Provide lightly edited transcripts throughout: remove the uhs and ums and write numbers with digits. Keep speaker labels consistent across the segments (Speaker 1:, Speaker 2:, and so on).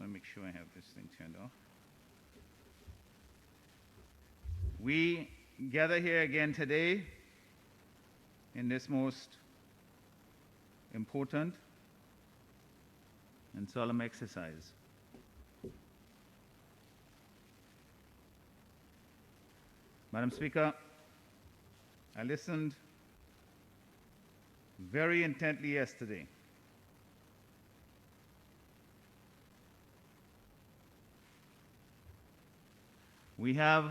Speaker 1: to make sure I have this thing turned off. We gather here again today in this most important and solemn exercise. Madam Speaker, I listened very intently yesterday we have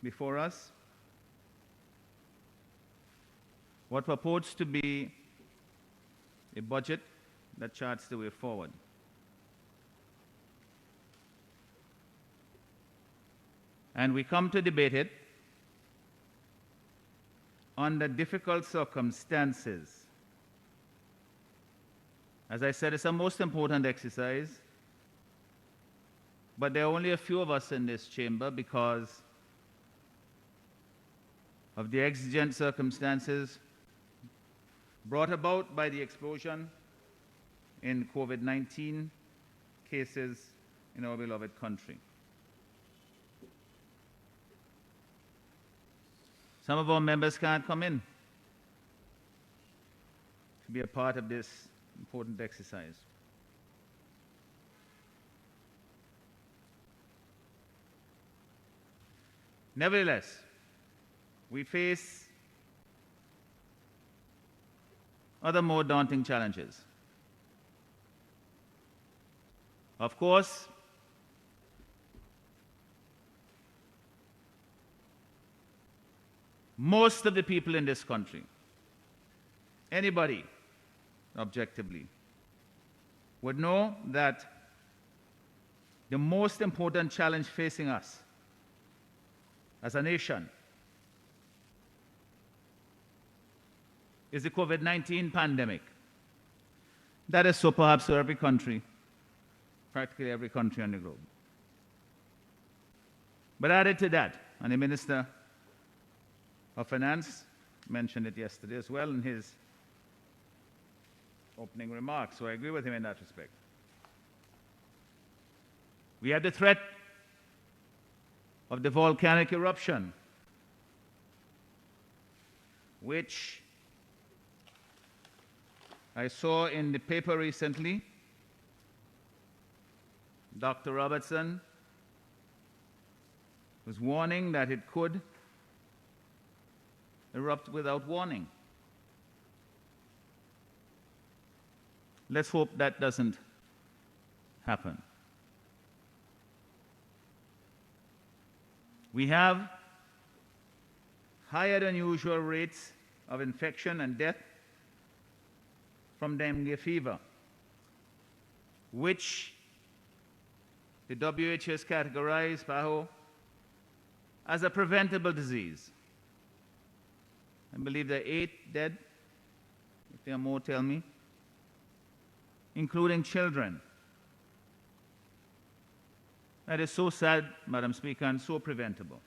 Speaker 1: before us what purports to be a budget that charts the way forward. And we come to debate it under difficult circumstances. As I said, it's a most important exercise, but there are only a few of us in this chamber because of the exigent circumstances brought about by the explosion in COVID-19 cases in our beloved country. Some of our members can't come in to be a part of this important exercise. Nevertheless, we face other more daunting challenges. Of course, most of the people in this country, anybody objectively, would know that the most important challenge facing us as a nation is the COVID-19 pandemic. That is so perhaps for every country, practically every country on the globe. But added to that, and the Minister of Finance mentioned it yesterday as well in his opening remarks, so I agree with him in that respect. We have the threat of the volcanic eruption, which I saw in the paper recently. Dr. Robertson was warning that it could erupt without warning. Let's hope that doesn't happen. We have higher than usual rates of infection and death from dengue fever, which the WHO has categorized, PAHO, as a preventable disease. I believe there are 8 dead. If there are more, tell me, including children. That is so sad, Madam Speaker, and so preventable.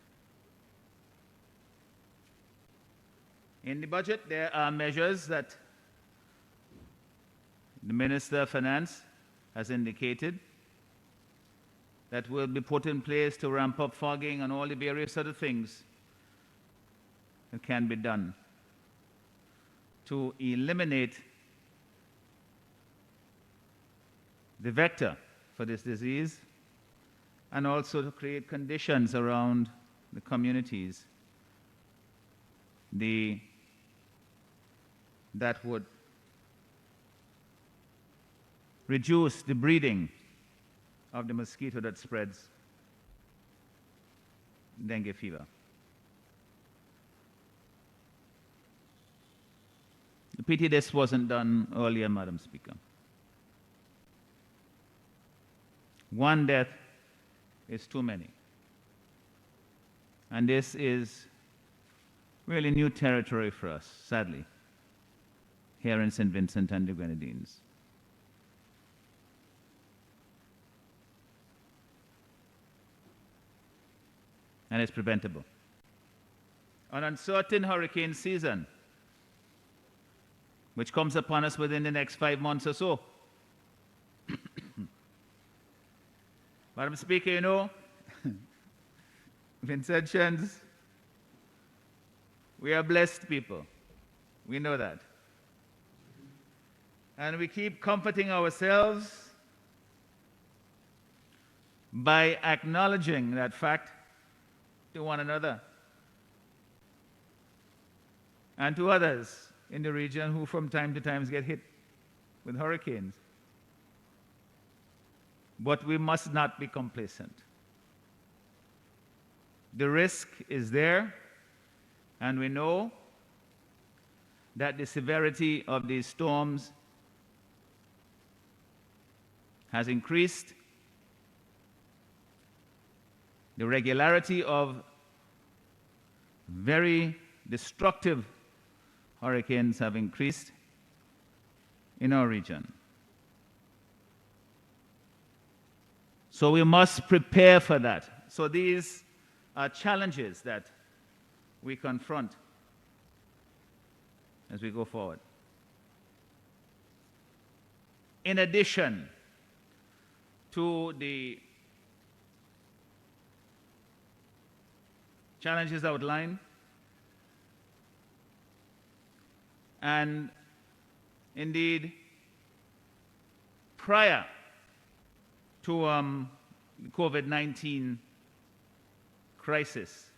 Speaker 1: In the budget, there are measures that the Minister of Finance has indicated that will be put in place to ramp up fogging and all the various other things that can be done to eliminate the vector for this disease and also to create conditions around the communities that would reduce the breeding of the mosquito that spreads dengue fever. The pity this wasn't done earlier, Madam Speaker. One death is too many. And this is really new territory for us, sadly, here in St. Vincent and the Grenadines. And it's preventable. An uncertain hurricane season, which comes upon us within the next 5 months or so, Madam Speaker, you know, Vincentians, we are blessed people. We know that. And we keep comforting ourselves by acknowledging that fact to one another and to others in the region who from time to time get hit with hurricanes. But we must not be complacent. The risk is there, and we know that the severity of these storms has increased. The regularity of very destructive hurricanes have increased in our region. So we must prepare for that. So these are challenges that we confront as we go forward. In addition to the challenges outlined, and indeed prior to the COVID-19 crisis,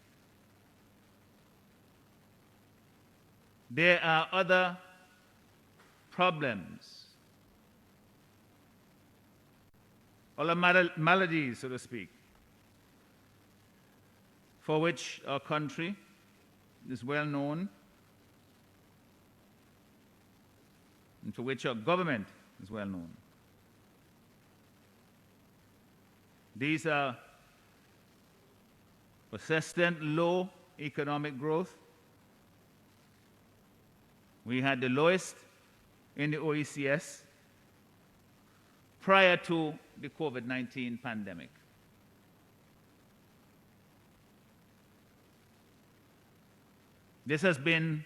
Speaker 1: there are other problems, other maladies, so to speak, for which our country is well known and to which our government is well known. These are persistent low economic growth. We had the lowest in the OECS prior to the COVID-19 pandemic. This has been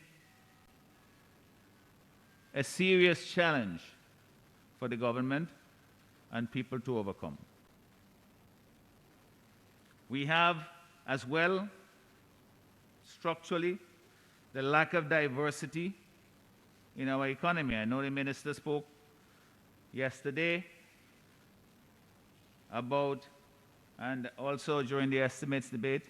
Speaker 1: a serious challenge for the government and people to overcome. We have as well, structurally, the lack of diversity in our economy. I know the minister spoke yesterday about, and also during the estimates debate,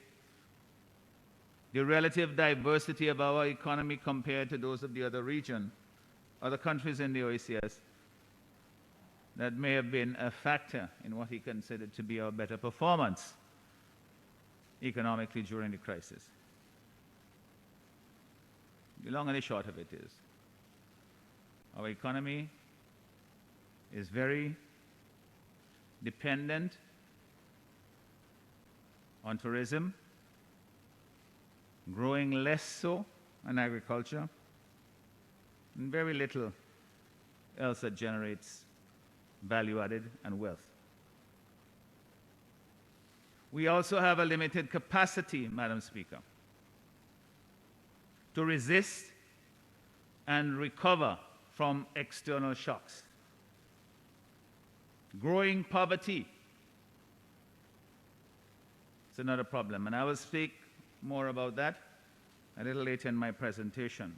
Speaker 1: the relative diversity of our economy compared to those of the other countries in the OECS. That may have been a factor in what he considered to be our better performance economically during the crisis. The long and the short of it is, our economy is very dependent on tourism, growing less so on agriculture, and very little else that generates value added and wealth. We also have a limited capacity, Madam Speaker, to resist and recover from external shocks. Growing poverty is another problem, and I will speak more about that a little later in my presentation.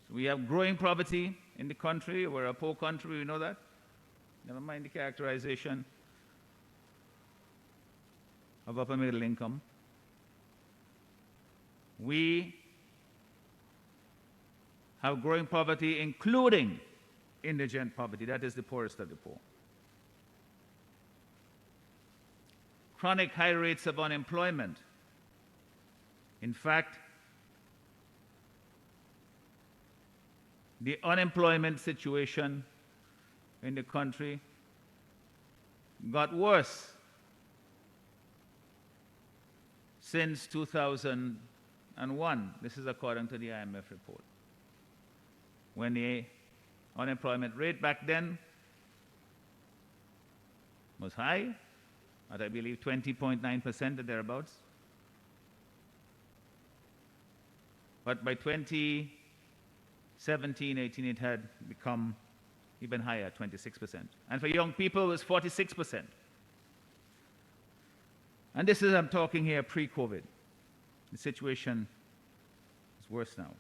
Speaker 1: So we have growing poverty in the country. We're a poor country, we know that. Never mind the characterization of upper middle income. We have growing poverty, including indigent poverty. That is the poorest of the poor. Chronic high rates of unemployment. In fact, the unemployment situation in the country got worse since 2001. This is according to the IMF report, when the unemployment rate back then was high, at I believe 20.9% or thereabouts. But by 2017-18 it had become even higher, 26%. And for young people, it was 46%. And this is, I'm talking here pre-COVID. The situation is worse now.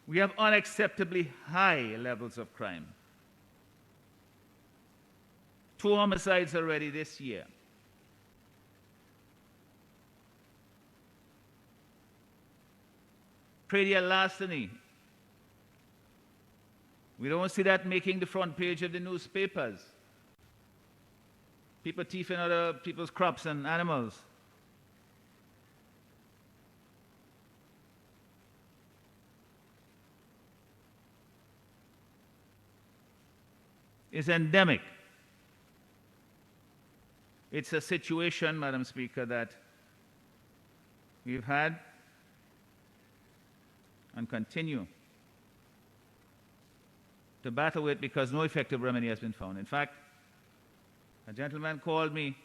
Speaker 1: We have unacceptably high levels of crime. 2 homicides already this year. Pretty larceny. We don't see that making the front page of the newspapers. People thieving other people's crops and animals. It's endemic. It's a situation, Madam Speaker, that we've had and continue to battle with because no effective remedy has been found. In fact, a gentleman called me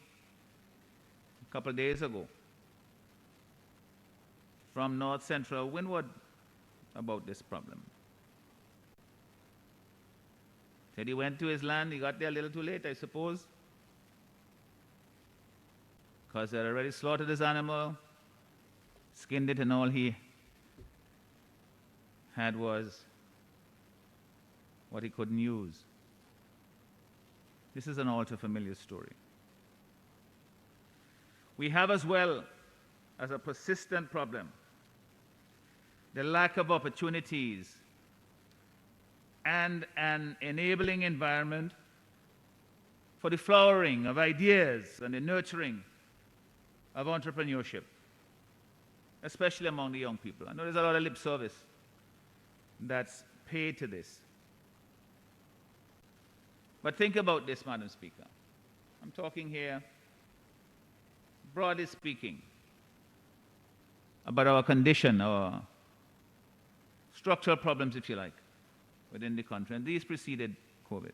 Speaker 1: a couple of days ago from North Central Windward about this problem. Said he went to his land, he got there a little too late, I suppose, because they had already slaughtered his animal, skinned it, and all he had was what he couldn't use. This is an all too familiar story. We have as well as a persistent problem the lack of opportunities and an enabling environment for the flowering of ideas and the nurturing of entrepreneurship, especially among the young people. I know there's a lot of lip service that's paid to this. But think about this, Madam Speaker. I'm talking here, broadly speaking, about our condition, our structural problems, if you like, within the country. And these preceded COVID.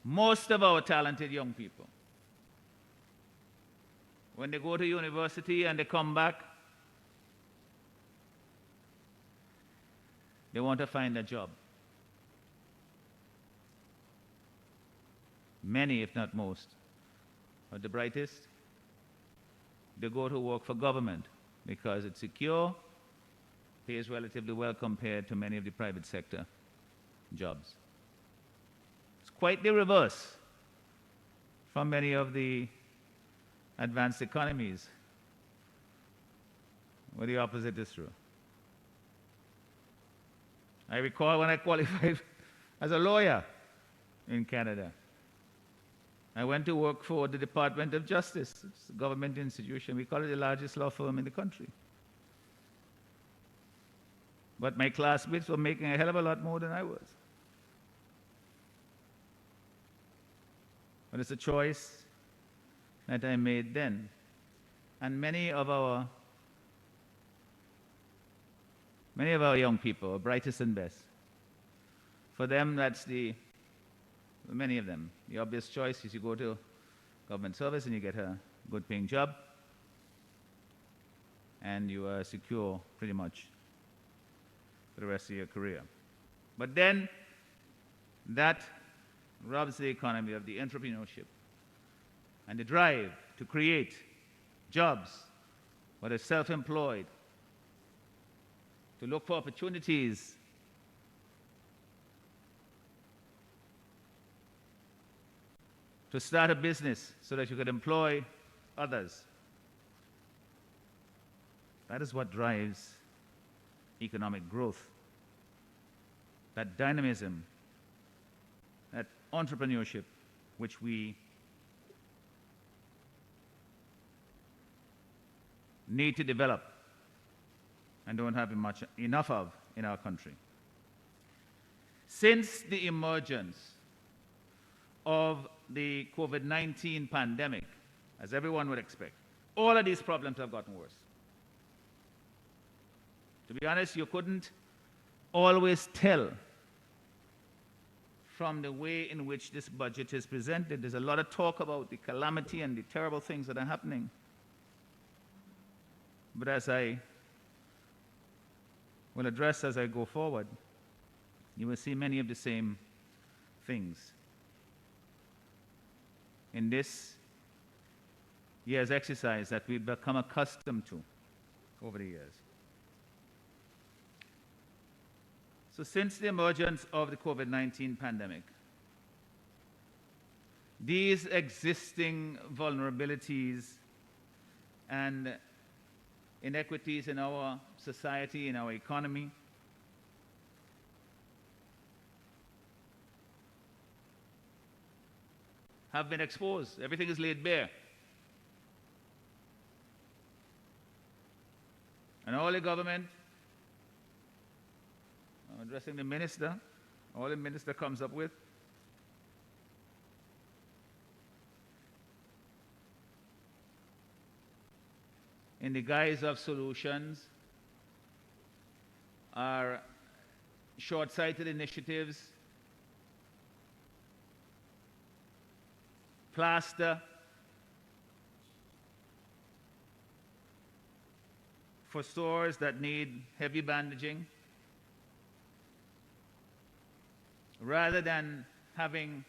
Speaker 1: Most of our talented young people, when they go to university and they come back, they want to find a job. Many, if not most, of the brightest, they go to work for government because it's secure, pays relatively well compared to many of the private sector jobs. It's quite the reverse from many of the advanced economies where the opposite is true. I recall when I qualified as a lawyer in Canada, I went to work for the Department of Justice. It's a government institution. We call it the largest law firm in the country. But my classmates were making a hell of a lot more than I was. But it's a choice that I made then. And many of our young people, brightest and best, for them many of them, the obvious choice is you go to government service and you get a good paying job and you are secure pretty much for the rest of your career. But then that robs the economy of the entrepreneurship and the drive to create jobs for the self-employed, to look for opportunities to start a business so that you could employ others. That is what drives economic growth. That dynamism, that entrepreneurship, which we need to develop and don't have enough of in our country. Since the emergence of the COVID-19 pandemic, as everyone would expect, all of these problems have gotten worse. To be honest, you couldn't always tell from the way in which this budget is presented. There's a lot of talk about the calamity and the terrible things that are happening. But as I will address as I go forward, you will see many of the same things in this year's exercise that we've become accustomed to over the years. So since the emergence of the COVID-19 pandemic, these existing vulnerabilities and inequities in our society, in our economy, have been exposed. Everything is laid bare. And all the government, I'm addressing the minister, all the minister comes up with in the guise of solutions are short-sighted initiatives, plaster for stores that need heavy bandaging, rather than having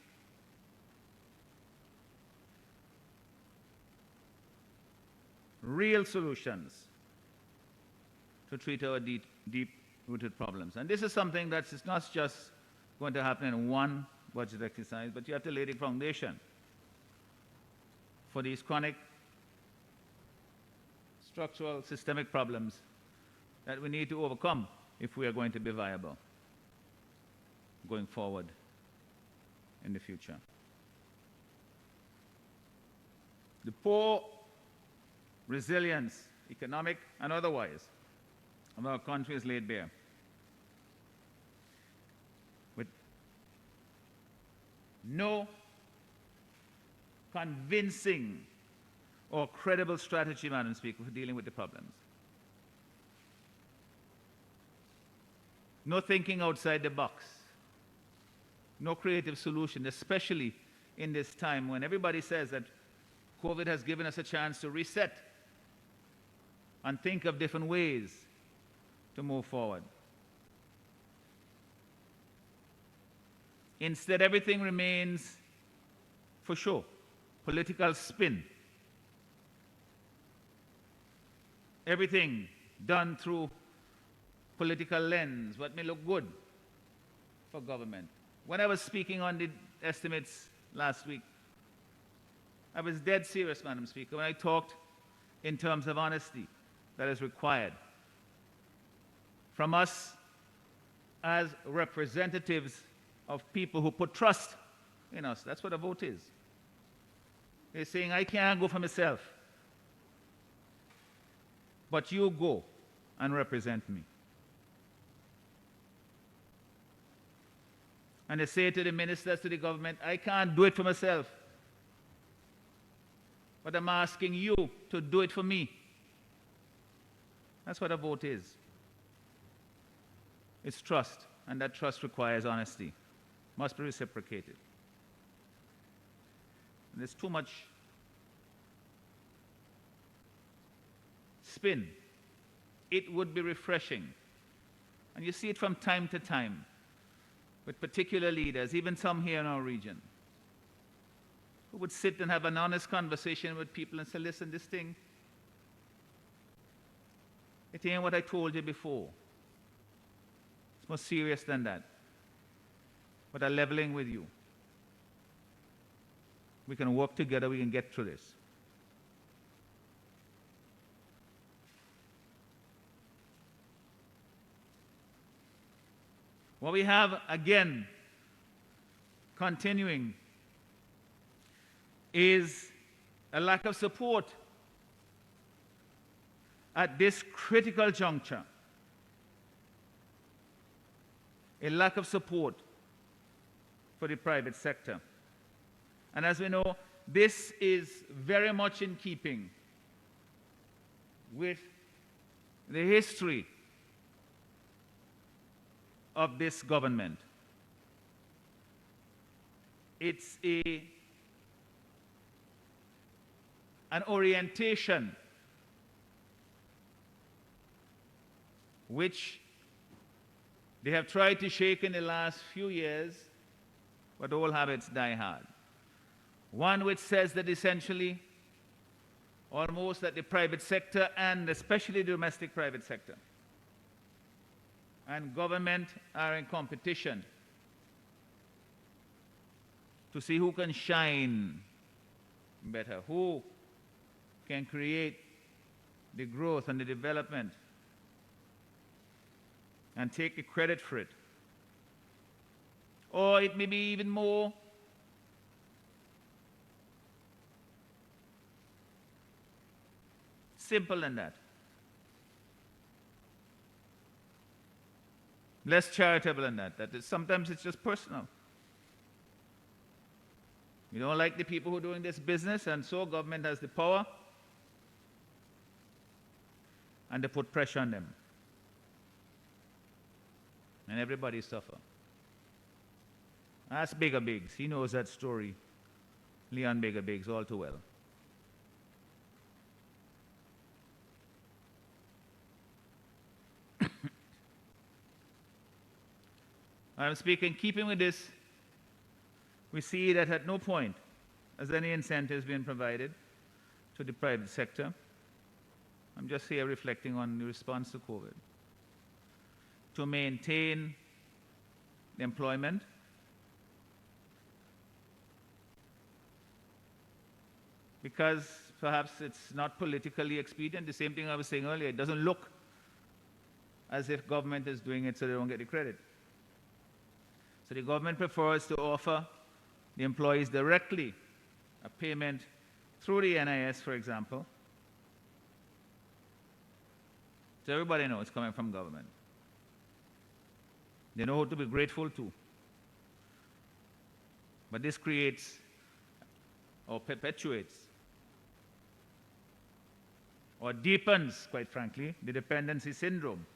Speaker 1: real solutions to treat our deep-rooted problems. And this is something that's not just going to happen in one budget exercise, but you have to lay the foundation for these chronic, structural, systemic problems that we need to overcome if we are going to be viable going forward in the future. The poor resilience, economic and otherwise, of our country is laid bare, with no convincing or credible strategy, Madam Speaker, for dealing with the problems. No thinking outside the box. No creative solution, especially in this time when everybody says that COVID has given us a chance to reset and think of different ways to move forward. Instead, everything remains for show, political spin. Everything done through political lens, what may look good for government. When I was speaking on the estimates last week, I was dead serious, Madam Speaker, when I talked in terms of honesty that is required from us as representatives of people who put trust in us. That's what a vote is. They're saying, I can't go for myself, but you go and represent me. And they say to the ministers, to the government, I can't do it for myself, but I'm asking you to do it for me. That's what a vote is. It's trust, and that trust requires honesty. Must be reciprocated. And there's too much spin. It would be refreshing. And you see it from time to time with particular leaders, even some here in our region, who would sit and have an honest conversation with people and say, listen, this thing, it ain't what I told you before. It's more serious than that. But I'm leveling with you. We can work together, we can get through this. What we have, again, continuing, is a lack of support at this critical juncture. A lack of support for the private sector. And as we know, this is very much in keeping with the history of this government. It's an orientation which they have tried to shake in the last few years, but old habits die hard. One which says that essentially, almost that the private sector, and especially the domestic private sector, and government are in competition to see who can shine better, who can create the growth and the development and take the credit for it. Or it may be even more simple than that. Less charitable than that. Sometimes it's just personal. You don't like the people who are doing this business, and so government has the power, and they put pressure on them. And everybody suffer. Ask Bigger Biggs. He knows that story. Leon Bigger Biggs all too well. I'm speaking, keeping with this, we see that at no point has any incentives been provided to the private sector. I'm just here reflecting on the response to COVID. To maintain employment, because perhaps it's not politically expedient. The same thing I was saying earlier, it doesn't look as if government is doing it so they don't get the credit. So the government prefers to offer the employees directly a payment through the NIS, for example. So everybody knows it's coming from government. They know who to be grateful to. But this creates or perpetuates or deepens, quite frankly, the dependency syndrome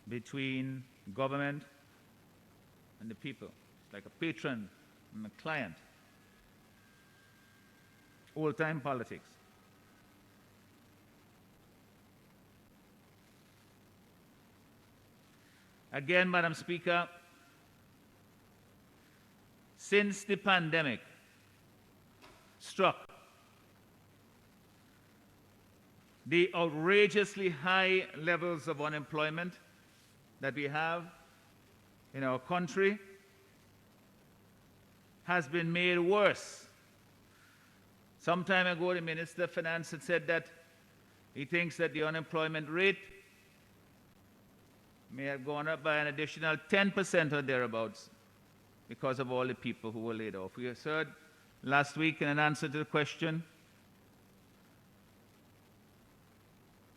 Speaker 1: between government and the people, like a patron and a client. Old-time politics. Again, Madam Speaker, since the pandemic struck, the outrageously high levels of unemployment that we have in our country has been made worse. Some time ago, the Minister of Finance had said that he thinks that the unemployment rate may have gone up by an additional 10% or thereabouts because of all the people who were laid off. We heard last week in an answer to the question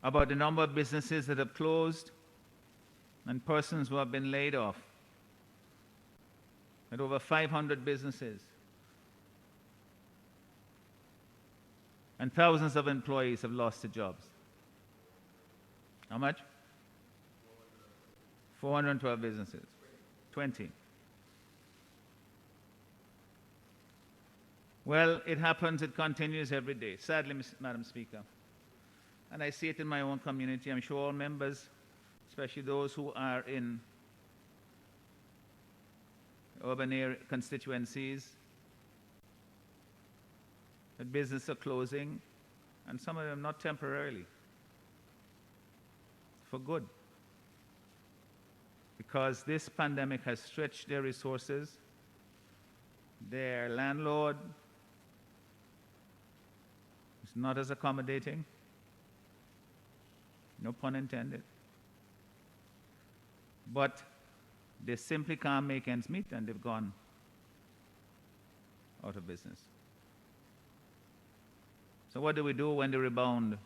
Speaker 1: about the number of businesses that have closed and persons who have been laid off. At over 500 businesses. And thousands of employees have lost their jobs. How much? 412 businesses. 20. Well, it happens, it continues every day, sadly, Madam Speaker. And I see it in my own community. I'm sure all members, especially those who are in urban area constituencies, that businesses are closing, and some of them not temporarily, for good. Because this pandemic has stretched their resources, their landlord is not as accommodating, no pun intended, but they simply can't make ends meet, and they've gone out of business. So what do we do when the rebound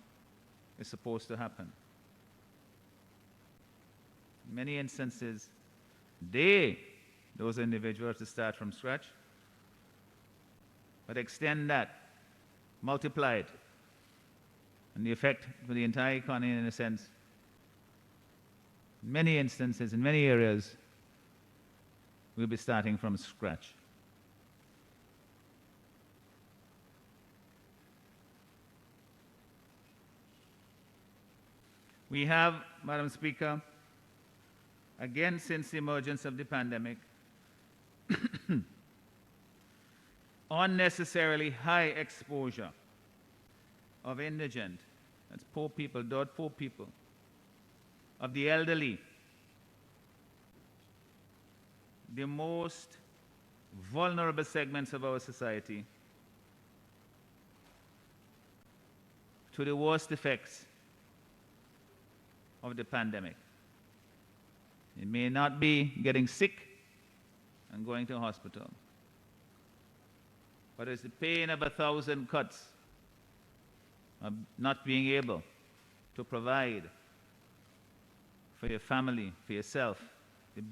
Speaker 1: is supposed to happen? In many instances, those individuals, to start from scratch, but extend that, multiply it, and the effect for the entire economy, in a sense, in many instances, in many areas, we'll be starting from scratch. We have, Madam Speaker, again since the emergence of the pandemic, unnecessarily high exposure of indigent, that's poor people, dirt poor people, of the elderly, the most vulnerable segments of our society, to the worst effects of the pandemic. It may not be getting sick and going to hospital, but it's the pain of 1,000 cuts, of not being able to provide for your family, for yourself, the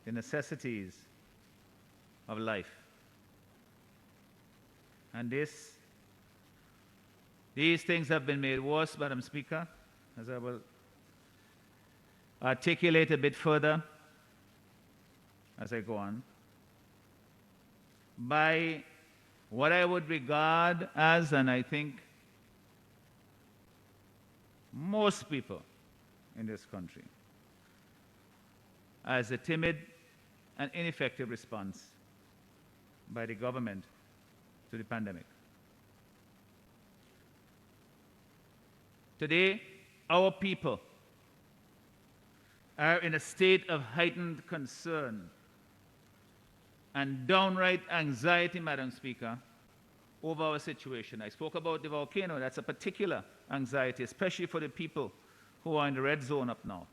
Speaker 1: necessities of life. And these things have been made worse, Madam Speaker, as I will articulate a bit further as I go on, by what I would regard as, and I think most people in this country, as a timid and ineffective response by the government to the pandemic. Today, our people are in a state of heightened concern and downright anxiety, Madam Speaker, over our situation. I spoke about the volcano. That's a particular anxiety, especially for the people who are in the red zone up north.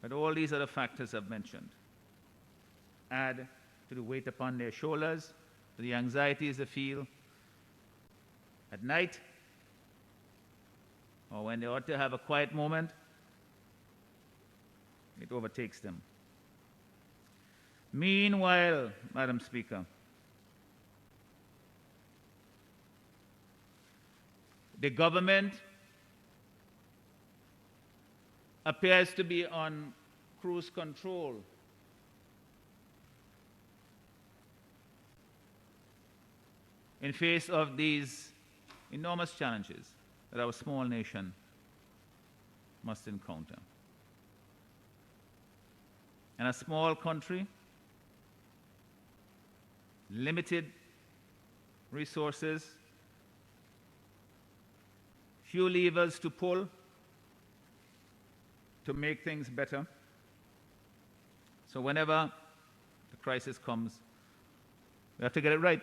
Speaker 1: But all these other factors I've mentioned add to the weight upon their shoulders, to the anxieties they feel at night, or when they ought to have a quiet moment, it overtakes them. Meanwhile, Madam Speaker, the government appears to be on cruise control in face of these enormous challenges that our small nation must encounter. And a small country, limited resources, few levers to pull to make things better. So whenever the crisis comes, we have to get it right.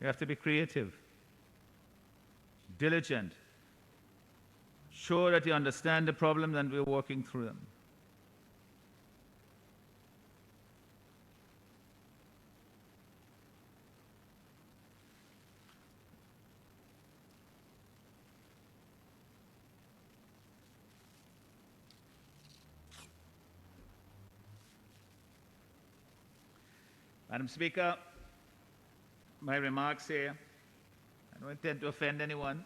Speaker 1: We have to be creative, diligent, sure that you understand the problems and we're working through them. Madam Speaker, my remarks here, I don't intend to offend anyone,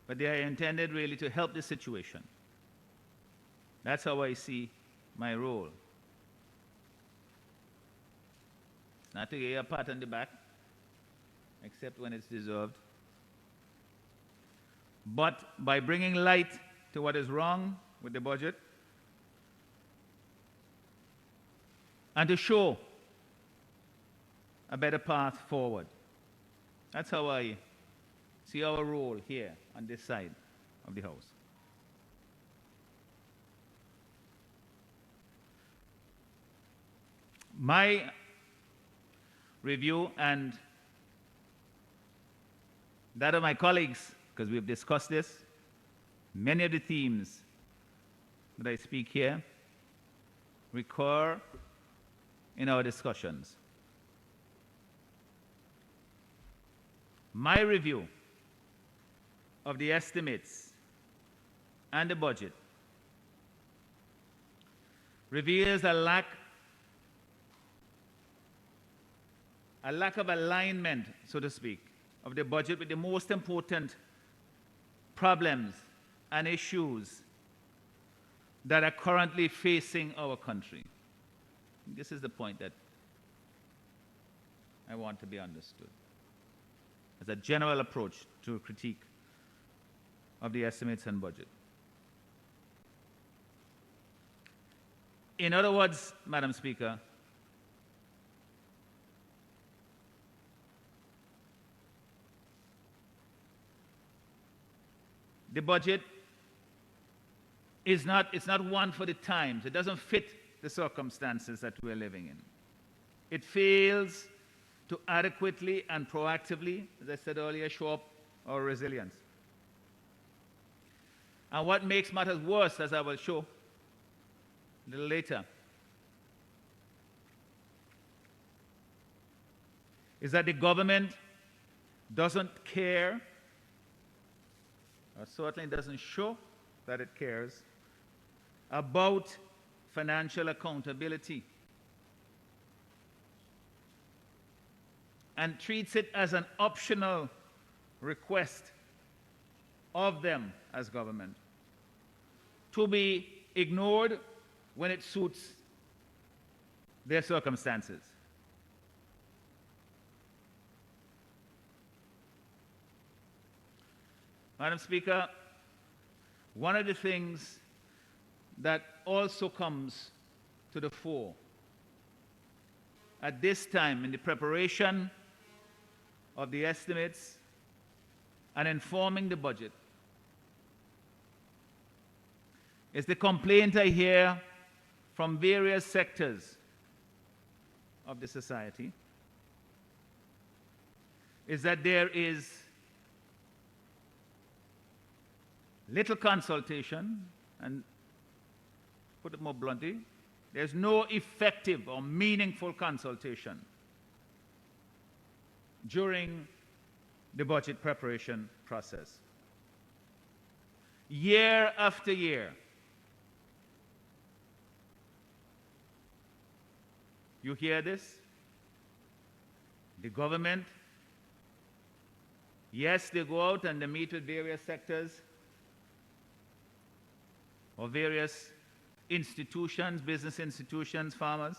Speaker 1: but they are intended really to help the situation. That's how I see my role. Not to get you a pat on the back, except when it's deserved, but by bringing light to what is wrong with the budget and to show a better path forward. That's how I see our role here on this side of the House. My review and that of my colleagues, because we've discussed this, many of the themes that I speak here recur in our discussions. My review of the estimates and the budget reveals a lack of alignment, so to speak, of the budget with the most important problems and issues that are currently facing our country. This is the point that I want to be understood as a general approach to a critique of the estimates and budget. In other words, Madam Speaker, the budget it's not one for the times. It doesn't fit the circumstances that we're living in. It fails to adequately and proactively, as I said earlier, show up our resilience. And what makes matters worse, as I will show a little later, is that the government doesn't care, or certainly doesn't show that it cares, about financial accountability, and treats it as an optional request of them as government to be ignored when it suits their circumstances. Madam Speaker, one of the things that also comes to the fore at this time in the preparation of the estimates and informing the budget is the complaint I hear from various sectors of the society is that there is little consultation, and put it more bluntly, there's no effective or meaningful consultation during the budget preparation process. Year after year, you hear this? The government, yes, they go out and they meet with various sectors or various institutions, business institutions, farmers,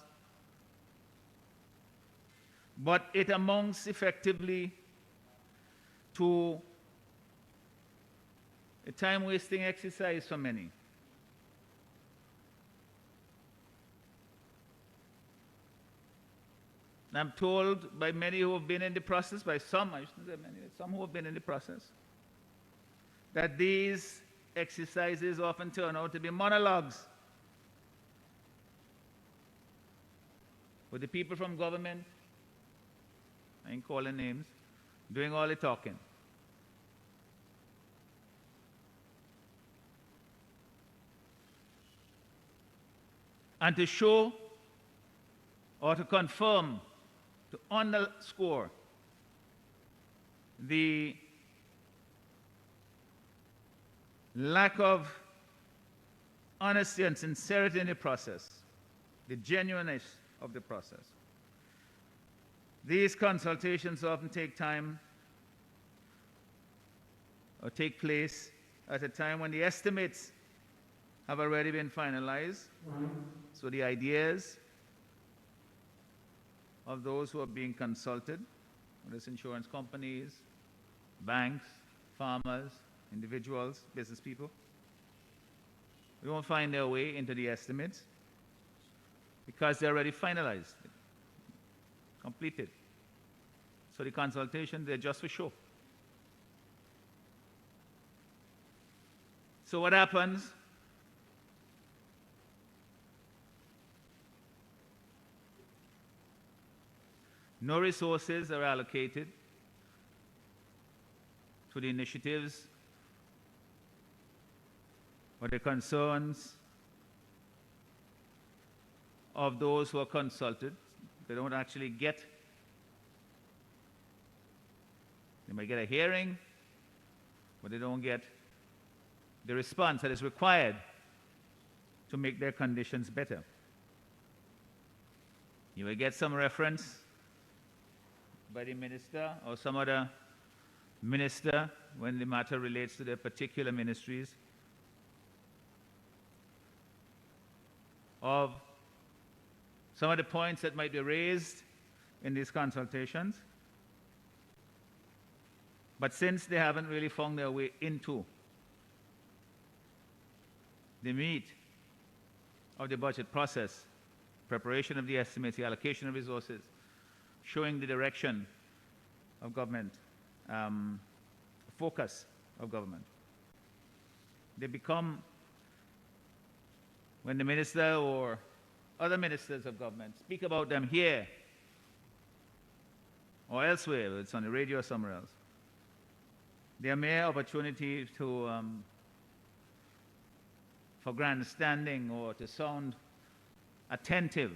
Speaker 1: but it amounts effectively to a time-wasting exercise for many. I'm told by many who have been in the process, by some, I shouldn't say many, some who have been in the process, that these exercises often turn out to be monologues with the people from government, I ain't calling names, doing all the talking. And to show or to confirm, to underscore the lack of honesty and sincerity in the process, the genuineness of the process. These consultations often take time or take place at a time when the estimates have already been finalized. So the ideas of those who are being consulted, whether it's insurance companies, banks, farmers, individuals, business people, they won't find their way into the estimates because they're already finalized, completed. So the consultations, they're just for show. So what happens? No resources are allocated to the initiatives or the concerns of those who are consulted. They don't actually get, they may get a hearing, but they don't get the response that is required to make their conditions better. You will get some reference by the minister or some other minister when the matter relates to their particular ministries. of some of the points that might be raised in these consultations. But since they haven't really found their way into the meat of the budget process, preparation of the estimates, the allocation of resources, showing the direction of government, focus of government, they become, when the minister or other ministers of government speak about them here or elsewhere, whether it's on the radio or somewhere else, they are mere opportunity to for grandstanding or to sound attentive.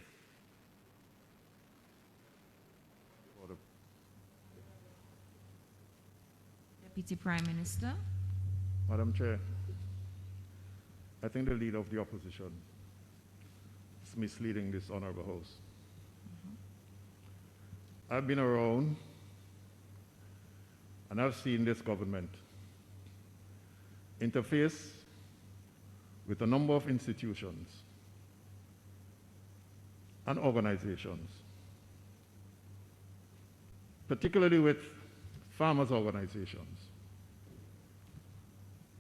Speaker 2: Deputy Prime Minister.
Speaker 3: Madam Chair, I think the leader of the opposition is misleading this honorable House. I've been around and I've seen this government interface with a number of institutions and organizations, particularly with farmers' organizations,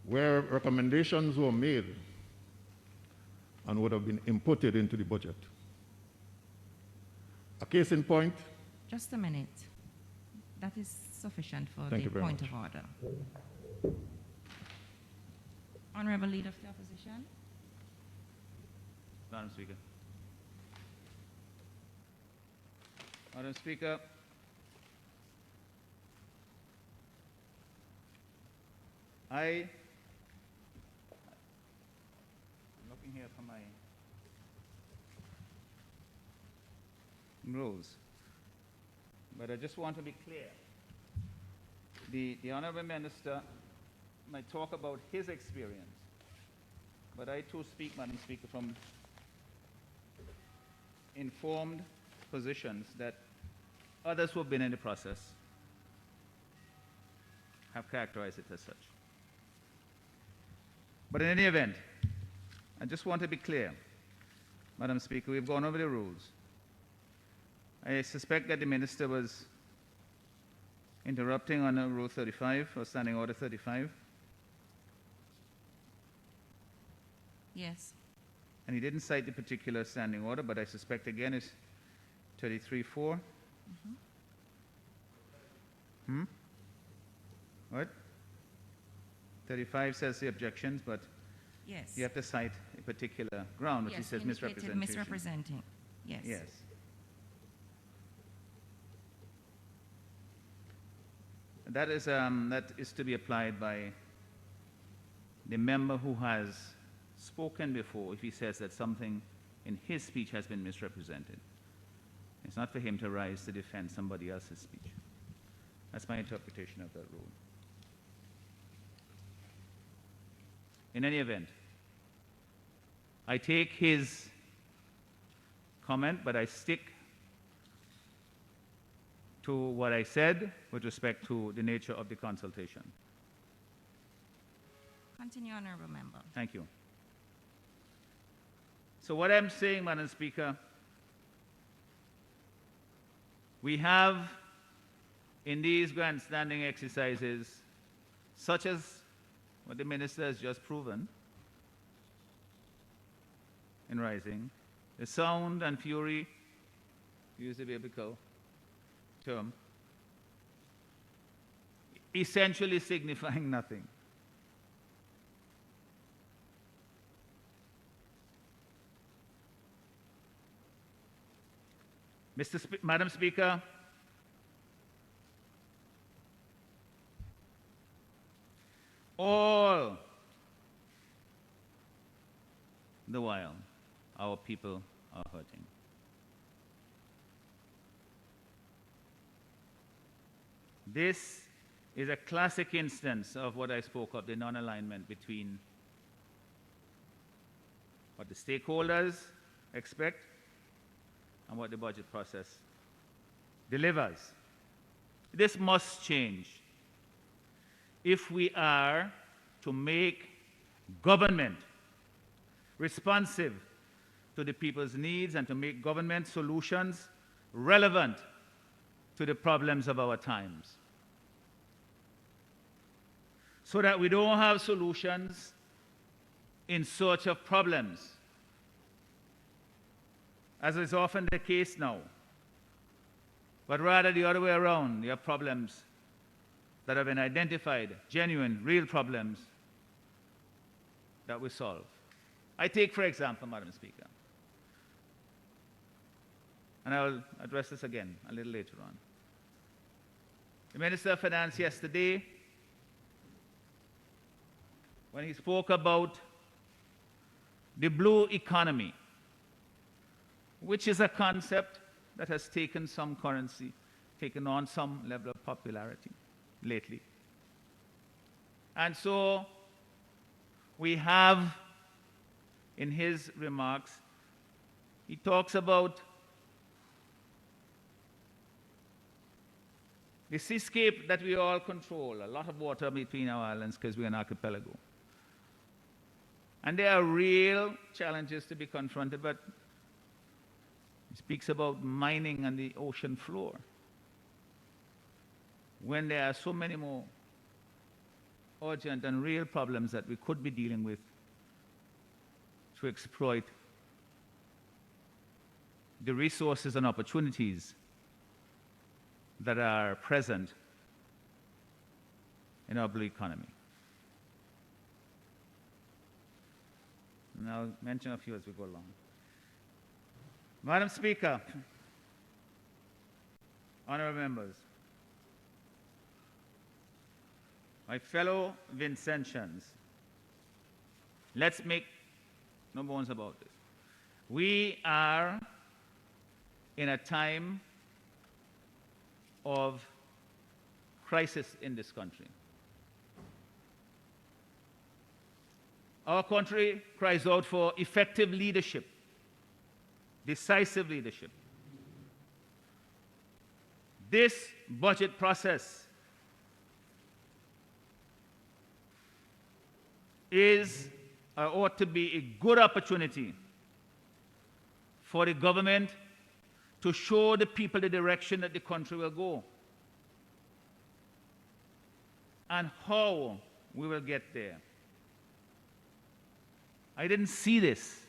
Speaker 3: where recommendations were made and would have been inputted into the budget. A case in point.
Speaker 2: Just a minute. That is sufficient for
Speaker 3: Thank
Speaker 2: the
Speaker 3: you very
Speaker 2: point
Speaker 3: much.
Speaker 2: of order. Honorable Leader of the Opposition.
Speaker 1: Madam Speaker. Madam Speaker, I'm looking here for my rules, but I just want to be clear. The Honourable Minister might talk about his experience, but I too speak, Madam Speaker, from informed positions that others who have been in the process have characterized it as such. But in any event, I just want to be clear, Madam Speaker, we've gone over the rules. I suspect that the Minister was interrupting on Rule 35 or Standing Order 35.
Speaker 2: Yes.
Speaker 1: And he didn't cite the particular standing order, but I suspect again it's 33-4. What? 35 says the objections, but
Speaker 2: Yes.
Speaker 1: you have to cite a particular ground, which he
Speaker 2: Yes,
Speaker 1: says
Speaker 2: indicated
Speaker 1: misrepresentation.
Speaker 2: misrepresenting. Yes.
Speaker 1: Yes. That is to be applied by the member who has spoken before if he says that something in his speech has been misrepresented. It's not for him to rise to defend somebody else's speech. That's my interpretation of that rule. In any event, I take his comment, but I stick to what I said with respect to the nature of the consultation.
Speaker 2: Continue, Honorable Member.
Speaker 1: Thank you. So what I'm saying, Madam Speaker, we have in these grandstanding exercises, such as what the Minister has just proven in Rising, the sound and fury, to use the biblical term, essentially signifying nothing. Madam Speaker, all the while our people are hurting. This is a classic instance of what I spoke of, the non-alignment between what the stakeholders expect and what the budget process delivers. This must change if we are to make government responsive to the people's needs and to make government solutions relevant to the problems of our times. So that we don't have solutions in search of problems, as is often the case now, but rather the other way around. You have problems that have been identified, genuine, real problems that we solve. I take, for example, Madam Speaker, and I will address this again a little later on. The Minister of Finance yesterday, when he spoke about the blue economy, which is a concept that has taken some currency, taken on some level of popularity lately. And so we have, in his remarks, he talks about the seascape that we all control, a lot of water between our islands because we're an archipelago. And there are real challenges to be confronted, but he speaks about mining on the ocean floor, when there are so many more urgent and real problems that we could be dealing with to exploit the resources and opportunities that are present in our blue economy. And I'll mention a few as we go along. Madam Speaker, honorable members, my fellow Vincentians, let's make no bones about this. We are in a time of crisis in this country. Our country cries out for effective leadership, decisive leadership. This budget process is or ought to be a good opportunity for the government to show the people the direction that the country will go and how we will get there. I didn't see this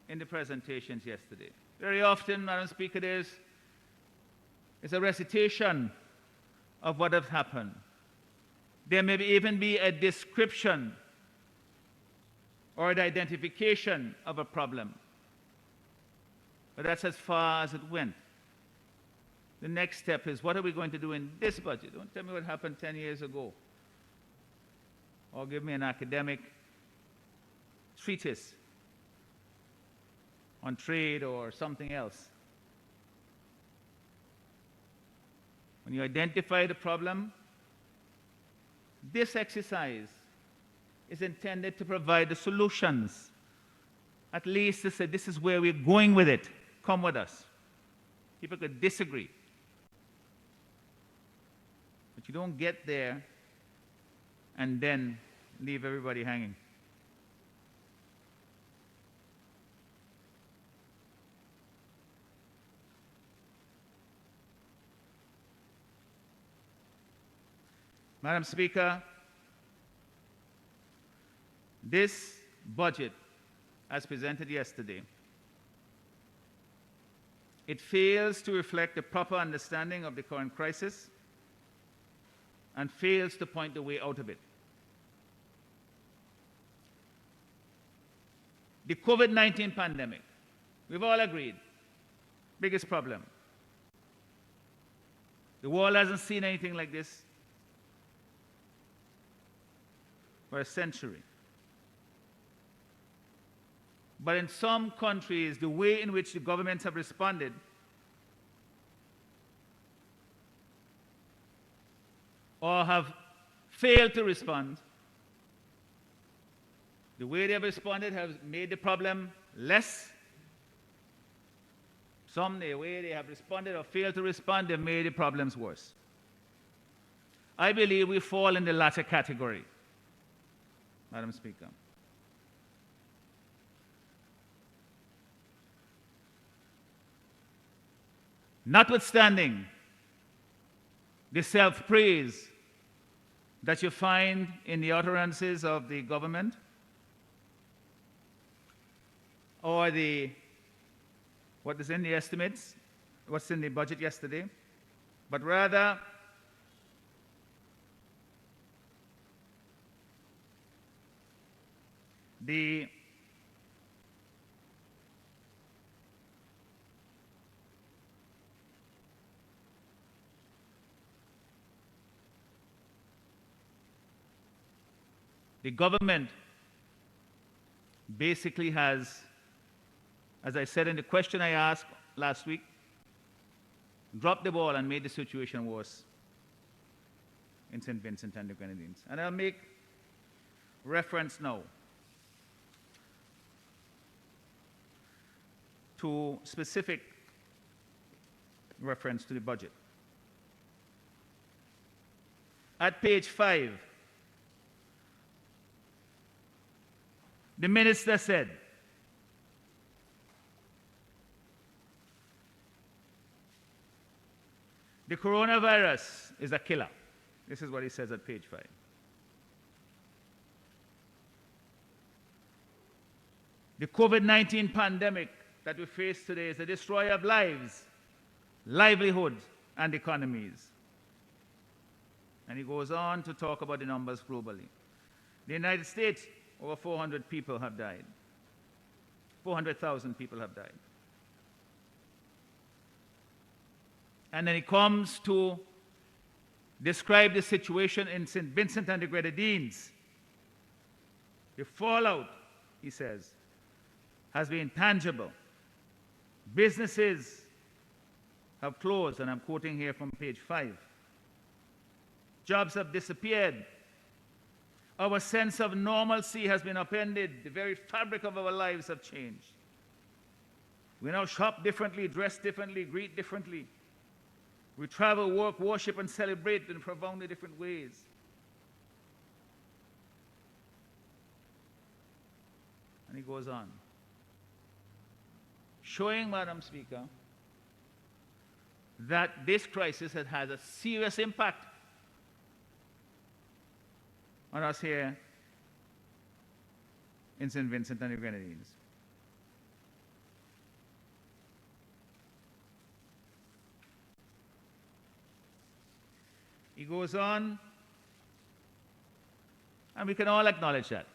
Speaker 1: in the presentations yesterday. Very often, Madam Speaker, there's a recitation of what has happened. There may even be a description or the identification of a problem. But that's as far as it went. The next step is, what are we going to do in this budget? Don't tell me what happened 10 years ago. Or give me an academic treatise on trade or something else. When you identify the problem, this exercise is intended to provide the solutions. At least to say, this is where we're going with it. Come with us. People could disagree. But you don't get there and then leave everybody hanging. Madam Speaker, this budget, as presented yesterday, it fails to reflect a proper understanding of the current crisis and fails to point the way out of it. The COVID-19 pandemic, we've all agreed, biggest problem. The world hasn't seen anything like this for a century. But in some countries, the way in which the governments have responded or have failed to respond, the way they have responded has made the problem less. Some, the way they have responded or failed to respond, they've made the problems worse. I believe we fall in the latter category, Madam Speaker. Notwithstanding the self-praise that you find in the utterances of the government or what is in the estimates, what's in the budget yesterday, but rather the government basically has, as I said in the question I asked last week, dropped the ball and made the situation worse in St. Vincent and the Grenadines. And I'll make reference now to specific reference to the budget. At page 5, the minister said, the coronavirus is a killer. This is what he says at page 5. The COVID-19 pandemic that we face today is a destroyer of lives, livelihoods, and economies. And he goes on to talk about the numbers globally. The United States, over 400 people have died. 400,000 people have died. And then he comes to describe the situation in St. Vincent and the Grenadines. The fallout, he says, has been tangible. Businesses have closed, and I'm quoting here from page 5. Jobs have disappeared. Our sense of normalcy has been upended. The very fabric of our lives have changed. We now shop differently, dress differently, greet differently. We travel, work, worship, and celebrate in profoundly different ways. And he goes on, showing, Madam Speaker, that this crisis has had a serious impact on us here in St. Vincent and the Grenadines. He goes on, and we can all acknowledge that.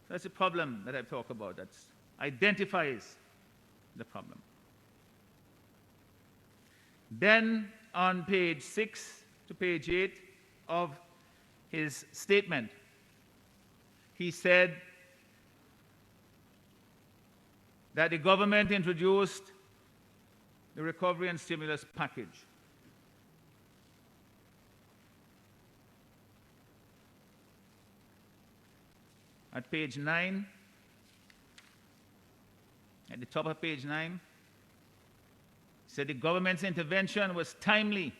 Speaker 1: That's a problem that I talk about, that identifies the problem. Then on page 6 to page 8 of his statement, he said that the government introduced the recovery and stimulus package. At page 9, at the top of page 9, said the government's intervention was timely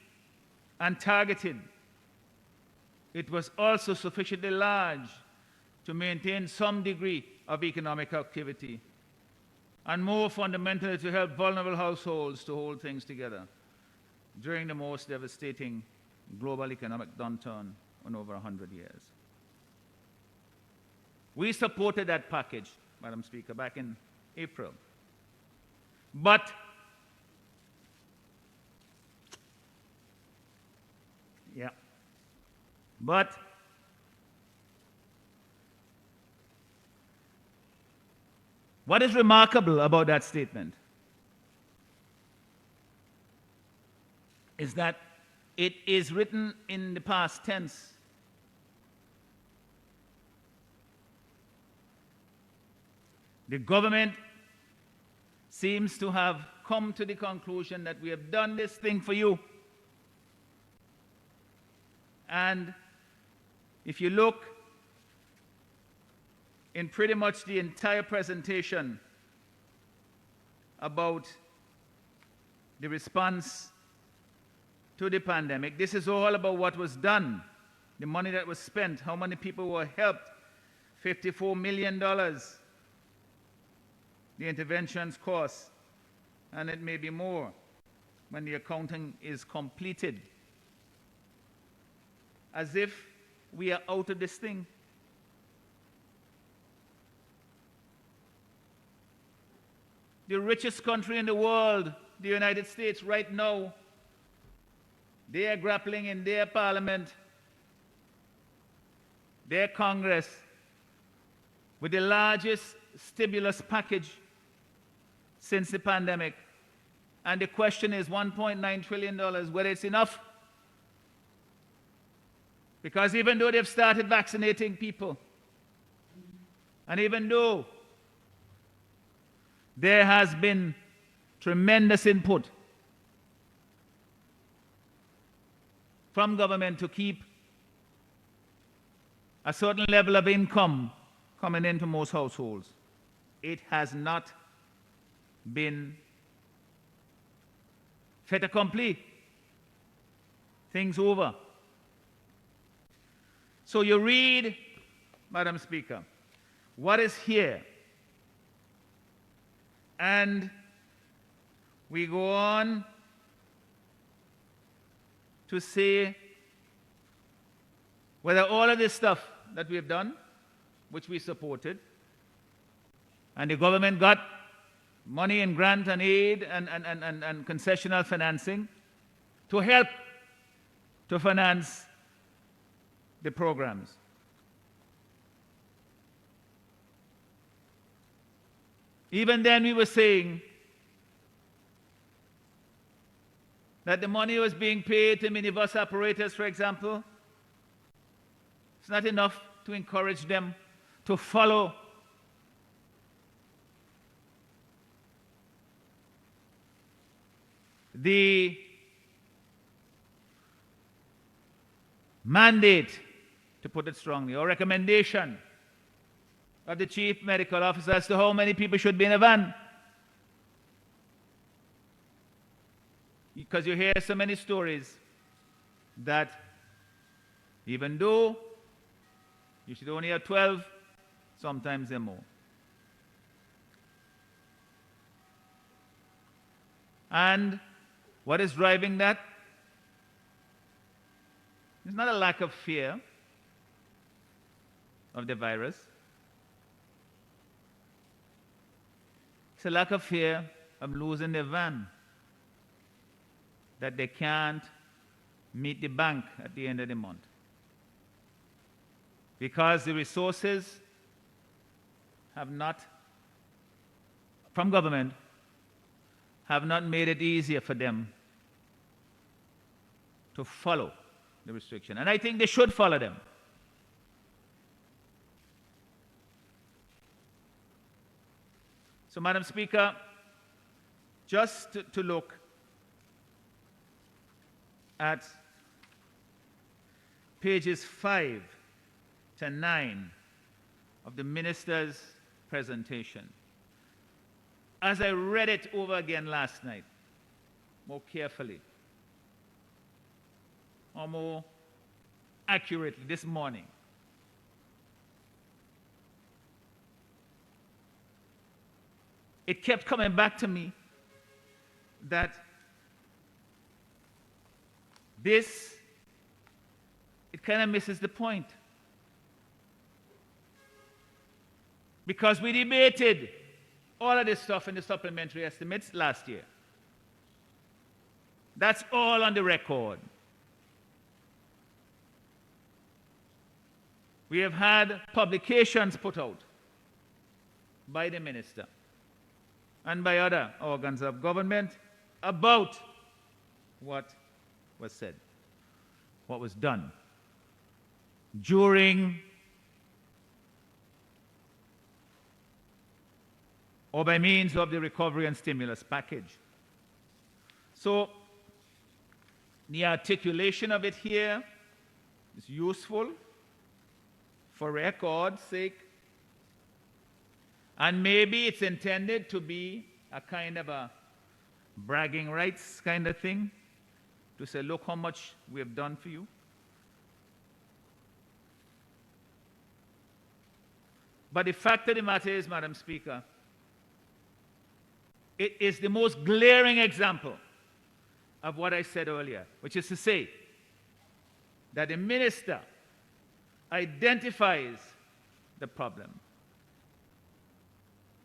Speaker 1: and targeted. It was also sufficiently large to maintain some degree of economic activity, and more fundamentally to help vulnerable households to hold things together during the most devastating global economic downturn in over 100 years. We supported that package, Madam Speaker, back in April. But what is remarkable about that statement is that it is written in the past tense. The government seems to have come to the conclusion that we have done this thing for you. And if you look in pretty much the entire presentation about the response to the pandemic, this is all about what was done, the money that was spent, how many people were helped, $54 million. The interventions cost, and it may be more when the accounting is completed. As if we are out of this thing. The richest country in the world, the United States, right now, they are grappling in their parliament, their Congress, with the largest stimulus package since the pandemic. And the question is $1.9 trillion, whether it's enough. Because even though they've started vaccinating people, and even though there has been tremendous input from government to keep a certain level of income coming into most households, it has not been fait accompli. Things over. So you read, Madam Speaker, what is here, and we go on to say whether all of this stuff that we've done, which we supported, and the government got money and grant and aid and concessional financing to help to finance the programs. Even then we were saying that the money was being paid to minibus operators, for example. It's not enough to encourage them to follow the mandate, to put it strongly, or recommendation of the chief medical officer as to how many people should be in a van. Because you hear so many stories that even though you should only have 12, sometimes they're more. And what is driving that? It's not a lack of fear of the virus. It's a lack of fear of losing their van, that they can't meet the bank at the end of the month. Because the resources have not, from government, have not made it easier for them to follow the restriction. And I think they should follow them. So, Madam Speaker, just to look at pages 5 to 9 of the minister's presentation. As I read it over again last night, more carefully, or more accurately this morning, it kept coming back to me that this, it kind of misses the point. Because we debated all of this stuff in the supplementary estimates last year. That's all on the record. We have had publications put out by the minister and by other organs of government about what was said, what was done during or by means of the recovery and stimulus package. So the articulation of it here is useful for record's sake, and maybe it's intended to be a kind of a bragging rights kind of thing, to say, look how much we have done for you. But the fact of the matter is, Madam Speaker, It is the most glaring example of what I said earlier, which is to say that the minister identifies the problem.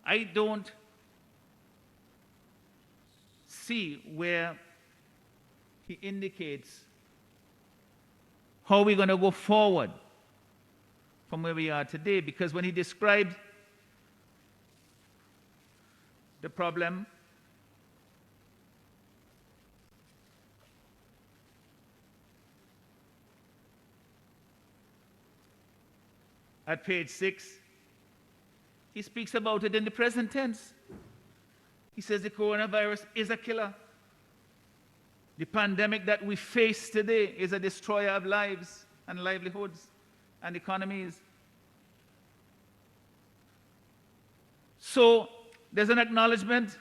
Speaker 1: I don't see where he indicates how we're going to go forward from where we are today, because when he described the problem, at page 6, he speaks about it in the present tense. He says the coronavirus is a killer. The pandemic that we face today is a destroyer of lives and livelihoods and economies. So there's an acknowledgement,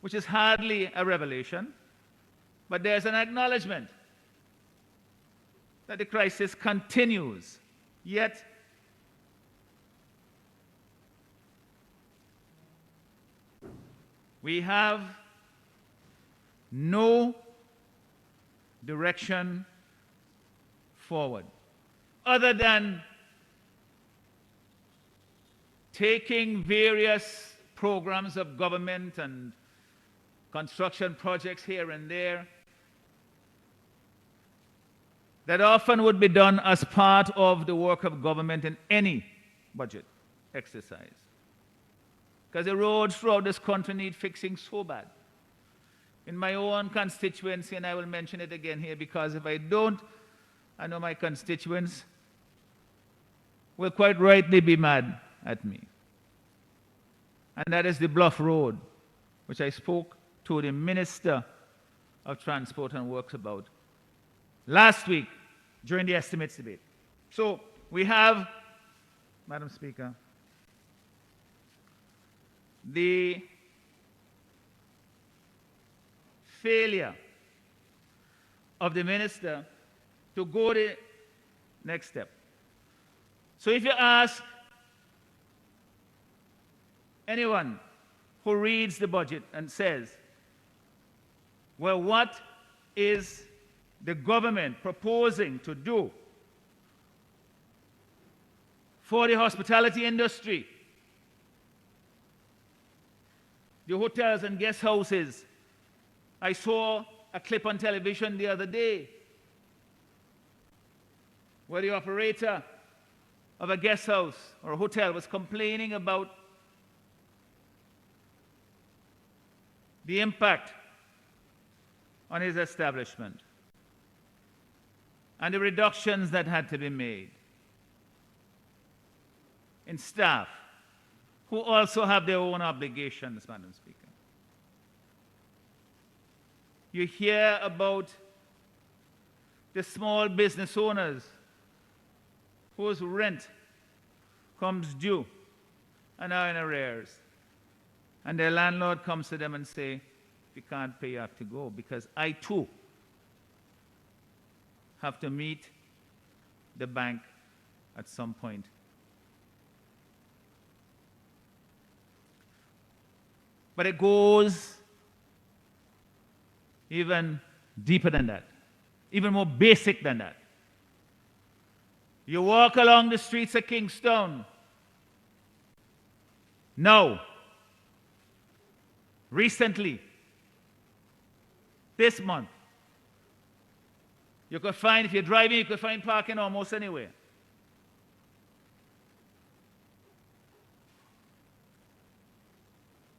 Speaker 1: which is hardly a revelation, but there's an acknowledgement that the crisis continues, yet we have no direction forward other than taking various programs of government and construction projects here and there that often would be done as part of the work of government in any budget exercise. Because the roads throughout this country need fixing so bad. In my own constituency, and I will mention it again here because if I don't, I know my constituents will quite rightly be mad at me. And that is the Bluff Road, which I spoke to the Minister of Transport and Works about last week during the estimates debate. So we have, Madam Speaker, the failure of the minister to go the next step. So if you ask anyone who reads the budget and says, well, what is the government proposing to do for the hospitality industry, the hotels and guest houses? I saw a clip on television the other day where the operator of a guest house or a hotel was complaining about the impact on his establishment and the reductions that had to be made in staff who also have their own obligations, Madam Speaker. You hear about the small business owners whose rent comes due and are in arrears. And their landlord comes to them and say, if you can't pay, you have to go, because I too have to meet the bank at some point. But it goes even deeper than that, even more basic than that. You walk along the streets of Kingstown now, recently, this month, you could find, if you're driving, you could find parking almost anywhere.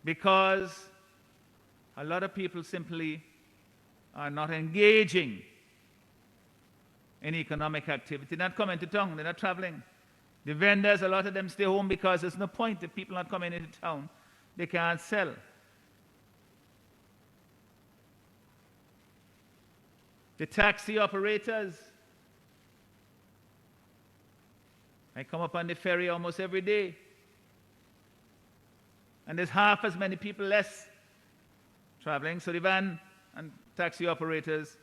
Speaker 1: Because a lot of people simply are not engaging in economic activity, not coming to town, they're not traveling. The vendors, a lot of them stay home because there's no point if people not coming into town, they can't sell. The taxi operators, I come up on the ferry almost every day, and there's half as many people less traveling, so the van and taxi operators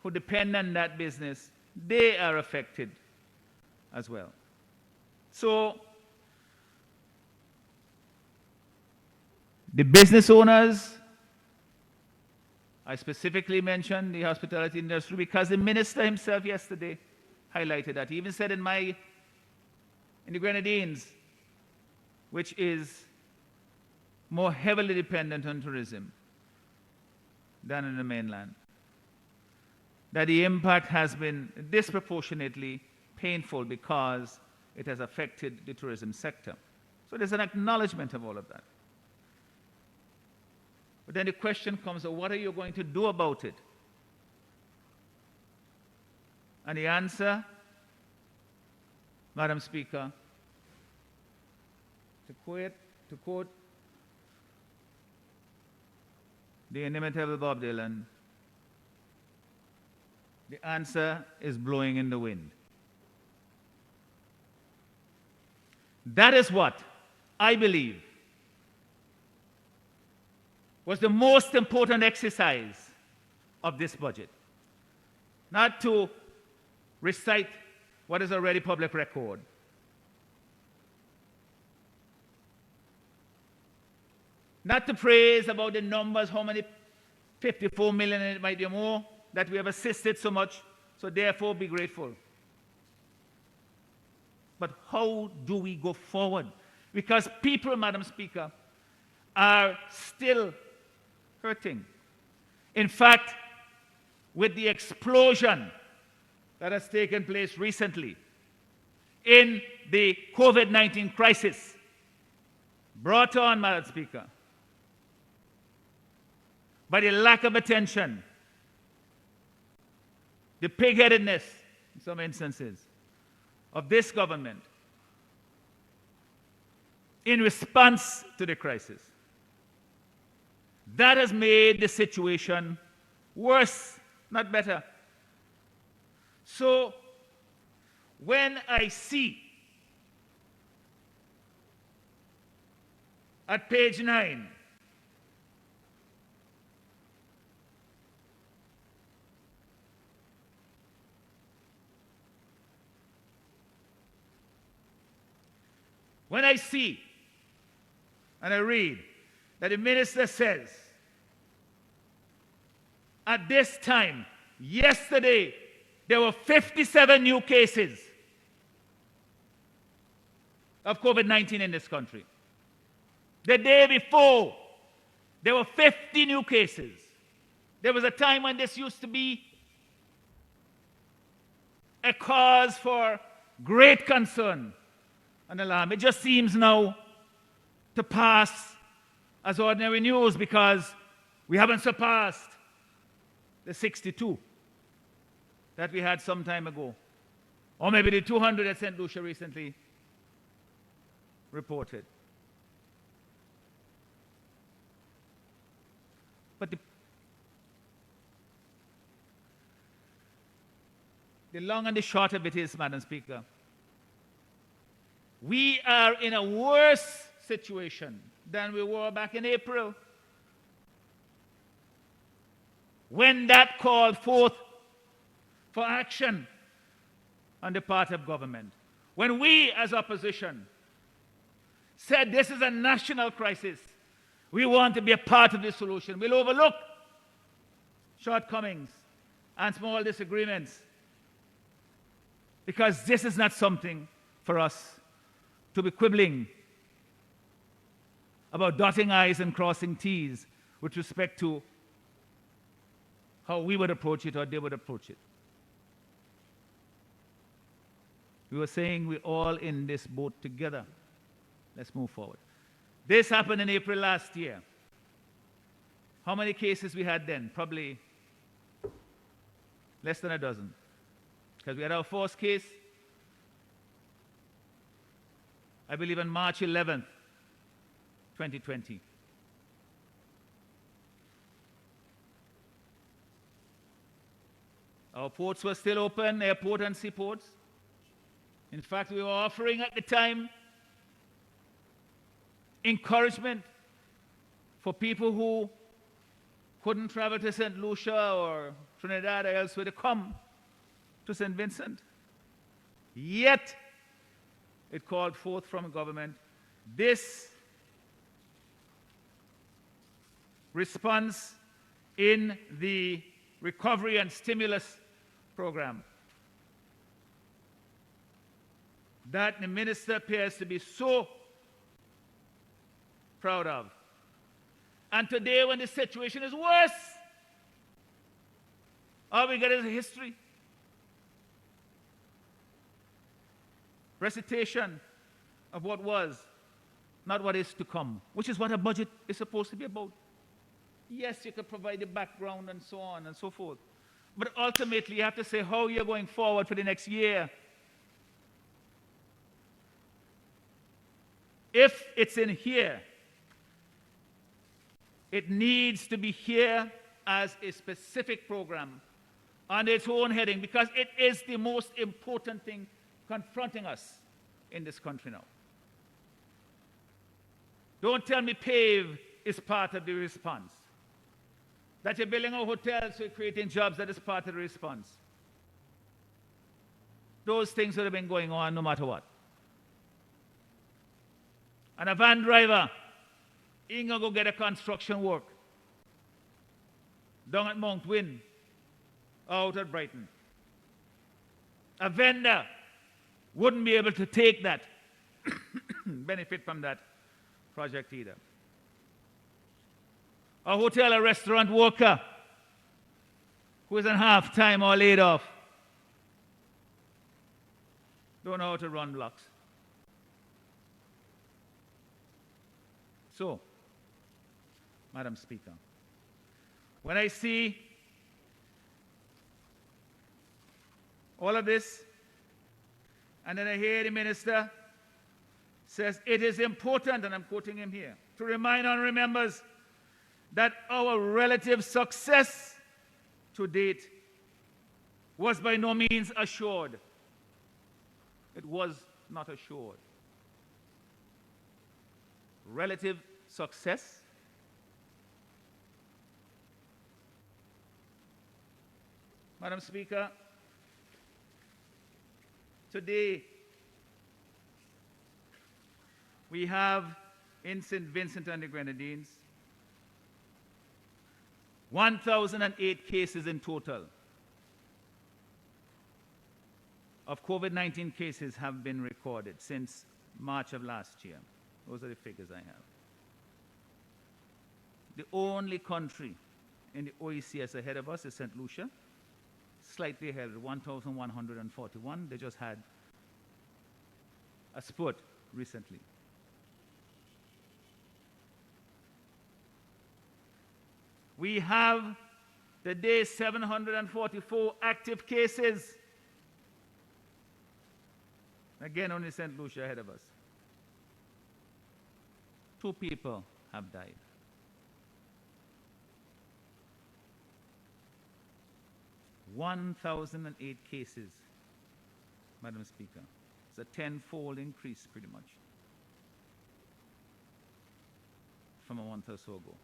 Speaker 1: who depend on that business, they are affected as well. So The business owners, I specifically mentioned the hospitality industry because the minister himself yesterday highlighted that. He even said in the Grenadines, which is more heavily dependent on tourism than in the mainland, that the impact has been disproportionately painful because it has affected the tourism sector. So there's an acknowledgement of all of that. But then the question comes, well, what are you going to do about it? And the answer, Madam Speaker, to quote the inimitable Bob Dylan, the answer is blowing in the wind. That is what I believe was the most important exercise of this budget. Not to recite what is already public record, not to praise about the numbers, how many 54 million, and it might be more, that we have assisted so much, so therefore be grateful. But how do we go forward? Because people, Madam Speaker, are still hurting. In fact, with the explosion that has taken place recently in the COVID-19 crisis, brought on, Madam Speaker, by the lack of attention, the pig-headedness, in some instances, of this government in response to the crisis. That has made the situation worse, not better. So, when I see at page 9, when I see and I read that the minister says, at this time, yesterday, there were 57 new cases of COVID-19 in this country. The day before, there were 50 new cases. There was a time when this used to be a cause for great concern and alarm. It just seems now to pass as ordinary news because we haven't surpassed the 62 that we had some time ago. Or maybe the 200 that St. Lucia recently reported. But the long and the short of it is, Madam Speaker, we are in a worse situation than we were back in April, when that called forth for action on the part of government. When we as opposition said this is a national crisis, we want to be a part of the solution. We'll overlook shortcomings and small disagreements because this is not something for us to be quibbling about dotting I's and crossing T's with respect to how we would approach it or they would approach it. We were saying we're all in this boat together. Let's move forward. This happened in April last year. How many cases we had then? Probably less than a dozen. Because we had our first case, I believe on March 11th, 2020. Our ports were still open, airport and seaports. In fact, we were offering at the time encouragement for people who couldn't travel to St. Lucia or Trinidad or elsewhere to come to St. Vincent. Yet, it called forth from government this response in the recovery and stimulus program that the minister appears to be so proud of. And today, when the situation is worse, all we get is a history. Recitation of what was, not what is to come, which is what a budget is supposed to be about. Yes, you could provide the background and so on and so forth. But ultimately, you have to say how you're going forward for the next year. If it's in here, it needs to be here as a specific program under its own heading, because it is the most important thing confronting us in this country now. Don't tell me PAVE is part of the response. That you're building a hotel, so you're creating jobs, that is part of the response. Those things would have been going on no matter what. And a van driver, he ain't gonna go get a construction work down at Mount Wynn, out at Brighton. A vendor wouldn't be able to take that, benefit from that project either. A hotel or restaurant worker who is on half-time or laid off don't know how to run blocks. So, Madam Speaker, when I see all of this, and then I hear the minister says it is important, and I'm quoting him here, to remind honorary members that our relative success to date was by no means assured. It was not assured. Relative success. Madam Speaker, today we have in St. Vincent and the Grenadines 1,008 cases in total of COVID-19 cases have been recorded since March of last year. Those are the figures I have. The only country in the OECS ahead of us is St. Lucia, slightly ahead, 1,141. They just had a spurt recently. We have today 744 active cases. Again, only St. Lucia ahead of us. 2 people have died. (1,008 cases, Madam Speaker. It's a 10-fold increase, pretty much, from a month or so ago.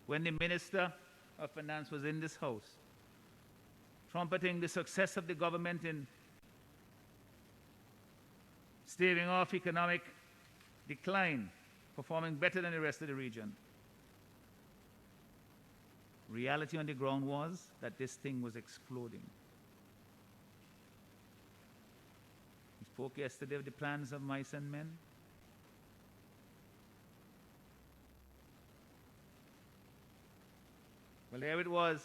Speaker 1: When the Minister of Finance was in this House, trumpeting the success of the government in staving off economic decline, performing better than the rest of the region, reality on the ground was that this thing was exploding. We spoke yesterday of the plans of mice and men. Well, there it was.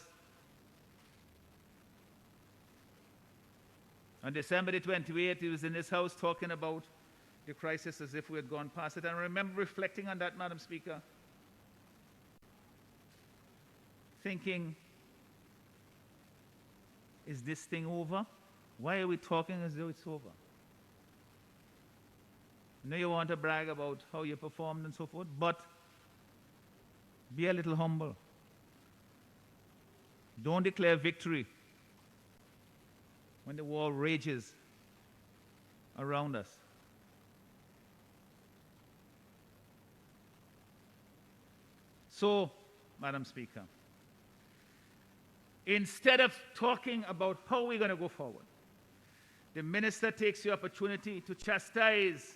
Speaker 1: On December the 28th, he was in this House talking about the crisis as if we had gone past it. And I remember reflecting on that, Madam Speaker, thinking, is this thing over? Why are we talking as though it's over? I know you want to brag about how you performed and so forth, but be a little humble. Don't declare victory when the war rages around us. So, Madam Speaker, instead of talking about how we're going to go forward, the minister takes the opportunity to chastise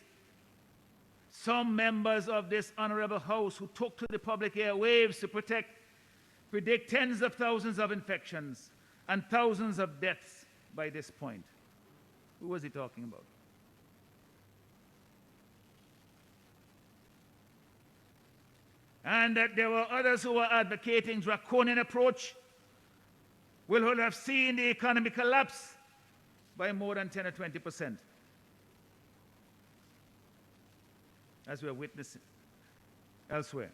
Speaker 1: some members of this honorable House who took to the public airwaves to predict tens of thousands of infections and thousands of deaths by this point. Who was he talking about? And that there were others who were advocating draconian approach will have seen the economy collapse by more than 10 or 20%, as we are witnessing elsewhere.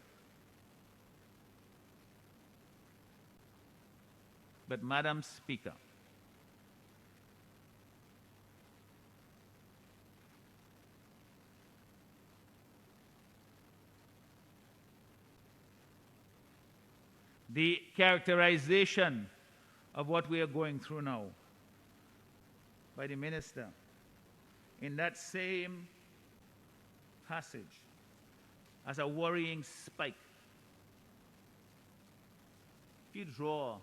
Speaker 1: But, Madam Speaker, the characterization of what we are going through now by the minister in that same passage as a worrying spike. If you draw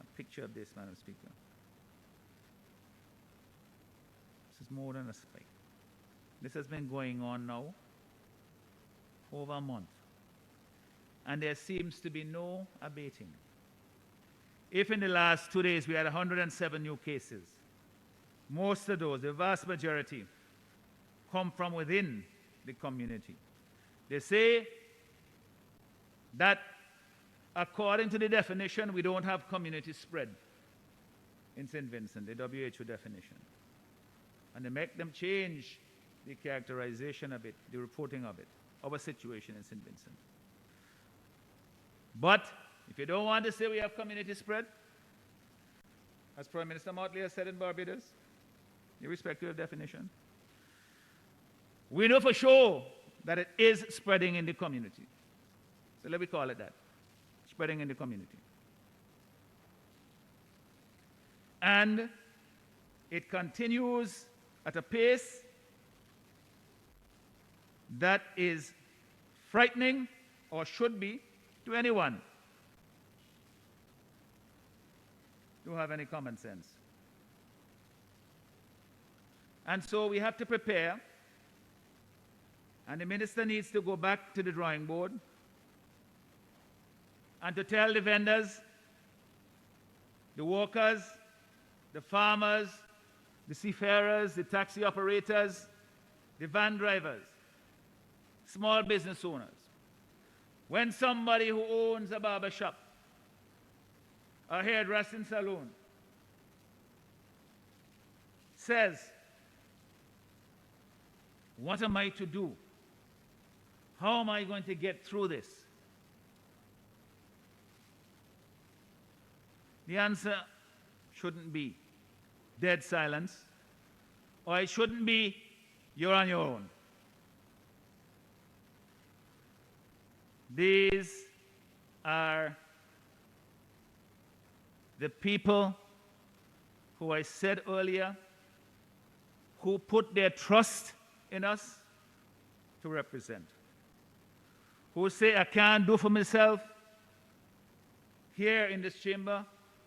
Speaker 1: a picture of this, Madam Speaker, this is more than a spike. This has been going on now for over a month, and there seems to be no abating. If in the last 2 days we had 107 new cases, most of those, the vast majority, come from within the community. They say that according to the definition, we don't have community spread in St. Vincent, the WHO definition. And they make them change the characterization of it, the reporting of it, our situation in St. Vincent. But if you don't want to say we have community spread, as Prime Minister Motley has said in Barbados, irrespective of definition, we know for sure that it is spreading in the community. So let me call it that, spreading in the community. And it continues at a pace that is frightening, or should be, to anyone who have any common sense. And so we have to prepare, and the minister needs to go back to the drawing board and to tell the vendors, the workers, the farmers, the seafarers, the taxi operators, the van drivers, small business owners, when somebody who owns a barber shop, a hairdressing salon, says, what am I to do? How am I going to get through this? The answer shouldn't be dead silence, or it shouldn't be you're on your own. These are the people who I said earlier, who put their trust in us to represent, who say, I can't do for myself here in this chamber,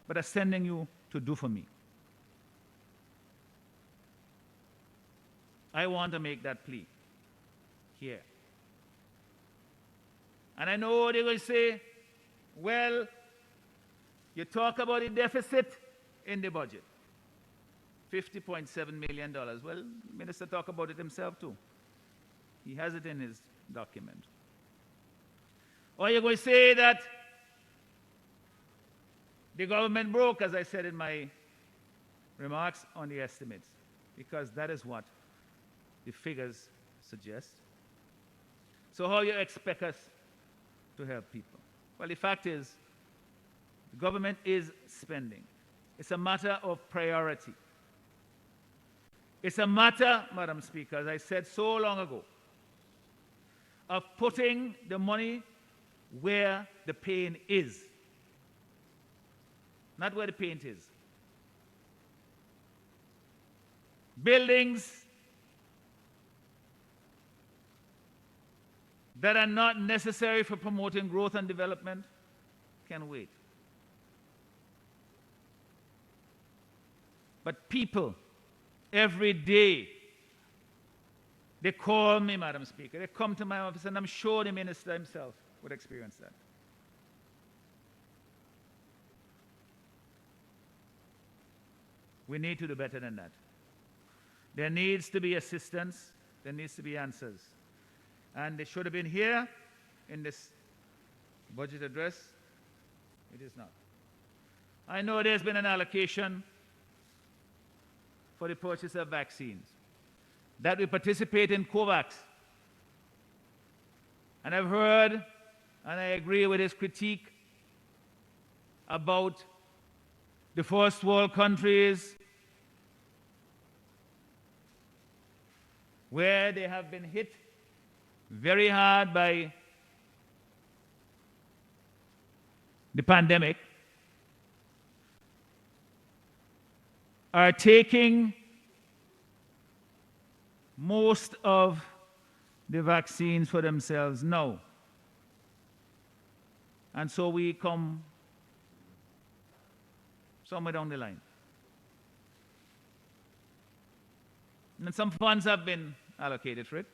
Speaker 1: but I'm sending you to do for me. I want to make that plea here. And I know they're going to say, well, you talk about the deficit in the budget, $50.7 million. Well, the minister talked about it himself too. He has it in his document. Or you're going to say that the government broke, as I said in my remarks on the estimates, because that is what the figures suggest. So how you expect us to help people? Well, the fact is, the government is spending. It's a matter of priority. It's a matter, Madam Speaker, as I said so long ago, of putting the money where the pain is, not where the paint is. Buildings that are not necessary for promoting growth and development can wait. But people, every day, They call me, Madam Speaker. They come to my office, and I'm sure the minister himself would experience that. We need to do better than that. There needs to be assistance. There needs to be answers. And they should have been here in this budget address. It is not. I know there's been an allocation for the purchase of vaccines, that we participate in COVAX. And I've heard, and I agree with his critique about the first world countries where they have been hit very hard by the pandemic, are taking most of the vaccines for themselves now. And so we come somewhere down the line. And some funds have been allocated for it,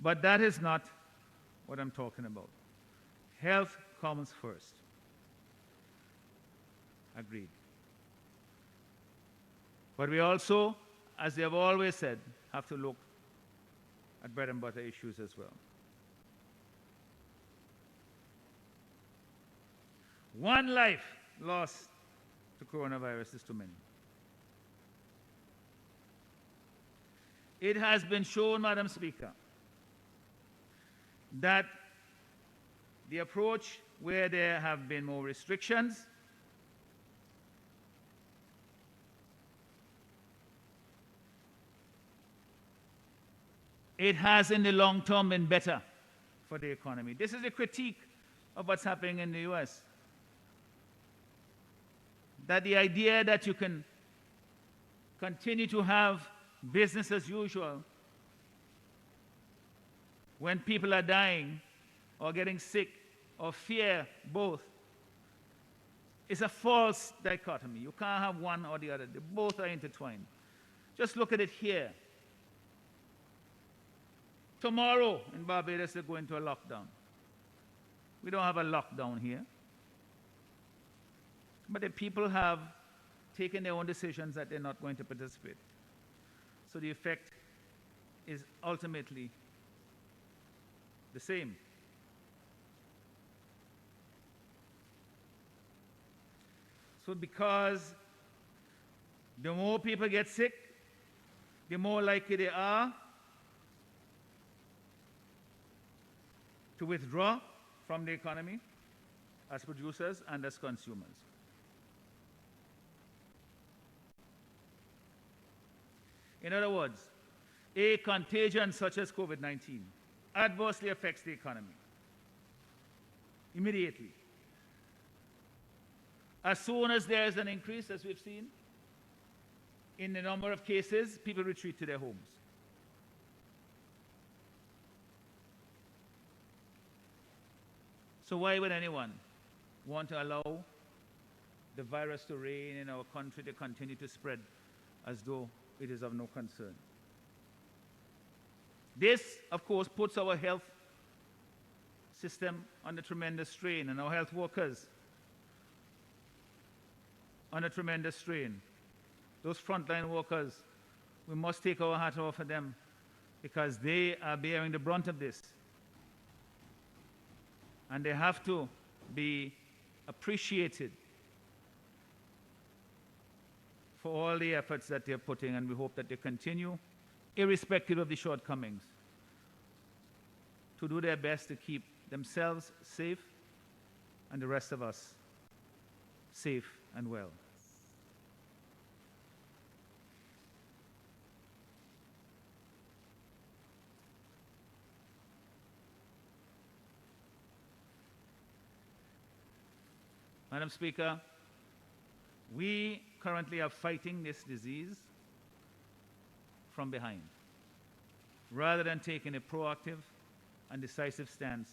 Speaker 1: but that is not what I'm talking about. Health comes first. Agreed. But we also, as they have always said, have to look at bread and butter issues as well. One life lost to coronavirus is too many. It has been shown, Madam Speaker, that the approach where there have been more restrictions it has in the long term been better for the economy. This is a critique of what's happening in the US. That the idea that you can continue to have business as usual when people are dying or getting sick or fear both is a false dichotomy. You can't have one or the other. They both are intertwined. Just look at it here. Tomorrow in Barbados, they're going to a lockdown. We don't have a lockdown here. But the people have taken their own decisions that they're not going to participate. So the effect is ultimately the same. So because the more people get sick, the more likely they are to withdraw from the economy as producers and as consumers. In other words, a contagion such as COVID-19 adversely affects the economy immediately. As soon as there is an increase, as we've seen, in the number of cases, people retreat to their homes. So why would anyone want to allow the virus to reign in our country, to continue to spread as though it is of no concern? This, of course, puts our health system under tremendous strain, and our health workers under tremendous strain. Those frontline workers, we must take our hat off for them because they are bearing the brunt of this. And they have to be appreciated for all the efforts that they're putting, and we hope that they continue, irrespective of the shortcomings, to do their best to keep themselves safe and the rest of us safe and well. Madam Speaker, we currently are fighting this disease from behind, rather than taking a proactive and decisive stance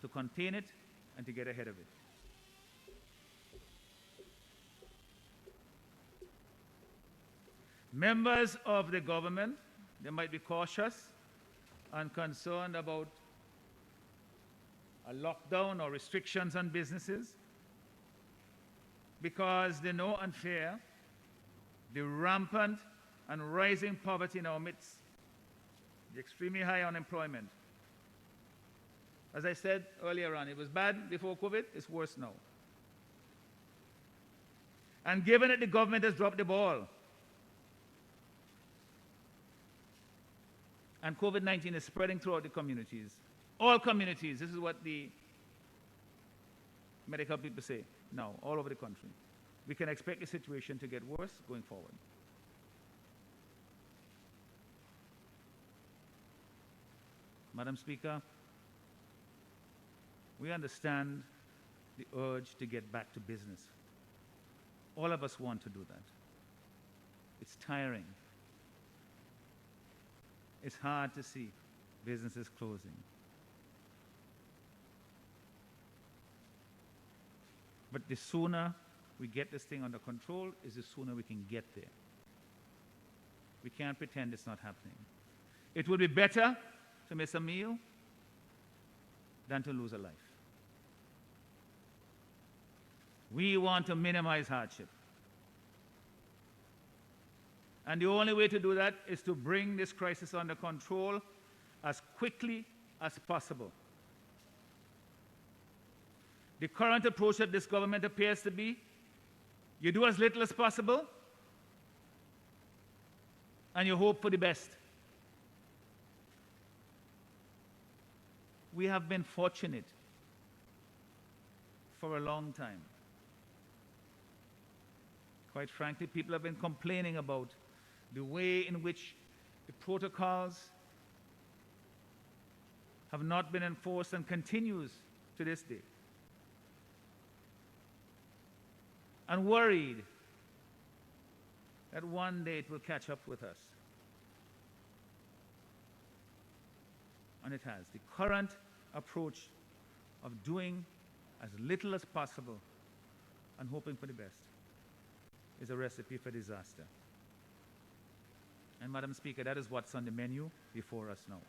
Speaker 1: to contain it and to get ahead of it. Members of the government, they might be cautious and concerned about a lockdown or restrictions on businesses because they know and fear the rampant and rising poverty in our midst, the extremely high unemployment. As I said earlier on, it was bad before COVID, it's worse now. And given that the government has dropped the ball, and COVID-19 is spreading throughout the communities, all communities, this is what the medical people say now, all over the country. We can expect the situation to get worse going forward. Madam Speaker, we understand the urge to get back to business. All of us want to do that. It's tiring. It's hard to see businesses closing. But the sooner we get this thing under control is the sooner we can get there. We can't pretend it's not happening. It would be better to miss a meal than to lose a life. We want to minimize hardship. And the only way to do that is to bring this crisis under control as quickly as possible. The current approach of this government appears to be, you do as little as possible, and you hope for the best. We have been fortunate for a long time. Quite frankly, people have been complaining about the way in which the protocols have not been enforced and continues to this day. And worried that one day it will catch up with us. And it has. The current approach of doing as little as possible and hoping for the best is a recipe for disaster. And Madam Speaker, that is what's on the menu before us now.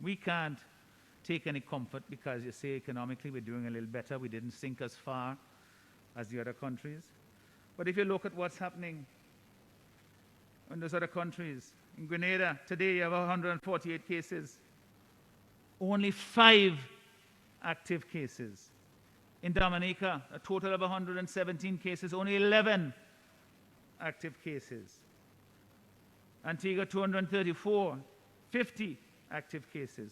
Speaker 1: We can't take any comfort because you say economically we're doing a little better, we didn't sink as far as the other countries. But if you look at what's happening in those other countries, in Grenada, today you have 148 cases, only 5 active cases. In Dominica, a total of 117 cases, only 11 active cases. Antigua, 234, 50 active cases.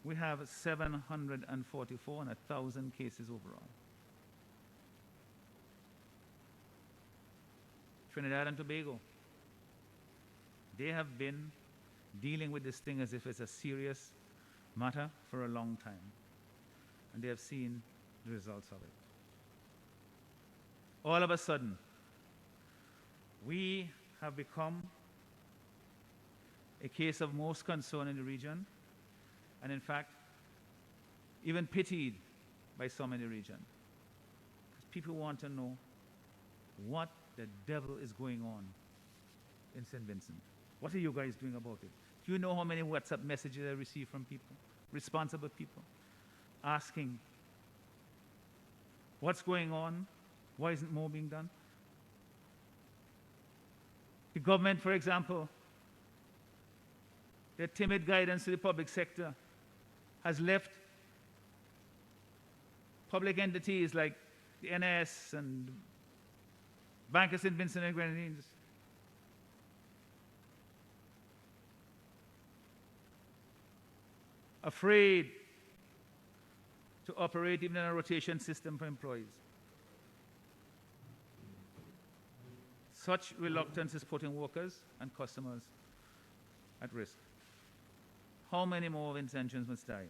Speaker 1: We have 744 and 1,000 cases overall. Trinidad and Tobago, they have been dealing with this thing as if it's a serious matter for a long time. And they have seen the results of it. All of a sudden, we have become a case of most concern in the region, and in fact, even pitied by some in the region. Because people want to know what the devil is going on in St. Vincent. What are you guys doing about it? Do you know how many WhatsApp messages I receive from people, responsible people, asking what's going on? Why isn't more being done? The government, for example, their timid guidance to the public sector has left public entities like the NS and Bank of St. Vincent and Grenadines afraid to operate even in a rotation system for employees. Such reluctance is putting workers and customers at risk. How many more intentions must die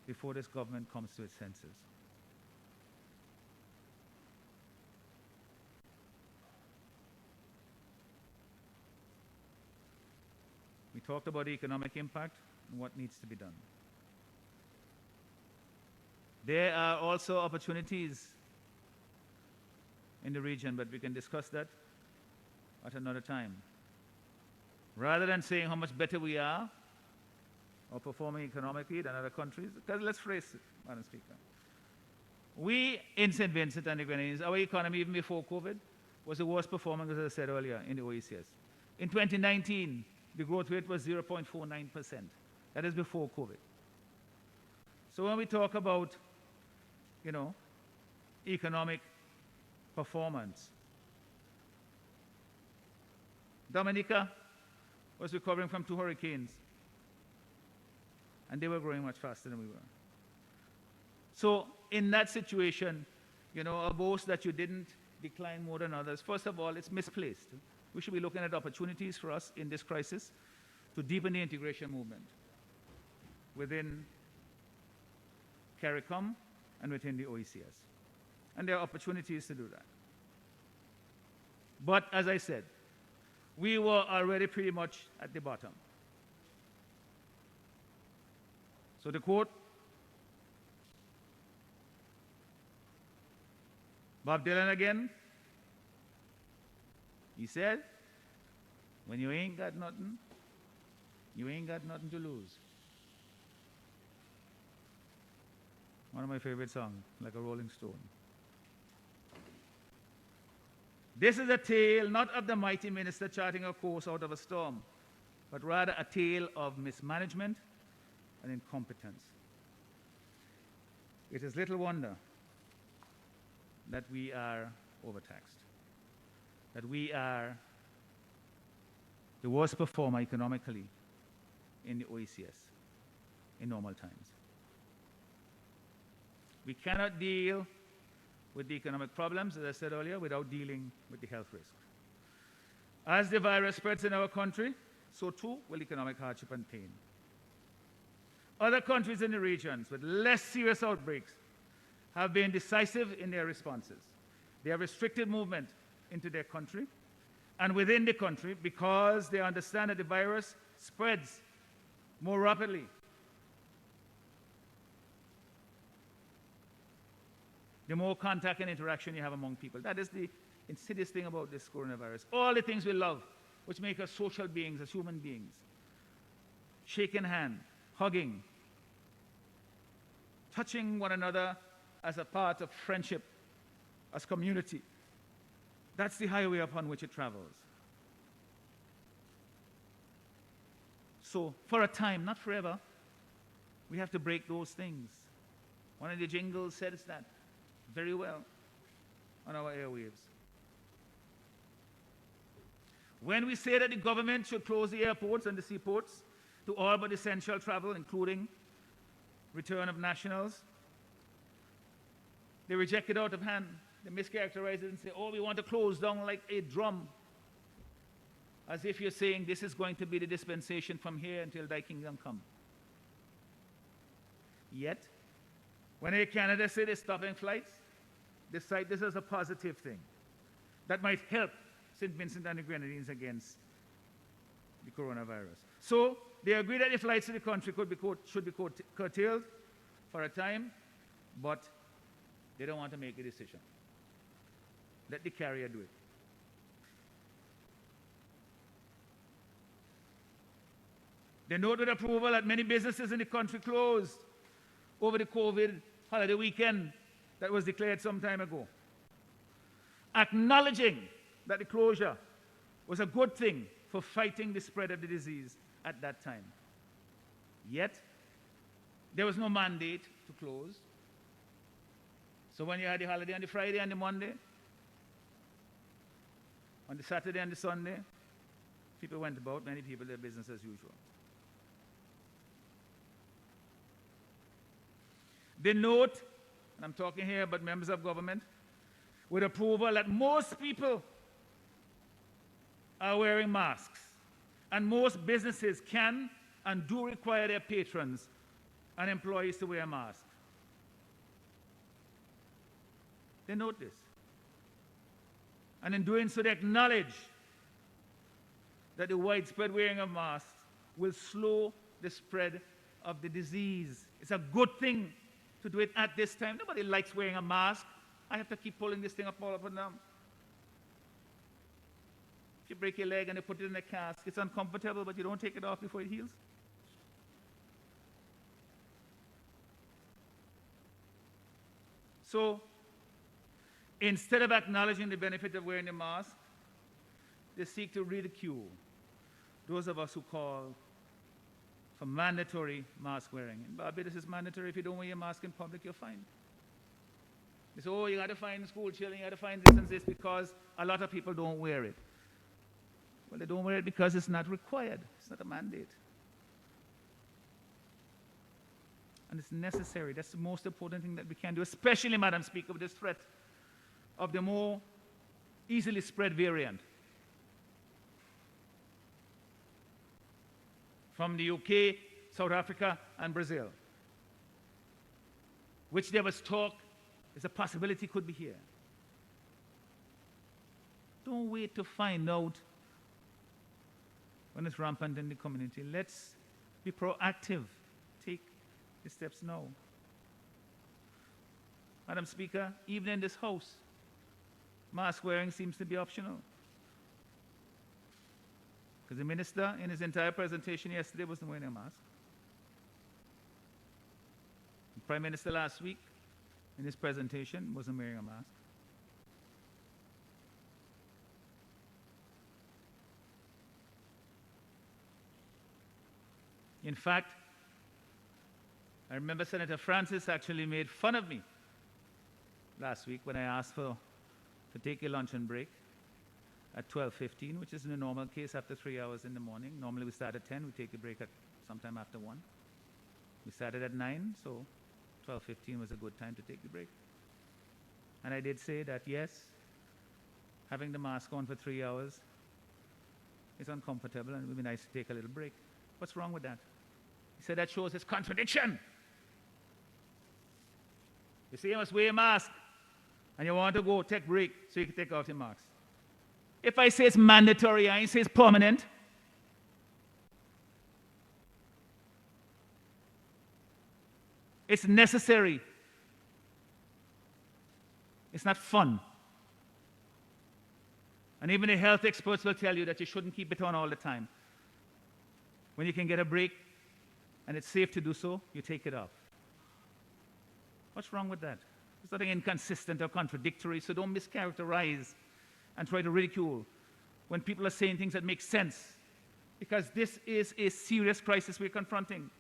Speaker 1: before this government comes to its senses? We talked about the economic impact and what needs to be done. There are also opportunities in the region, but we can discuss that at another time. Rather than saying how much better we are or performing economically than other countries, because let's face it, Madam Speaker, we in St. Vincent and the Grenadines, our economy even before COVID was the worst performing, as I said earlier, in the OECS. In 2019, the growth rate was 0.49%. That is before COVID. So when we talk about, economic performance, Dominica was recovering from 2 hurricanes, and they were growing much faster than we were. So in that situation, a boast that you didn't decline more than others, first of all, it's misplaced. We should be looking at opportunities for us in this crisis to deepen the integration movement within CARICOM and within the OECS. And there are opportunities to do that. But as I said, we were already pretty much at the bottom. So the quote, Bob Dylan again, he said, when you ain't got nothing, you ain't got nothing to lose. One of my favorite songs, like a Rolling Stone. This is a tale not of the mighty minister charting a course out of a storm, but rather a tale of mismanagement and incompetence. It is little wonder that we are overtaxed, that we are the worst performer economically in the OECS in normal times. We cannot deal with the economic problems, as I said earlier, without dealing with the health risks. As the virus spreads in our country, so too will economic hardship and pain. Other countries in the regions with less serious outbreaks have been decisive in their responses. They have restricted movement into their country and within the country because they understand that the virus spreads more rapidly. The more contact and interaction you have among people. That is the insidious thing about this coronavirus. All the things we love, which make us social beings as human beings. Shaking hand, hugging, touching one another as a part of friendship, as community. That's the highway upon which it travels. So for a time, not forever, we have to break those things. One of the jingles says that very well on our airwaves. When we say that the government should close the airports and the seaports to all but essential travel, including return of nationals, they reject it out of hand. They mischaracterize it and say, oh, we want to close down like a drum. As if you're saying this is going to be the dispensation from here until thy kingdom come. Yet, when Air Canada said they're stopping flights, they cite this as a positive thing that might help St. Vincent and the Grenadines against the coronavirus. So they agree that the flights to the country should be curtailed for a time, but they don't want to make a decision. Let the carrier do it. They note with approval that many businesses in the country closed over the COVID holiday weekend that was declared some time ago, acknowledging that the closure was a good thing for fighting the spread of the disease at that time. Yet, there was no mandate to close. So when you had the holiday on the Friday and the Monday, on the Saturday and the Sunday, people went about, many people did business as usual. They note, and I'm talking here about members of government, with approval that most people are wearing masks, and most businesses can and do require their patrons and employees to wear masks. They note this. And in doing so, they acknowledge that the widespread wearing of masks will slow the spread of the disease. It's a good thing to do it at this time. Nobody likes wearing a mask. I have to keep pulling this thing up all up and down. If you break your leg and they put it in a cast, it's uncomfortable, but you don't take it off before it heals. So, instead of acknowledging the benefit of wearing a mask, they seek to ridicule those of us who call for mandatory mask wearing. In Barbados, it's mandatory. If you don't wear your mask in public, you're fined. They say, oh, you got to find school children, you got to find this and this because a lot of people don't wear it. Well, they don't wear it because it's not required. It's not a mandate. And it's necessary. That's the most important thing that we can do, especially, Madam Speaker, with this threat of the more easily spread variant. From the UK, South Africa, and Brazil, which there was talk is a possibility could be here. Don't wait to find out when it's rampant in the community. Let's be proactive. Take the steps now. Madam Speaker, even in this House, mask wearing seems to be optional. Because the minister, in his entire presentation yesterday, wasn't wearing a mask. The Prime Minister last week, in his presentation, wasn't wearing a mask. In fact, I remember Senator Francis actually made fun of me last week when I asked to take a luncheon break at 12:15, which is in a normal case after 3 hours in the morning. Normally we start at 10, we take a break at sometime after 1. We started at 9, so 12:15 was a good time to take the break. And I did say that yes, having the mask on for 3 hours is uncomfortable and it would be nice to take a little break. What's wrong with that? He said that shows his contradiction. You say you must wear a mask and you want to go take a break so you can take off your mask. If I say it's mandatory, I ain't say it's permanent. It's necessary. It's not fun. And even the health experts will tell you that you shouldn't keep it on all the time. When you can get a break and it's safe to do so, you take it off. What's wrong with that? There's nothing inconsistent or contradictory, so don't mischaracterize and try to ridicule when people are saying things that make sense, because this is a serious crisis we're confronting.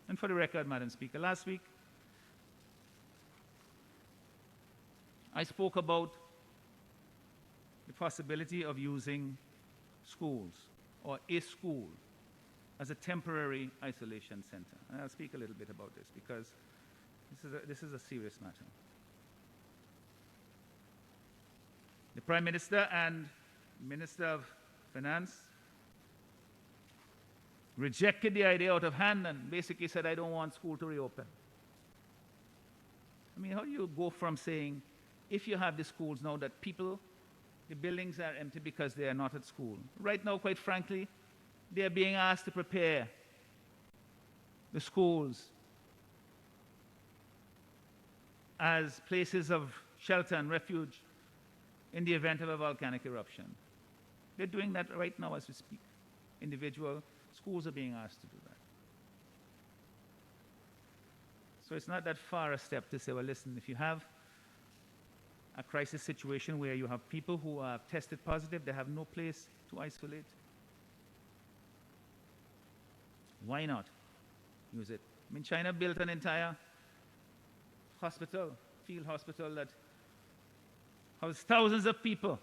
Speaker 1: And for the record, Madam Speaker, last week I spoke about the possibility of using schools or a school as a temporary isolation center. And I'll speak a little bit about this because this is a serious matter. The Prime Minister and Minister of Finance rejected the idea out of hand and basically said, I don't want school to reopen. I mean, how do you go from saying, if you have the schools now that people, the buildings are empty because they are not at school. Right now, quite frankly, they are being asked to prepare the schools as places of shelter and refuge in the event of a volcanic eruption. They're doing that right now as we speak. Individual schools are being asked to do that. So it's not that far a step to say, well, listen, if you have a crisis situation where you have people who are tested positive, they have no place to isolate, why not use it? I mean, China built an entire hospital, field hospital, that housed thousands of people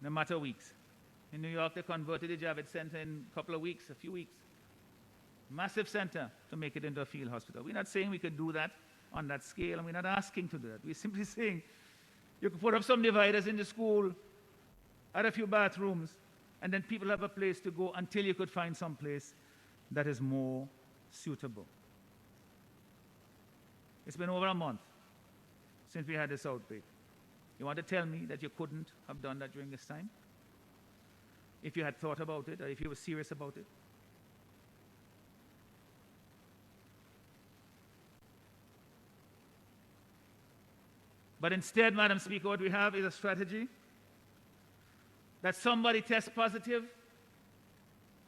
Speaker 1: in a matter of weeks. In New York, they converted the Javits Center in a couple of weeks, a few weeks. Massive center to make it into a field hospital. We're not saying we could do that on that scale, and we're not asking to do that. We're simply saying you could put up some dividers in the school, add a few bathrooms, and then people have a place to go until you could find some place that is more suitable. It's been over a month since we had this outbreak. You want to tell me that you couldn't have done that during this time? If you had thought about it, or if you were serious about it? But instead, Madam Speaker, what we have is a strategy that somebody tests positive.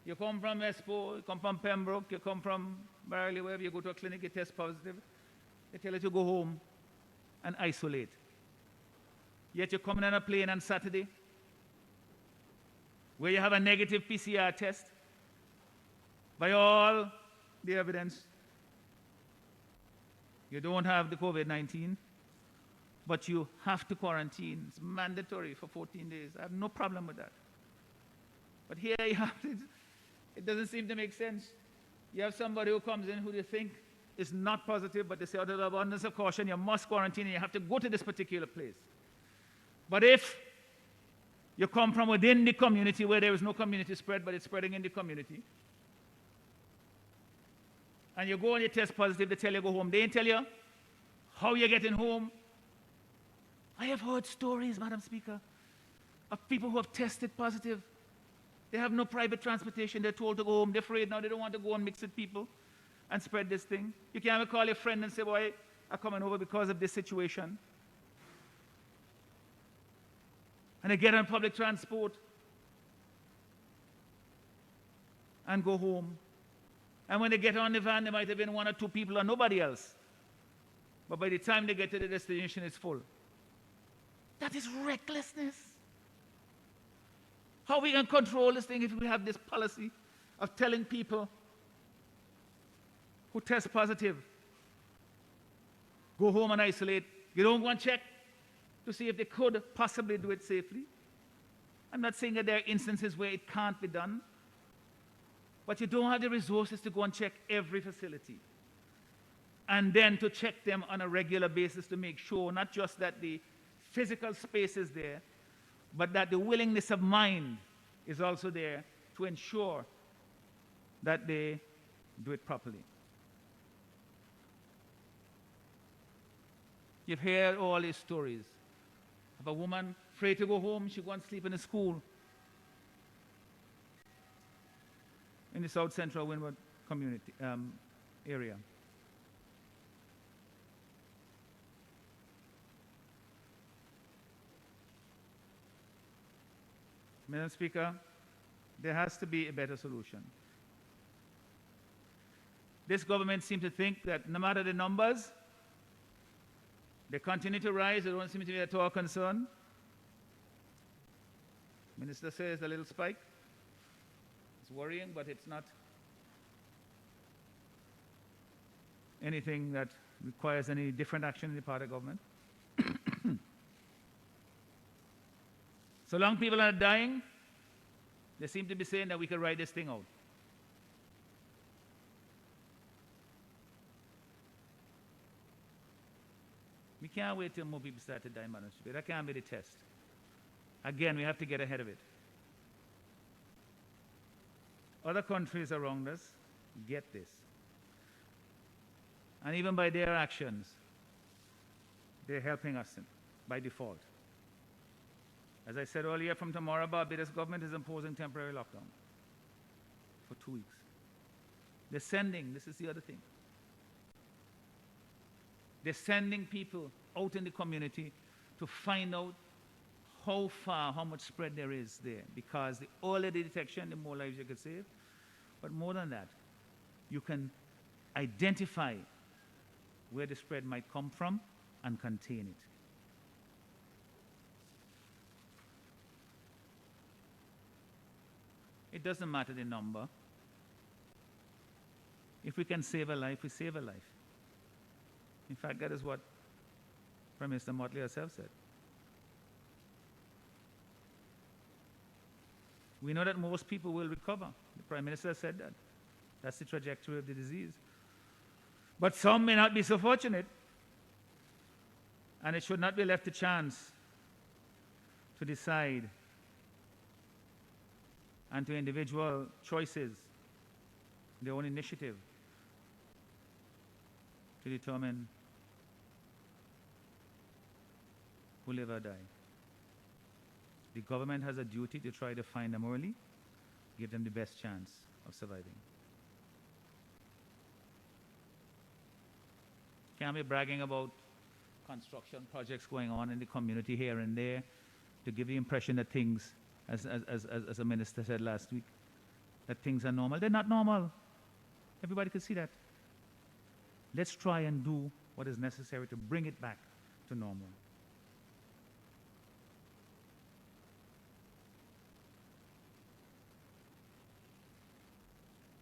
Speaker 1: You come from Espo, you come from Pembroke, you come from Barley, wherever you go to a clinic, you test positive. They tell you to go home and isolate. Yet you're coming on a plane on Saturday where you have a negative PCR test. By all the evidence, you don't have the COVID-19, but you have to quarantine. It's mandatory for 14 days. I have no problem with that. But here you have it doesn't seem to make sense. You have somebody who comes in who they think is not positive, but they say out of the abundance of caution, you must quarantine and you have to go to this particular place. But if you come from within the community where there is no community spread, but it's spreading in the community, and you go and you test positive, they tell you go home. They didn't tell you how you're getting home. I have heard stories, Madam Speaker, of people who have tested positive. They have no private transportation. They're told to go home. They're afraid now. They don't want to go and mix with people and spread this thing. You can't even call your friend and say, boy, I'm coming over because of this situation. And they get on public transport and go home. And when they get on the van, there might have been one or two people or nobody else. But by the time they get to the destination, it's full. That is recklessness. How we can control this thing if we have this policy of telling people who test positive, go home and isolate. You don't go and check to see if they could possibly do it safely. I'm not saying that there are instances where it can't be done, but you don't have the resources to go and check every facility. And then to check them on a regular basis to make sure not just that the physical space is there, but that the willingness of mind is also there to ensure that they do it properly. You've heard all these stories of a woman afraid to go home. She go and sleep in a school in the South Central Windward community area. Madam Speaker, there has to be a better solution. This government seems to think that no matter the numbers, they continue to rise. They don't seem to be at all concerned. Minister says a little spike. It's worrying, but it's not anything that requires any different action in the part of government. So long people are dying, they seem to be saying that we can ride this thing out. We can't wait till more people start to die, Madam Speaker. That can't be the test. Again, we have to get ahead of it. Other countries around us get this. And even by their actions, they're helping us by default. As I said earlier, from tomorrow, Barbados government is imposing temporary lockdown for 2 weeks. They're sending, this is the other thing, they're sending people out in the community to find out how much spread there is there. Because the earlier the detection, the more lives you could save. But more than that, you can identify where the spread might come from and contain it. It doesn't matter the number. If we can save a life, we save a life. In fact, that is what Prime Minister Motley herself said. We know that most people will recover. The Prime Minister said that. That's the trajectory of the disease. But some may not be so fortunate. And it should not be left to chance to decide and to individual choices, their own initiative, to determine who live or die. The government has a duty to try to find them early, give them the best chance of surviving. Can't be bragging about construction projects going on in the community here and there to give the impression that things, as a minister said last week, that things are normal. They're not normal. Everybody can see that. Let's try and do what is necessary to bring it back to normal.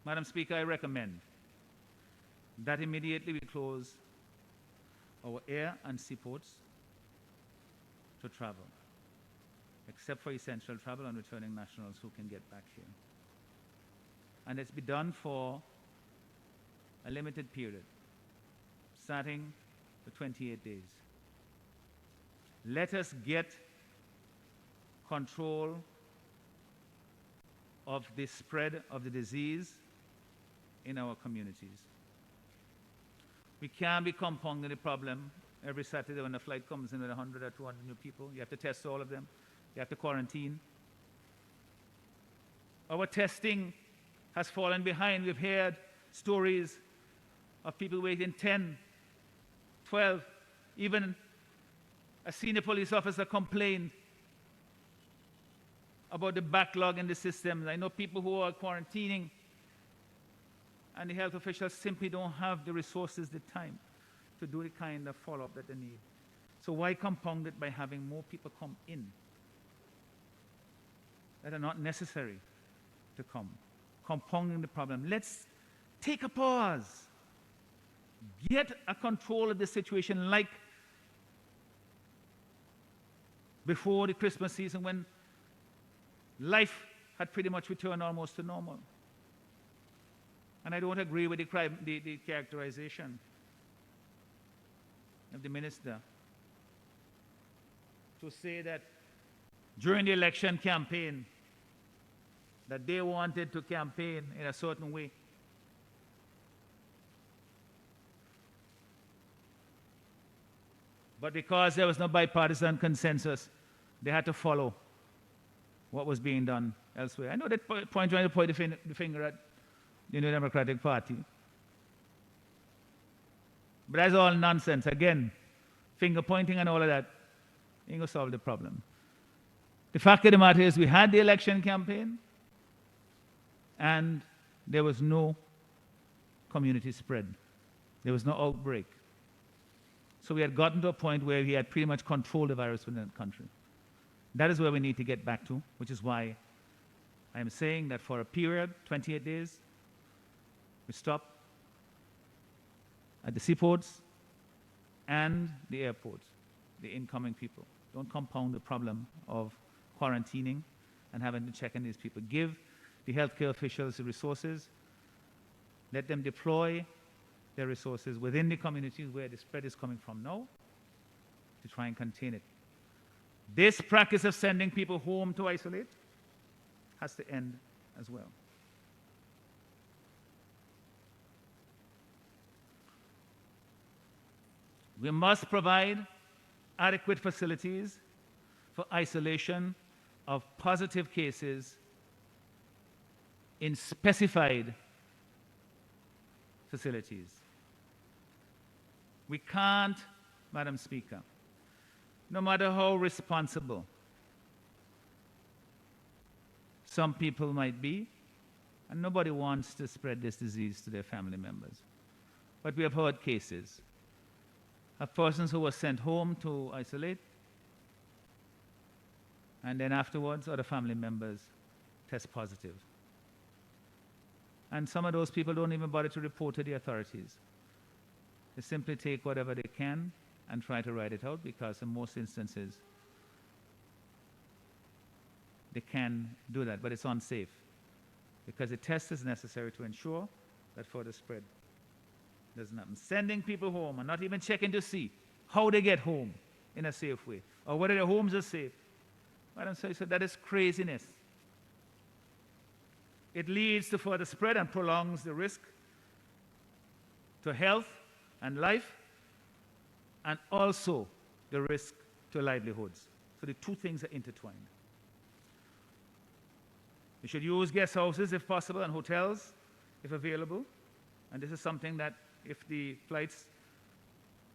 Speaker 1: Madam Speaker, I recommend that immediately we close our air and seaports to travel, except for essential travel and returning nationals who can get back here. And it's be done for a limited period, starting with 28 days. Let us get control of the spread of the disease in our communities. We can't be compounding the problem every Saturday when a flight comes in with 100 or 200 new people. You have to test all of them. You have to quarantine. Our testing has fallen behind. We've heard stories of people waiting 10, 12, even a senior police officer complained about the backlog in the system. I know people who are quarantining, and the health officials simply don't have the resources, the time to do the kind of follow-up that they need. So why compound it by having more people come in that are not necessary to come? Compounding the problem. Let's take a pause. Get a control of the situation like before the Christmas season when life had pretty much returned almost to normal. And I don't agree with the characterization of the minister to say that during the election campaign that they wanted to campaign in a certain way. But because there was no bipartisan consensus, they had to follow what was being done elsewhere. I know that point trying to point the finger at the New Democratic Party. But that's all nonsense. Again, finger pointing and all of that ain't going to solve the problem. The fact of the matter is we had the election campaign and there was no community spread. There was no outbreak. So we had gotten to a point where we had pretty much controlled the virus within the country. That is where we need to get back to, which is why I am saying that for a period, 28 days, we stop at the seaports and the airports, the incoming people. Don't compound the problem of quarantining and having to check on these people. Give the healthcare officials the resources. Let them deploy their resources within the communities where the spread is coming from now to try and contain it. This practice of sending people home to isolate has to end as well. We must provide adequate facilities for isolation of positive cases in specified facilities. We can't, Madam Speaker, no matter how responsible some people might be, and nobody wants to spread this disease to their family members. But we have heard cases of persons who were sent home to isolate, and then afterwards other family members test positive. And some of those people don't even bother to report to the authorities. They simply take whatever they can and try to ride it out because in most instances they can do that, but it's unsafe because a test is necessary to ensure that further spread doesn't happen. Sending people home and not even checking to see how they get home in a safe way or whether their homes are safe. Madam Secretary, so that is craziness. It leads to further spread and prolongs the risk to health and life and also the risk to livelihoods. So the two things are intertwined. We should use guest houses if possible and hotels if available. And this is something that if the flights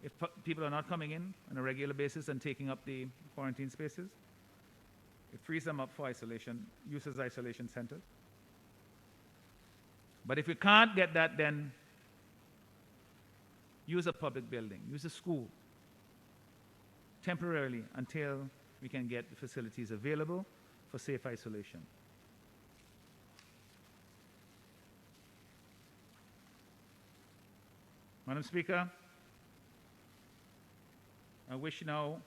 Speaker 1: if people are not coming in on a regular basis and taking up the quarantine spaces, it frees them up for isolation, uses isolation centers. But if we can't get that, then use a public building, use a school temporarily until we can get the facilities available for safe isolation. Madam Speaker, I wish now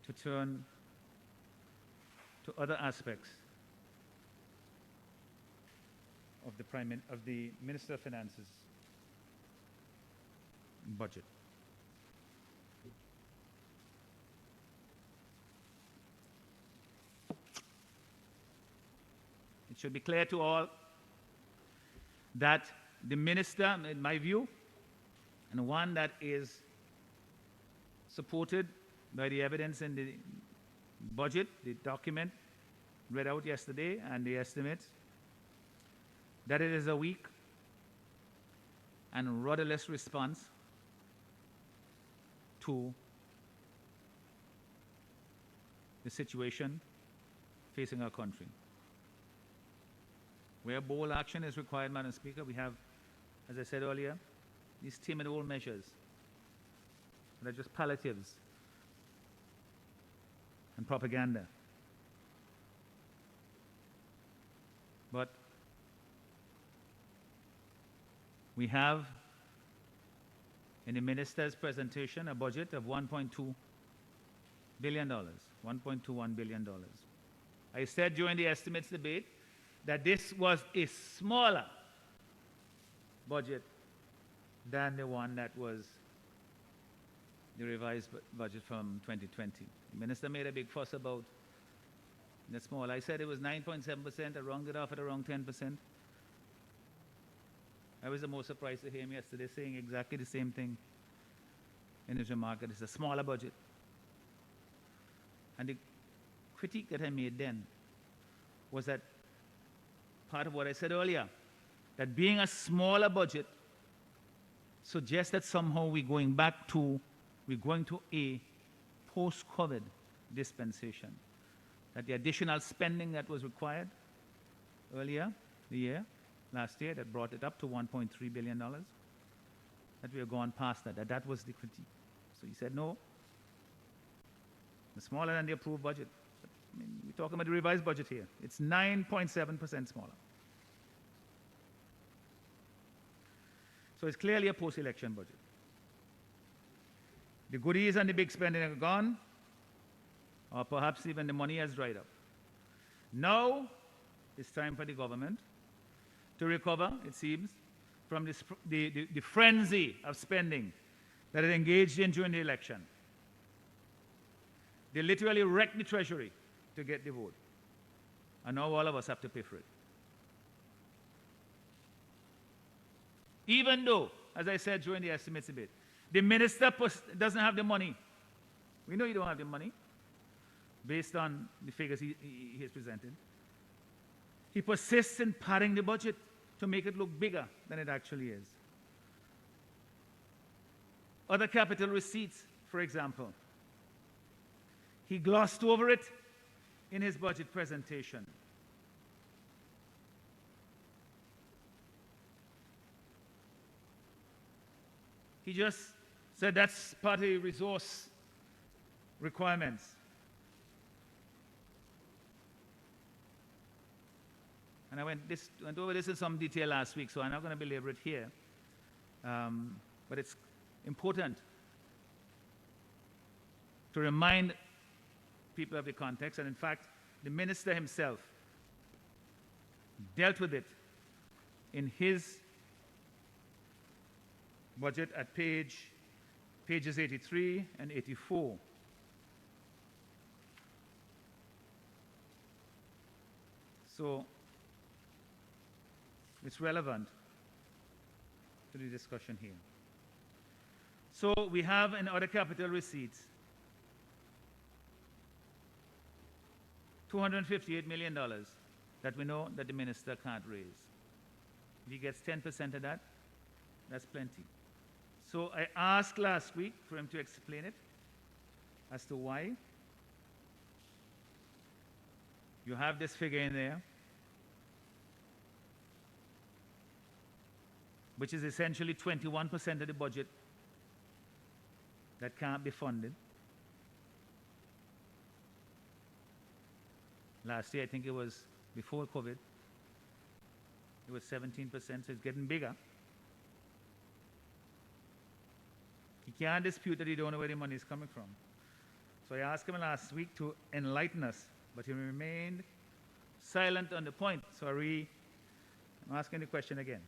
Speaker 1: to turn to other aspects of the Minister of Finance's budget. It should be clear to all that the minister, in my view, and one that is supported by the evidence in the budget, the document read out yesterday, and the estimates, that it is a weak and rudderless response to the situation facing our country. Where bold action is required, Madam Speaker, we have, as I said earlier, these timid old measures that are just palliatives and propaganda. But we have in the minister's presentation a budget of $1.2 billion, $1.21 billion. I said during the estimates debate that this was a smaller budget than the one that was the revised budget from 2020. The minister made a big fuss about the small. I said it was 9.7%. I rounded off at around 10%. I was the most surprised to hear him yesterday saying exactly the same thing in his remark, that it's a smaller budget. And the critique that I made then was that part of what I said earlier, that being a smaller budget suggests that somehow we're going to a post-COVID dispensation. That the additional spending that was required earlier last year, that brought it up to $1.3 billion, that we have gone past that. That was the critique. So he said, no, it's smaller than the approved budget. I mean, we're talking about the revised budget here. It's 9.7% smaller. So it's clearly a post-election budget. The goodies and the big spending are gone, or perhaps even the money has dried up. Now it's time for the government to recover, it seems, from the frenzy of spending that it engaged in during the election. They literally wrecked the treasury to get the vote. And now all of us have to pay for it. Even though, as I said during the estimates debate, the minister doesn't have the money. We know you don't have the money, based on the figures he has presented. He persists in padding the budget to make it look bigger than it actually is. Other capital receipts, for example, he glossed over it in his budget presentation. He just said that's part of the resource requirements. And I went over this in some detail last week, so I'm not going to belabor it here. But it's important to remind people of the context, and in fact, the minister himself dealt with it in his budget at pages 83 and 84. So it's relevant to the discussion here. So we have in other capital receipts $258 million that we know that the minister can't raise. If he gets 10% of that, that's plenty. So I asked last week for him to explain it as to why. You have this figure in there, which is essentially 21% of the budget that can't be funded. Last year, I think it was before COVID, it was 17%, so it's getting bigger. He can't dispute that he don't know where the money is coming from. So I asked him last week to enlighten us, but he remained silent on the point. So I'm asking the question again.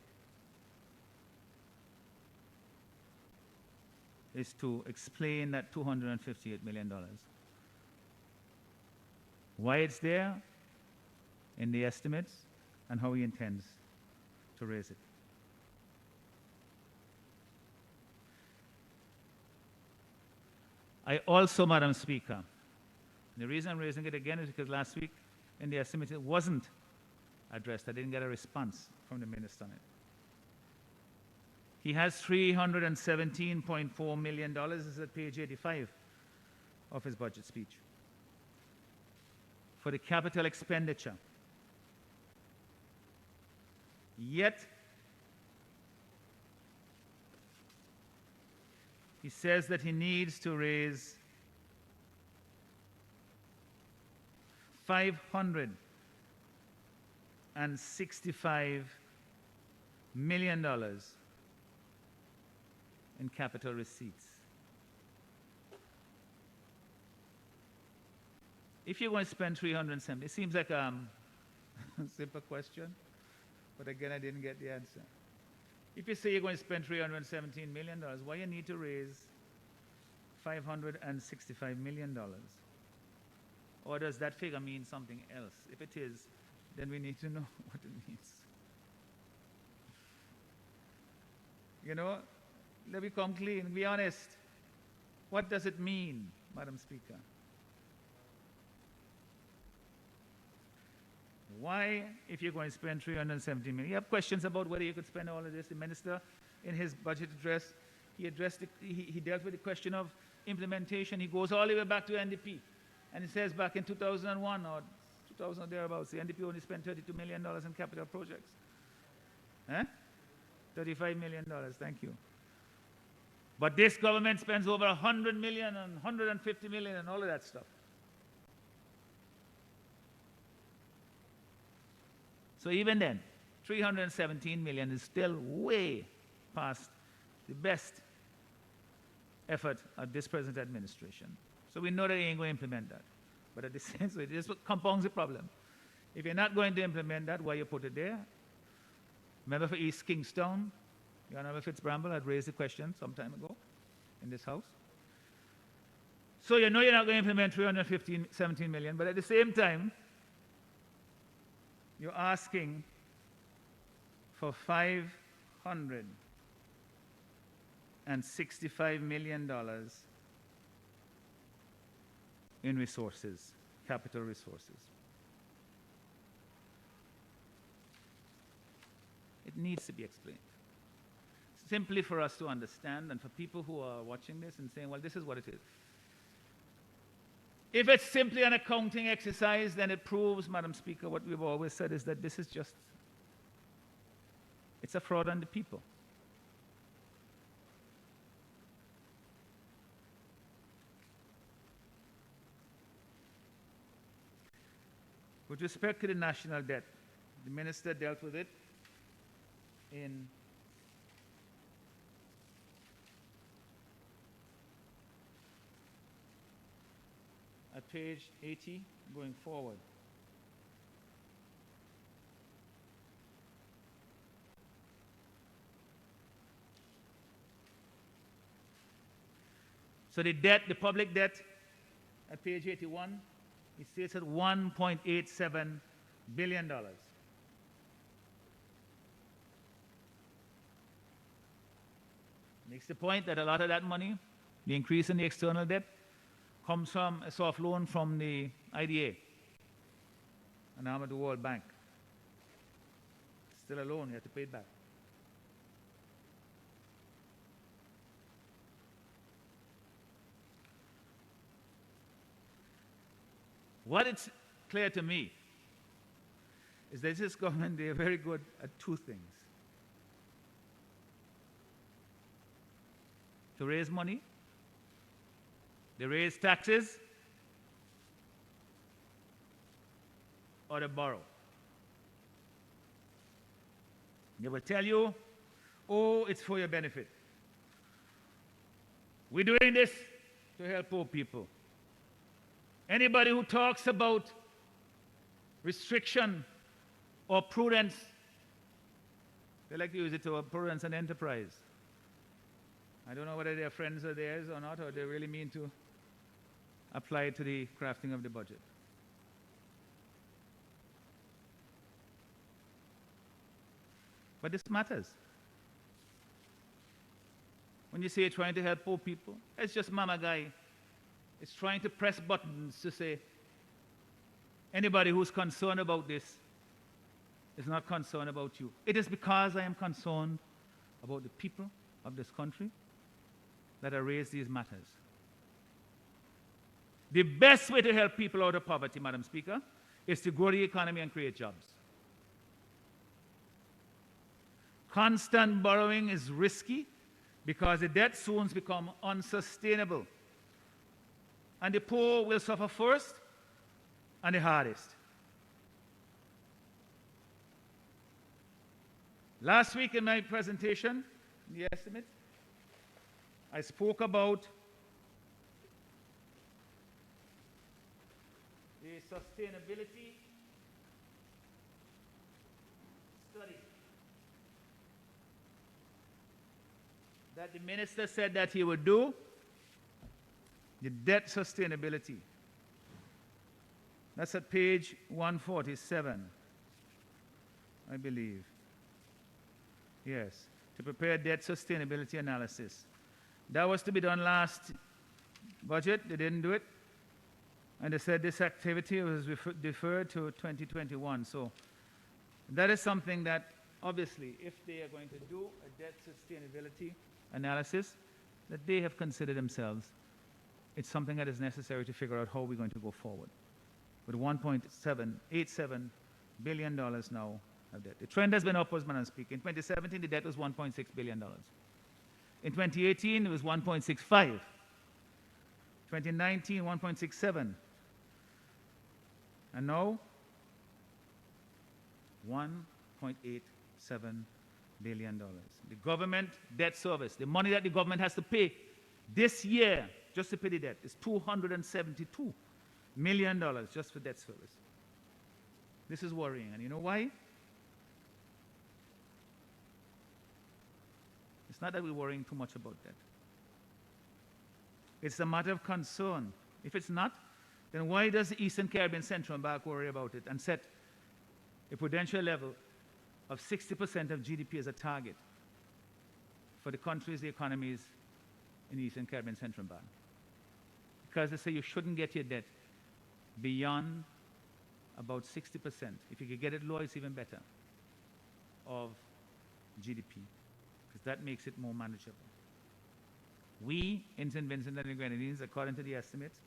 Speaker 1: Is to explain that $258 million. Why it's there in the estimates and how he intends to raise it. I also, Madam Speaker, the reason I'm raising it again is because last week in the estimates it wasn't addressed. I didn't get a response from the minister on it. He has $317.4 million. This is at page 85 of his budget speech for the capital expenditure. Yet, he says that he needs to raise $565 million in capital receipts. If you're going to spend 370, it seems like a simple question, but again, I didn't get the answer. If you say you're going to spend $317 million, why you need to raise $565 million? Or does that figure mean something else? If it is, then we need to know what it means. You know, let me come clean, be honest. What does it mean, Madam Speaker? Why, if you're going to spend $370 million, you have questions about whether you could spend all of this. The minister, in his budget address, he dealt with the question of implementation. He goes all the way back to NDP, and he says back in 2001 or 2000 or thereabouts, the NDP only spent $32 million in capital projects. Huh? $35 million, thank you. But this government spends over $100 million and $150 million and all of that stuff. So even then, $317 million is still way past the best effort of this present administration. So we know that they ain't going to implement that. But at the same time, this compounds the problem. If you're not going to implement that, why you put it there? Remember for East Kingstown, Your Honourable Fitzbramble had raised the question some time ago in this House. So you know you're not going to implement $317 million, but at the same time, you're asking for $565 million in resources, capital resources. It needs to be explained. Simply for us to understand and for people who are watching this and saying, well, this is what it is. If it's simply an accounting exercise, then it proves, Madam Speaker, what we've always said is that this is just, it's a fraud on the people. With respect to the national debt, the minister dealt with it in at page 80 going forward. So the debt, the public debt at page 81, it states at $1.87 billion. Makes the point that a lot of that money, the increase in the external debt, comes from a soft loan from the IDA, an arm of the World Bank. Still a loan, you have to pay it back. What it's clear to me is that this government, they are very good at two things. To raise money, they raise taxes, or they borrow. They will tell you, oh, it's for your benefit. We're doing this to help poor people. Anybody who talks about restriction or prudence, they like to use it to prudence and enterprise. I don't know whether they're friends of theirs or not, or they really mean to apply it to the crafting of the budget. But this matters. When you say you're trying to help poor people, it's just mama guy. It's trying to press buttons to say, anybody who's concerned about this is not concerned about you. It is because I am concerned about the people of this country that I raise these matters. The best way to help people out of poverty, Madam Speaker, is to grow the economy and create jobs. Constant borrowing is risky because the debt soon becomes unsustainable. And the poor will suffer first and the hardest. Last week in my presentation, the estimate, I spoke about the sustainability study that the minister said that he would do, the debt sustainability. That's at page 147, I believe. Yes, to prepare debt sustainability analysis. That was to be done last budget. They didn't do it. And they said this activity was deferred to 2021. So that is something that, obviously, if they are going to do a debt sustainability analysis, that they have considered themselves, it's something that is necessary to figure out how we're going to go forward. With $1.87 billion now of debt. The trend has been upwards, Madam Speaker. In 2017, the debt was $1.6 billion. In 2018, it was 1.65. 2019, 1.67. And now, 1.87 billion. The government debt service, the money that the government has to pay this year just to pay the debt, is $272 million just for debt service. This is worrying. And you know why? It's not that we're worrying too much about that. It's a matter of concern. If it's not, then why does the Eastern Caribbean Central Bank worry about it and set a prudential level of 60% of GDP as a target for the countries, the economies in the Eastern Caribbean Central Bank? Because they say you shouldn't get your debt beyond about 60%. If you could get it lower, it's even better, of GDP, because that makes it more manageable. We in St. Vincent and the Grenadines, according to the estimates,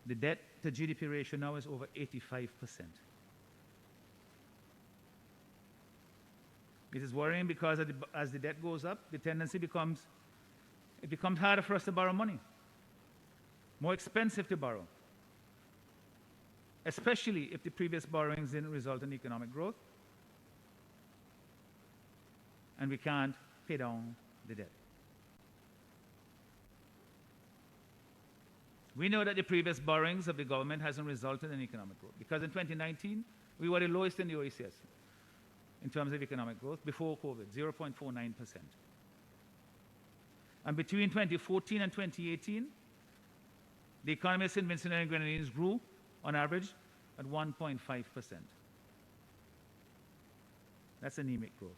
Speaker 1: the debt to GDP ratio now is over 85%. It is worrying because as the debt goes up, the tendency becomes, it becomes harder for us to borrow money, more expensive to borrow, especially if the previous borrowings didn't result in economic growth and we can't pay down the debt. We know that the previous borrowings of the government hasn't resulted in economic growth, because in 2019, we were the lowest in the OECS in terms of economic growth before COVID, 0.49%. And between 2014 and 2018, the economy of St. Vincent and the Grenadines grew, on average, at 1.5%. That's anemic growth.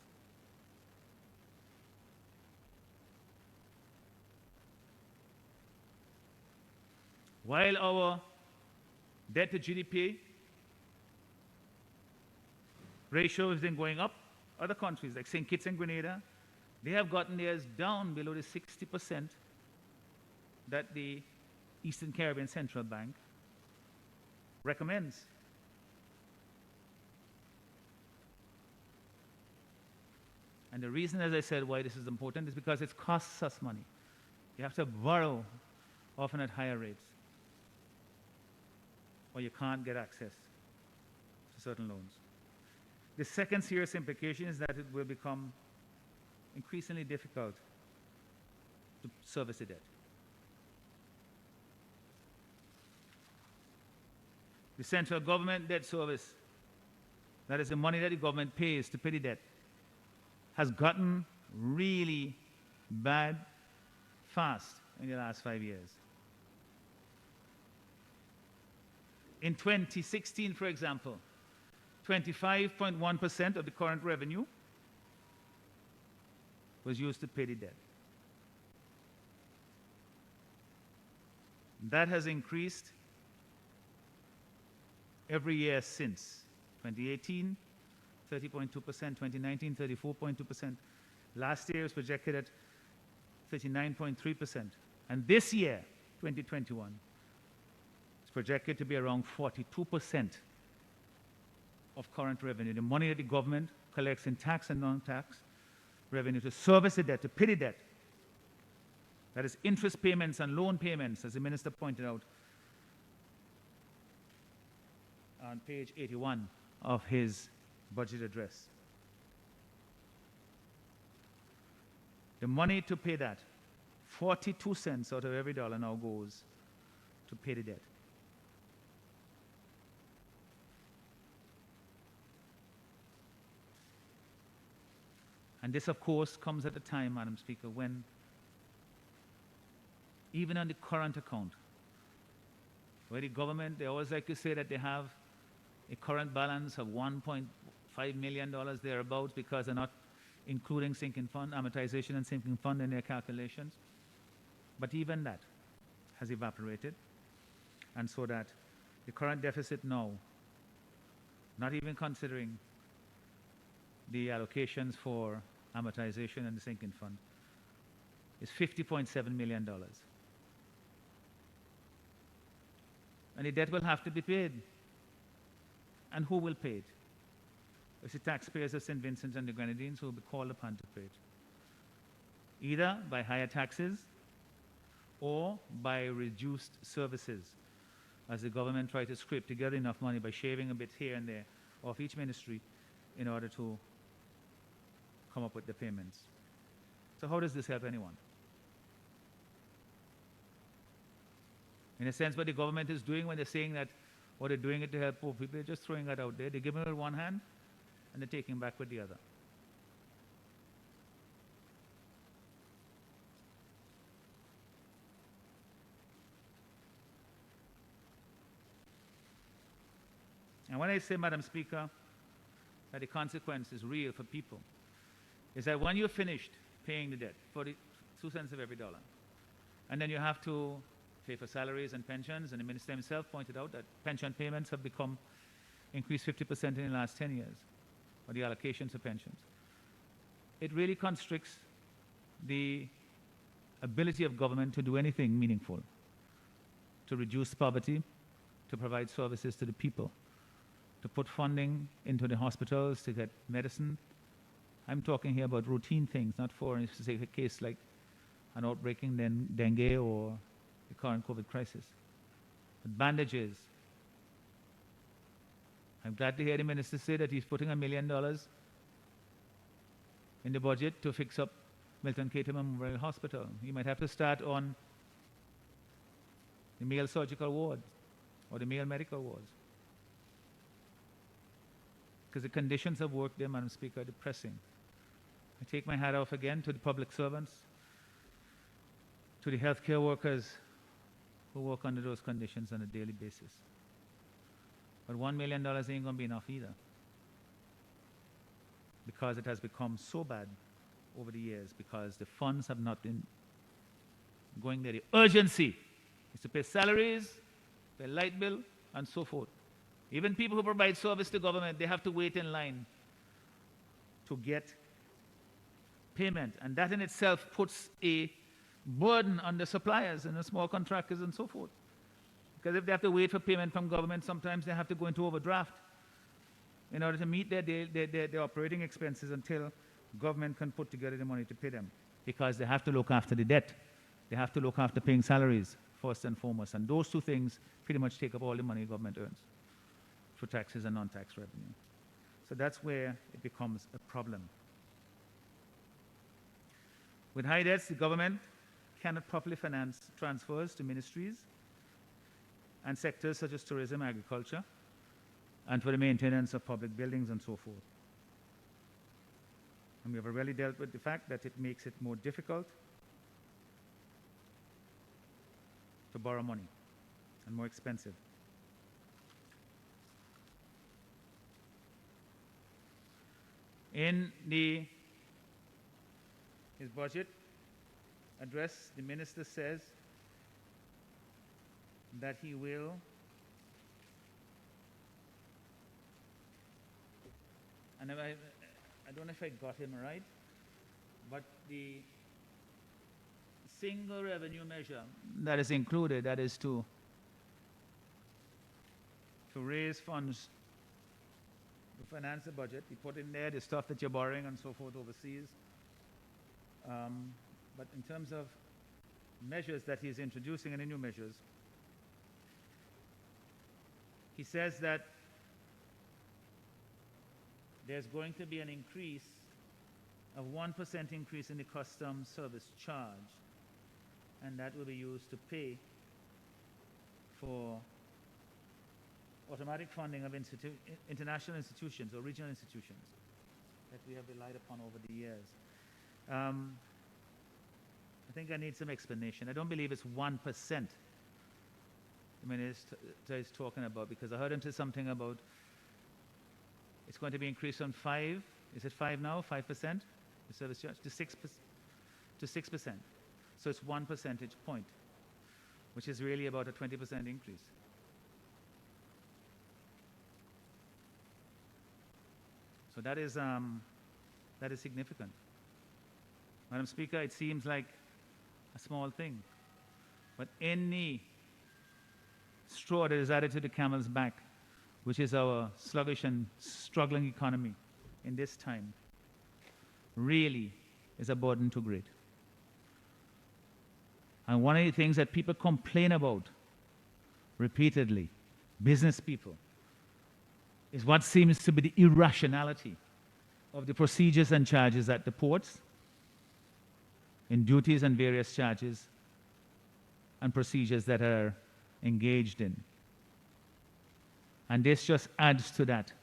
Speaker 1: While our debt to GDP ratio has been going up, other countries like St. Kitts and Grenada, they have gotten theirs down below the 60% that the Eastern Caribbean Central Bank recommends. And the reason, as I said, why this is important is because it costs us money. You have to borrow, often at higher rates, or you can't get access to certain loans. The second serious implication is that it will become increasingly difficult to service the debt. The central government debt service, that is the money that the government pays to pay the debt, has gotten really bad fast in the last 5 years. In 2016, for example, 25.1% of the current revenue was used to pay the debt. That has increased every year since. 2018, 30.2%, 2019, 34.2%. Last year was projected at 39.3%. And this year, 2021, it's projected to be around 42% of current revenue. The money that the government collects in tax and non-tax revenue to service the debt, to pay the debt. That is interest payments and loan payments, as the minister pointed out on page 81 of his budget address. The money to pay that, 42 cents out of every dollar now goes to pay the debt. And this, of course, comes at a time, Madam Speaker, when even on the current account, where the government, they always like to say that they have a current balance of $1.5 million thereabouts because they're not including sinking fund, amortization and sinking fund in their calculations. But even that has evaporated. And so that the current deficit now, not even considering the allocations for amortization and the sinking fund, is $50.7 million. And the debt will have to be paid. And who will pay it? It's the taxpayers of St. Vincent and the Grenadines who will be called upon to pay it. Either by higher taxes or by reduced services, as the government tried to scrape together enough money by shaving a bit here and there off each ministry in order to come up with the payments. So how does this help anyone? In a sense, what the government is doing when they're saying that, or they're doing it to help poor people, they're just throwing that out there. They're giving it with one hand, and they're taking back with the other. And when I say, Madam Speaker, that the consequence is real for people, is that when you're finished paying the debt, 42 cents of every dollar, and then you have to pay for salaries and pensions, and the minister himself pointed out that pension payments have increased 50% in the last 10 years, or the allocations of pensions. It really constricts the ability of government to do anything meaningful, to reduce poverty, to provide services to the people, to put funding into the hospitals to get medicine. I'm talking here about routine things, not for a case like an outbreak in dengue or the current COVID crisis. But bandages. I'm glad to hear the minister say that he's putting $1 million in the budget to fix up Milton K. Memorial Hospital. He might have to start on the male surgical ward or the male medical wards. Because the conditions of work there, Madam Speaker, are depressing. I take my hat off again to the public servants, to the healthcare workers who work under those conditions on a daily basis. But $1 million ain't going to be enough either, because it has become so bad over the years, because the funds have not been going there. The urgency is to pay salaries, pay light bill, and so forth. Even people who provide service to government, they have to wait in line to get payment. And that in itself puts a burden on the suppliers and the small contractors and so forth. Because if they have to wait for payment from government, sometimes they have to go into overdraft in order to meet their operating expenses until government can put together the money to pay them. Because they have to look after the debt. They have to look after paying salaries, first and foremost. And those two things pretty much take up all the money government earns for taxes and non-tax revenue. So that's where it becomes a problem. With high debts, the government cannot properly finance transfers to ministries and sectors such as tourism, agriculture, and for the maintenance of public buildings and so forth. And we have already dealt with the fact that it makes it more difficult to borrow money and more expensive. In his budget address, the minister says that he will and I don't know if I got him right, but the single revenue measure that is included, that is to raise funds to finance the budget. You put in there the stuff that you're borrowing and so forth overseas. But in terms of measures that he's introducing, any new measures, he says that there's going to be an increase of 1% increase in the customs service charge, and that will be used to pay for automatic funding of international institutions or regional institutions that we have relied upon over the years. I think I need some explanation. I don't believe it's 1%. The minister is talking about, because I heard him say something about it's going to be increased from 5, is it 5 now, 5%, the service charge, to 6%. So it's 1 percentage point, which is really about a 20% increase. So that is significant. Madam Speaker, it seems like a small thing, but any straw that is added to the camel's back, which is our sluggish and struggling economy in this time, really is a burden too great. And one of the things that people complain about repeatedly, business people, is what seems to be the irrationality of the procedures and charges at the ports, in duties and various charges and procedures that are engaged in. And this just adds to that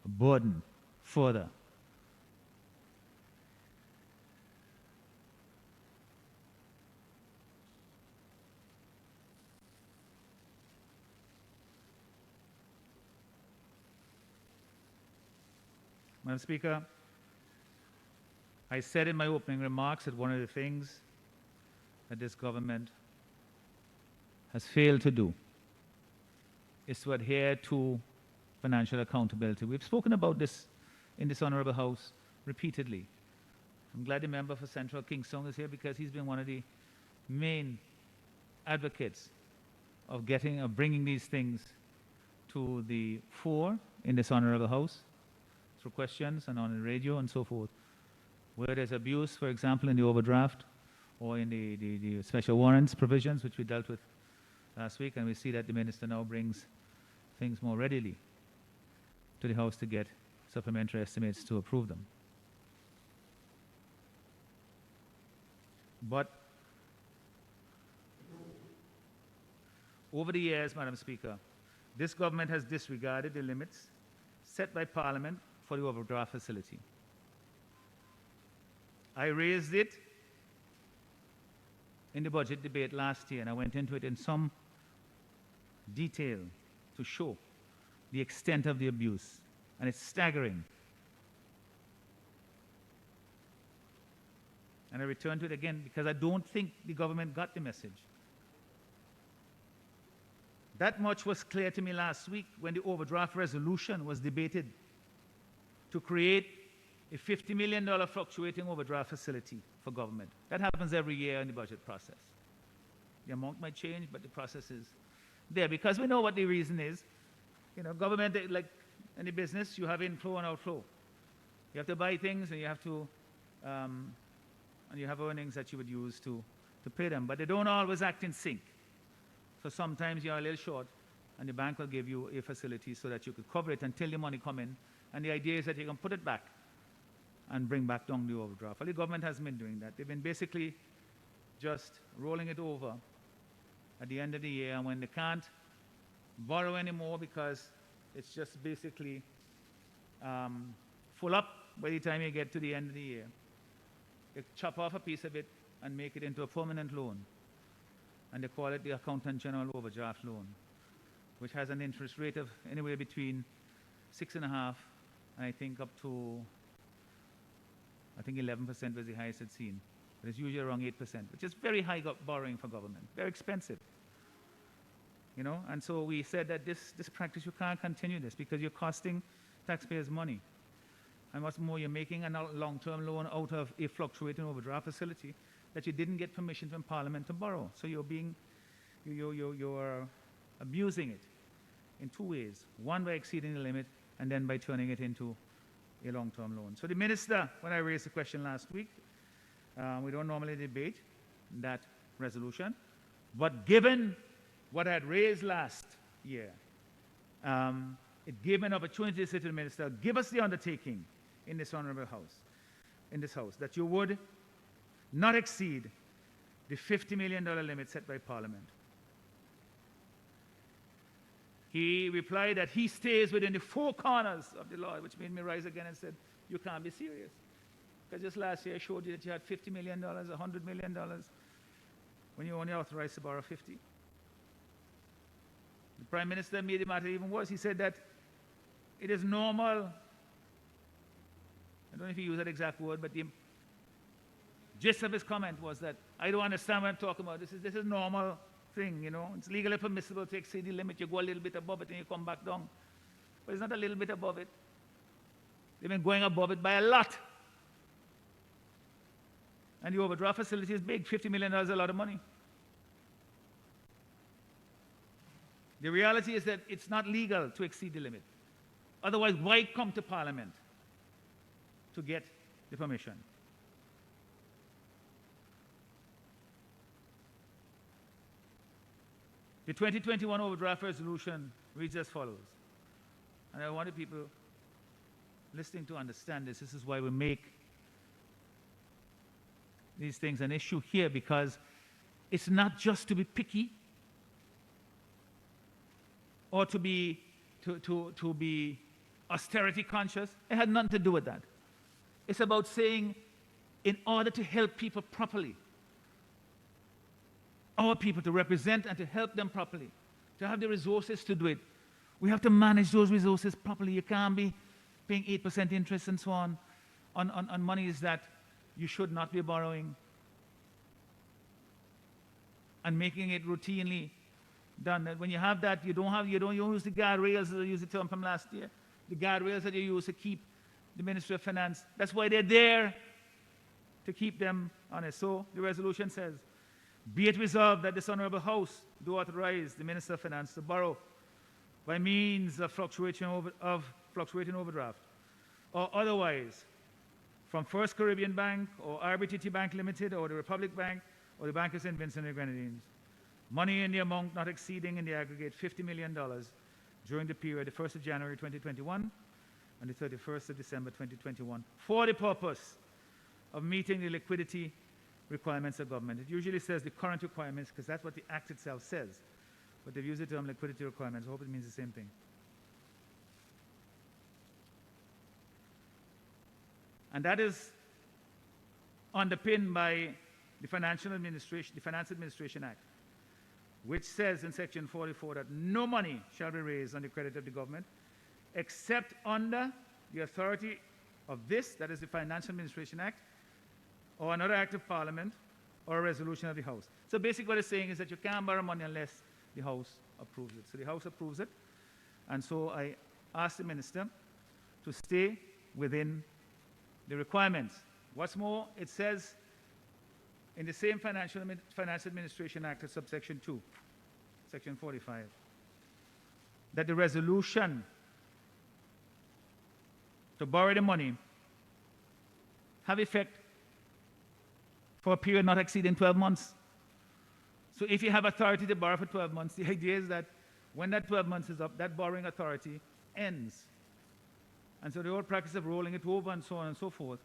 Speaker 1: burden further. Madam Speaker, I said in my opening remarks that one of the things that this government has failed to do is to adhere to financial accountability. We've spoken about this in this Honourable House repeatedly. I'm glad the member for Central Kingston is here, because he's been one of the main advocates of bringing these things to the fore in this Honourable House through questions and on the radio and so forth. Where there's abuse, for example, in the overdraft or in the special warrants provisions, which we dealt with last week, and we see that the minister now brings things more readily to the House to get supplementary estimates to approve them. But over the years, Madam Speaker, this government has disregarded the limits set by Parliament for the overdraft facility. I raised it in the budget debate last year, and I went into it in some detail to show the extent of the abuse, and it's staggering. And I return to it again because I don't think the government got the message. That much was clear to me last week when the overdraft resolution was debated to create a $50 million fluctuating overdraft facility for government. That happens every year in the budget process. The amount might change, but the process is there because we know what the reason is. You know, government, like any business, you have inflow and outflow. You have to buy things and you have to, and you have earnings that you would use to pay them, but they don't always act in sync. So sometimes you're a little short and the bank will give you a facility so that you could cover it until the money come in. And the idea is that you can put it back and bring back down the overdraft. Well, the government hasn't been doing that. They've been basically just rolling it over at the end of the year, and when they can't borrow anymore because it's just basically full up by the time you get to the end of the year, they chop off a piece of it and make it into a permanent loan. And they call it the Accountant General Overdraft Loan, which has an interest rate of anywhere between 6.5% and I think up to, 11% was the highest I'd seen. But it's usually around 8%, which is very high borrowing for government, very expensive. You know, and so we said that this practice, you can't continue this because you're costing taxpayers money. And what's more, you're making a long-term loan out of a fluctuating overdraft facility that you didn't get permission from Parliament to borrow. So you're abusing it in two ways. One, by exceeding the limit, and then by turning it into a long-term loan. So the minister, when I raised the question last week, we don't normally debate that resolution, but given what I had raised last year, it gave me an opportunity to say to the minister, give us the undertaking in this honorable house, that you would not exceed the $50 million limit set by Parliament. He replied that he stays within the four corners of the law, which made me rise again and said, you can't be serious. Because just last year I showed you that you had $50 million, $100 million, when you only authorized to borrow 50. The Prime Minister made the matter even worse. He said that it is normal. I don't know if he used that exact word, but the gist of his comment was that I don't understand what I'm talking about. This is normal thing, you know. It's legally permissible to exceed the limit. You go a little bit above it and you come back down. But it's not a little bit above it. They've been going above it by a lot. And the overdraft facility is big. $50 million is a lot of money. The reality is that it's not legal to exceed the limit. Otherwise, why come to Parliament to get the permission? The 2021 overdraft resolution reads as follows. And I wanted people listening to understand this. This is why we make these things an issue here, because it's not just to be picky or to be austerity conscious. It had nothing to do with that. It's about saying, in order to help people properly, our people, to represent and to help them properly, to have the resources to do it, we have to manage those resources properly. You can't be paying 8% interest and so on monies that you should not be borrowing and making it routinely done. When you have that, you don't use the guardrails, to use the term from last year, the guardrails that you use to keep the Ministry of Finance. That's why they're there, to keep them honest. So the resolution says, be it resolved that this honorable House do authorize the Minister of Finance to borrow by means of fluctuating overdraft or otherwise from First Caribbean Bank or RBTT Bank Limited or the Republic Bank or the Bank of St. Vincent and the Grenadines, money in the amount not exceeding in the aggregate $50 million during the period the 1st of January 2021 and the 31st of December 2021 for the purpose of meeting the liquidity requirements of government. It usually says the current requirements because that's what the Act itself says. But they've used the term liquidity requirements. I hope it means the same thing. And that is underpinned by the Finance Administration Act, which says in Section 44 that no money shall be raised on the credit of the government except under the authority of this, that is the Financial Administration Act, or another act of Parliament, or a resolution of the House. So basically what it's saying is that you can't borrow money unless the House approves it. So the House approves it, and so I asked the Minister to stay within the requirements. What's more, it says in the same Finance Administration Act, subsection 2, section 45, that the resolution to borrow the money have effect for a period not exceeding 12 months. So if you have authority to borrow for 12 months, the idea is that when that 12 months is up, that borrowing authority ends. And so the old practice of rolling it over and so on and so forth,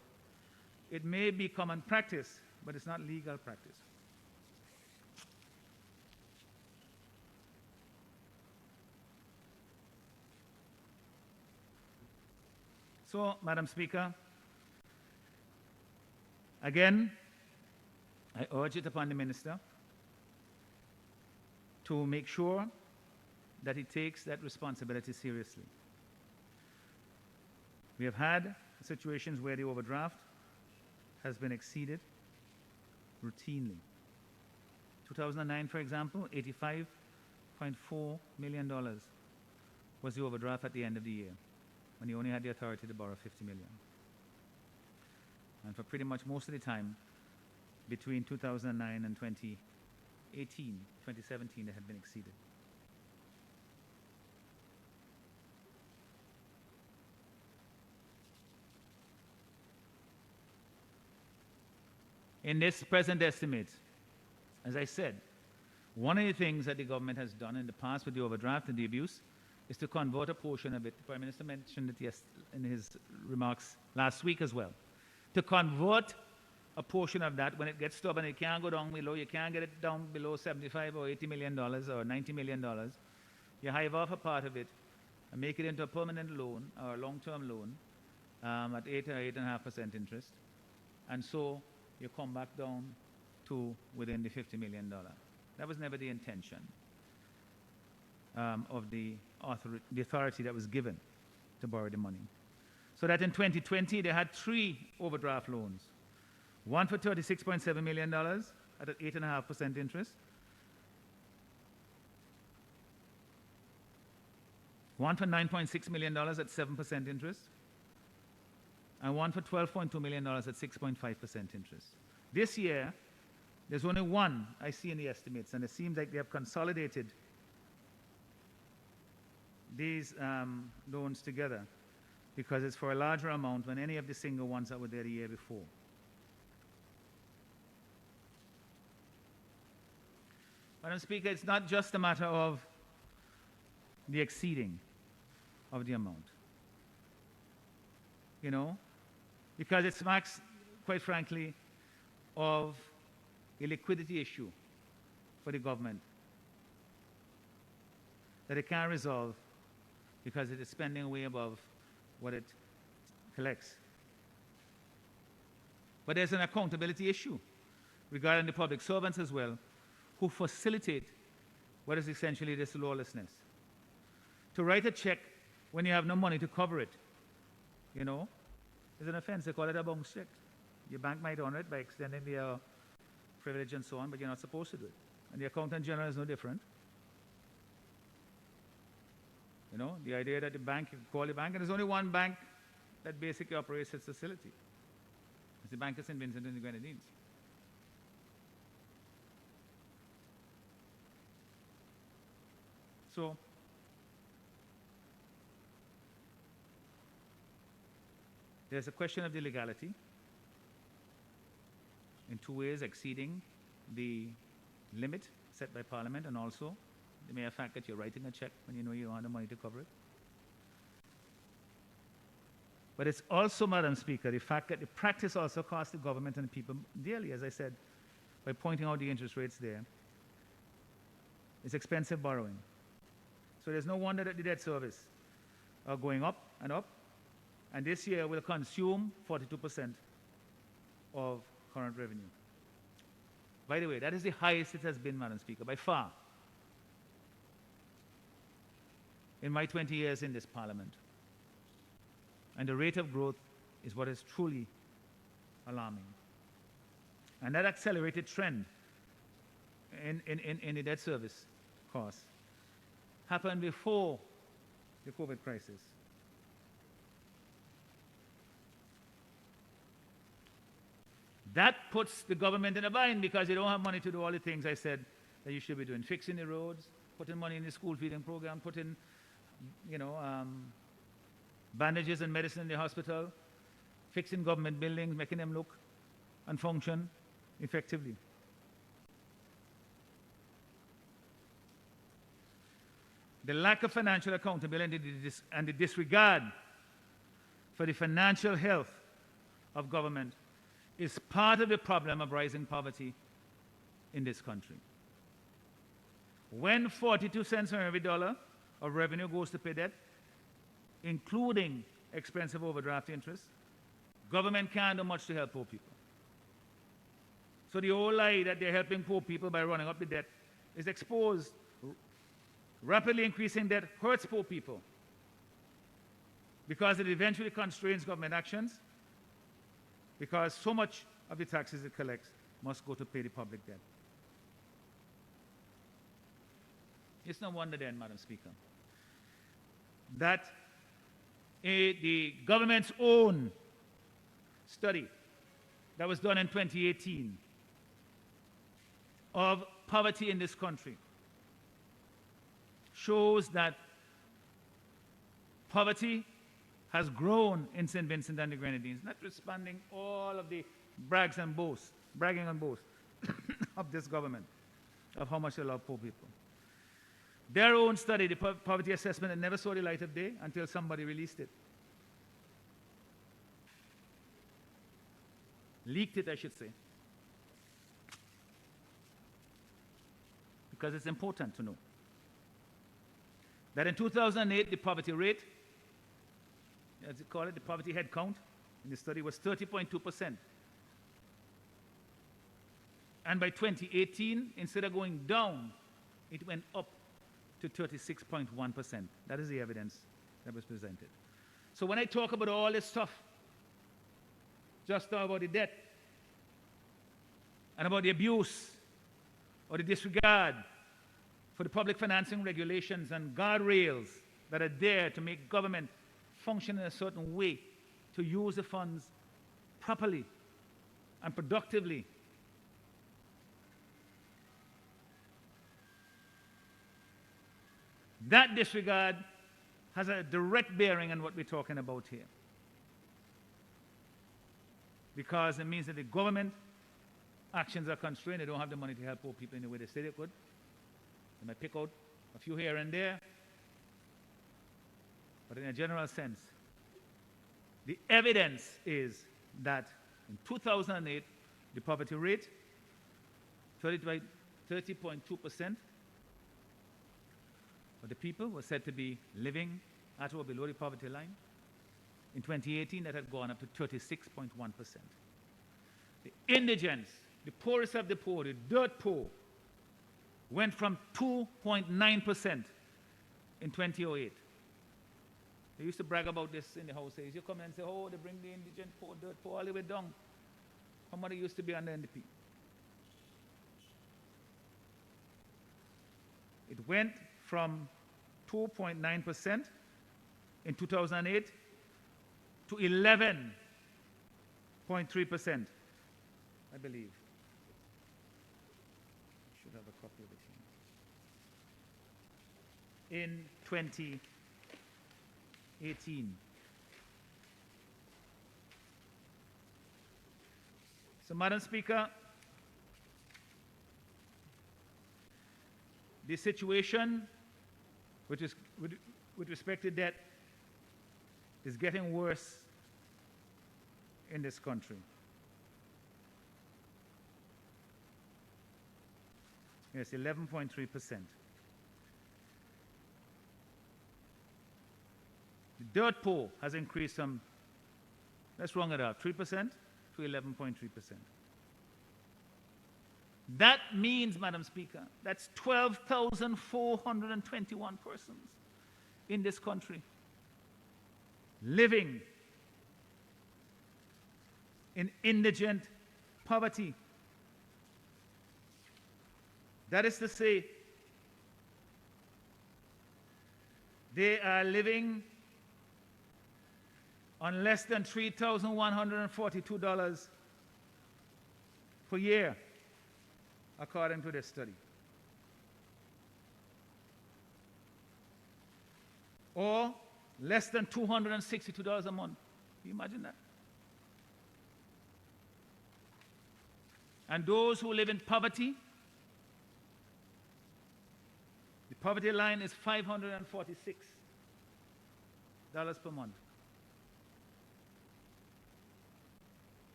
Speaker 1: it may be common practice, but it's not legal practice. So, Madam Speaker, again, I urge it upon the Minister to make sure that he takes that responsibility seriously. We have had situations where the overdraft has been exceeded routinely. 2009, for example, $85.4 million was the overdraft at the end of the year, when he only had the authority to borrow $50 million. And for pretty much most of the time, between 2009 and 2017, they had been exceeded. In this present estimate, as I said, one of the things that the government has done in the past with the overdraft and the abuse is to convert a portion of it. The Prime Minister mentioned it in his remarks last week as well. To convert a portion of that when it gets stubborn, it can't go down below, you can't get it down below $75 or $80 million or $90 million. You hive off a part of it and make it into a permanent loan or a long-term loan at 8 or 8.5% interest. And so you come back down to within the $50 million. That was never the intention of the authority that was given to borrow the money. So that in 2020, they had 3 overdraft loans. One for $36.7 million at an 8.5% interest. One for $9.6 million at 7% interest. And one for $12.2 million at 6.5% interest. This year, there's only one I see in the estimates, and it seems like they have consolidated these loans together because it's for a larger amount than any of the single ones that were there the year before. Madam Speaker, it's not just a matter of the exceeding of the amount, because it smacks, quite frankly, of a liquidity issue for the government that it can't resolve because it is spending way above what it collects. But there's an accountability issue regarding the public servants as well, who facilitate what is essentially this lawlessness. To write a check when you have no money to cover it, is an offense. They call it a bounce check. Your bank might honor it by extending their privilege and so on, but you're not supposed to do it. And the Accountant General is no different. The idea that the bank, you call the bank, and there's only one bank that basically operates its facility. It's the Bank of St. Vincent and the Grenadines. So, there's a question of the legality in 2 ways: exceeding the limit set by Parliament, and also the mere fact that you're writing a check when you know you don't have the money to cover it. But it's also, Madam Speaker, the fact that the practice also costs the government and the people dearly, as I said, by pointing out the interest rates there. It's expensive borrowing. So there's no wonder that the debt service are going up, and this year will consume 42% of current revenue. By the way, that is the highest it has been, Madam Speaker, by far, in my 20 years in this Parliament. And the rate of growth is what is truly alarming. And that accelerated trend in the debt service costs happened before the COVID crisis. That puts the government in a bind because they don't have money to do all the things I said that you should be doing. Fixing the roads, putting money in the school feeding program, putting, bandages and medicine in the hospital, fixing government buildings, making them look and function effectively. The lack of financial accountability and the disregard for the financial health of government is part of the problem of rising poverty in this country. When 42 cents on every dollar of revenue goes to pay debt, including expensive overdraft interest, government can't do much to help poor people. So the whole lie that they're helping poor people by running up the debt is exposed. Rapidly increasing debt hurts poor people because it eventually constrains government actions, because so much of the taxes it collects must go to pay the public debt. It's no wonder then, Madam Speaker, that the government's own study that was done in 2018 of poverty in this country shows that poverty has grown in St. Vincent and the Grenadines, notwithstanding all of the bragging and boasts of this government of how much they love poor people. Their own study, the poverty assessment, never saw the light of day until somebody released it. Leaked it, I should say. Because it's important to know that in 2008, the poverty rate, as you call it, the poverty head count in the study was 30.2%. And by 2018, instead of going down, it went up to 36.1%. That is the evidence that was presented. So when I talk about all this stuff, just now about the debt, and about the abuse or the disregard for the public financing regulations and guardrails that are there to make government function in a certain way, to use the funds properly and productively, that disregard has a direct bearing on what we're talking about here. Because it means that the government actions are constrained. They don't have the money to help poor people in the way they say they could. They might pick out a few here and there. But in a general sense, the evidence is that in 2008, the poverty rate, 30.2% of the people were said to be living at or below the poverty line. In 2018, that had gone up to 36.1%. The indigents, the poorest of the poor, the dirt poor, went from 2.9% in 2008. They used to brag about this in the House. You come in and say, oh, they bring the indigent poor, dirt poor all the way down from what it used to be under NDP. It went from 2.9% in 2008 to 11.3%, I believe. Should have a copy of it here. In 2018. So, Madam Speaker, the situation with respect to debt is getting worse in this country. Yes, 11.3%. The dirt poor has increased from, let's round it up, 3% to 11.3%. That means, Madam Speaker, that's 12,421 persons in this country living in indigent poverty. That is to say, they are living on less than $3,142 per year, according to this study. Or less than $262 a month. Can you imagine that? And those who live in poverty, the poverty line is $546 per month.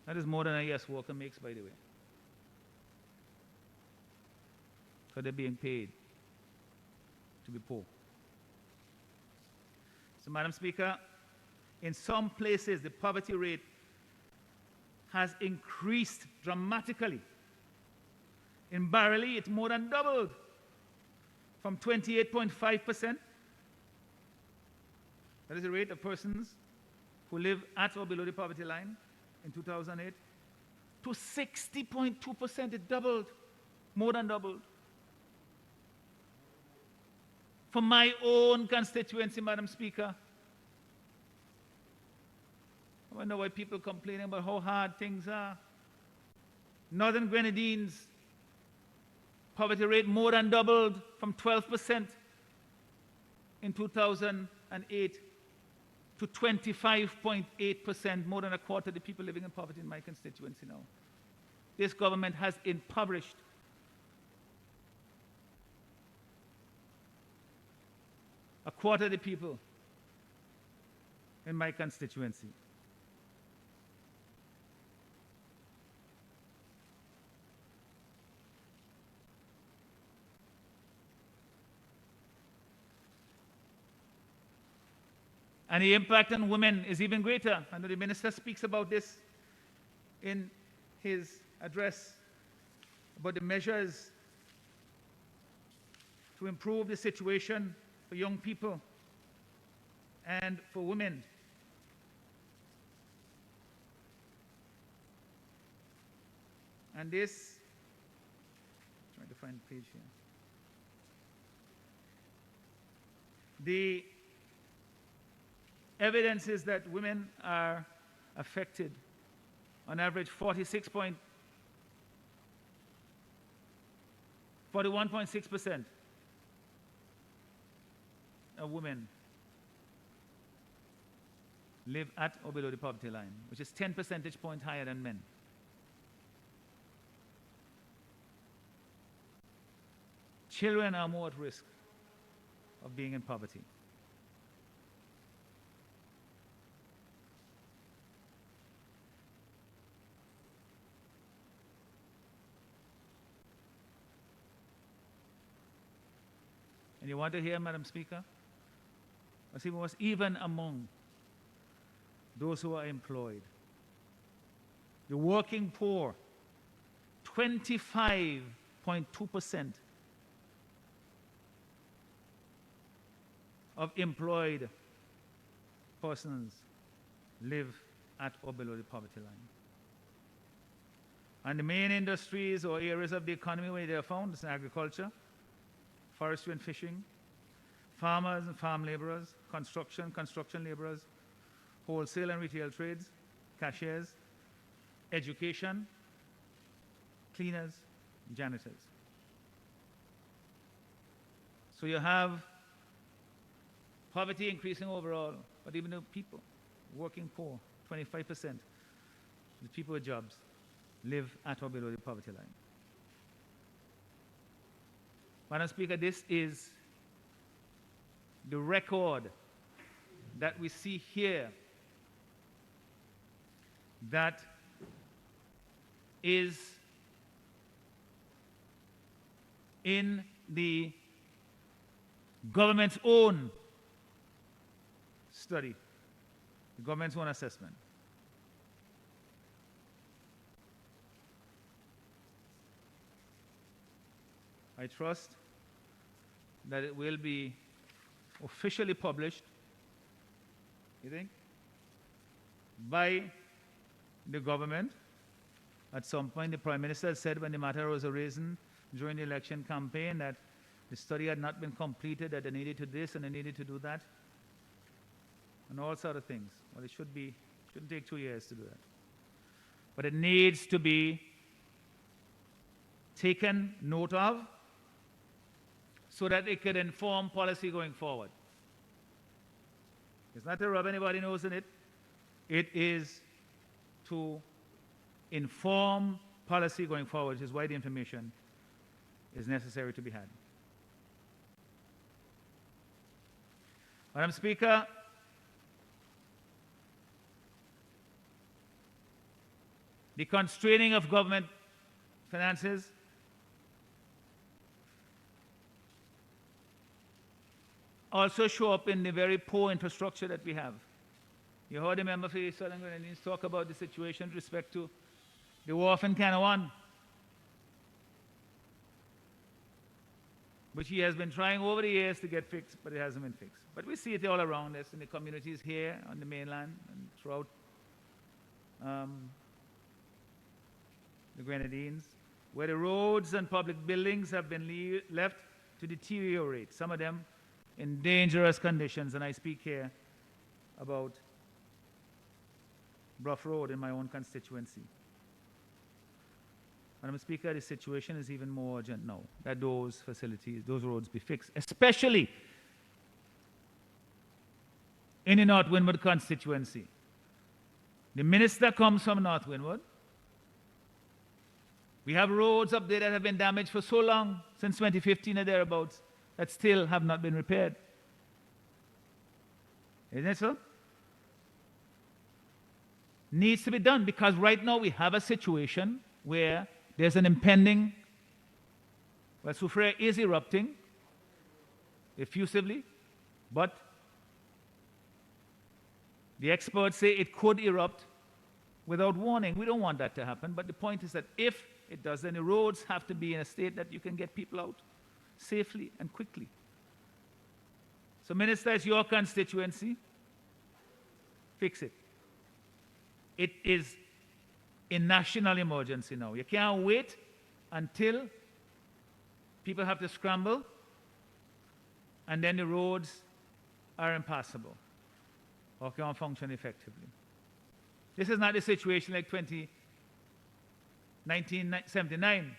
Speaker 1: That is more than a yes worker makes, by the way. Because they're being paid to be poor. So, Madam Speaker, in some places the poverty rate has increased dramatically. In Barely, it's more than doubled from 28.5%. That is the rate of persons who live at or below the poverty line in 2008 to 60.2%. It doubled, more than doubled. For my own constituency, Madam Speaker, I wonder why people complaining about how hard things are. Northern Grenadines, poverty rate more than doubled from 12% in 2008 to 25.8%, more than a quarter of the people living in poverty in my constituency now. This government has impoverished a quarter of the people in my constituency. And the impact on women is even greater. I know the minister speaks about this in his address, about the measures to improve the situation for young people and for women. And this, I'm trying to find the page here. The evidence is that women are affected on average 41.6% of women live at or below the poverty line, which is 10 percentage points higher than men. Children are more at risk of being in poverty. And you want to hear, Madam Speaker? Was even among those who are employed, the working poor, 25.2% of employed persons live at or below the poverty line. And the main industries or areas of the economy where they are found is agriculture, forestry and fishing, farmers and farm laborers, construction laborers, wholesale and retail trades, cashiers, education, cleaners, janitors. So you have poverty increasing overall, but even the people, working poor, 25%, the people with jobs live at or below the poverty line. Madam Speaker, this is the record that we see here that is in the government's own study, the government's own assessment. I trust that it will be officially published, you think, by the government. At some point, the Prime Minister said when the matter was arisen during the election campaign that the study had not been completed, that they needed to do this and they needed to do that, and all sort of things. Well, it should be Shouldn't take 2 years to do that. But it needs to be taken note of so that it could inform policy going forward. It's not to rub anybody nose in it. It is to inform policy going forward, which is why the information is necessary to be had. Madam Speaker, the constraining of government finances also show up in the very poor infrastructure that we have. You heard the member for the Southern Grenadines talk about the situation with respect to the wharf in Canawan, which he has been trying over the years to get fixed, but it hasn't been fixed. But we see it all around us in the communities here on the mainland and throughout the Grenadines, where the roads and public buildings have been left to deteriorate, some of them in dangerous conditions. And I speak here about Bluff Road in my own constituency. Madam Speaker, the situation is even more urgent now that those facilities, those roads be fixed, especially in the North Windward constituency. The minister comes from North Windward. We have roads up there that have been damaged for so long, since 2015 or thereabouts, that still have not been repaired. Isn't it so? Needs to be done, because right now we have a situation where there's an impending, well, Soufriere is erupting effusively, but the experts say it could erupt without warning. We don't want that to happen, but the point is that if it does, then the roads have to be in a state that you can get people out safely and quickly. So, Minister, it's your constituency. Fix it. It is a national emergency now. You can't wait until people have to scramble and then the roads are impassable or can't function effectively. This is not a situation like 1979,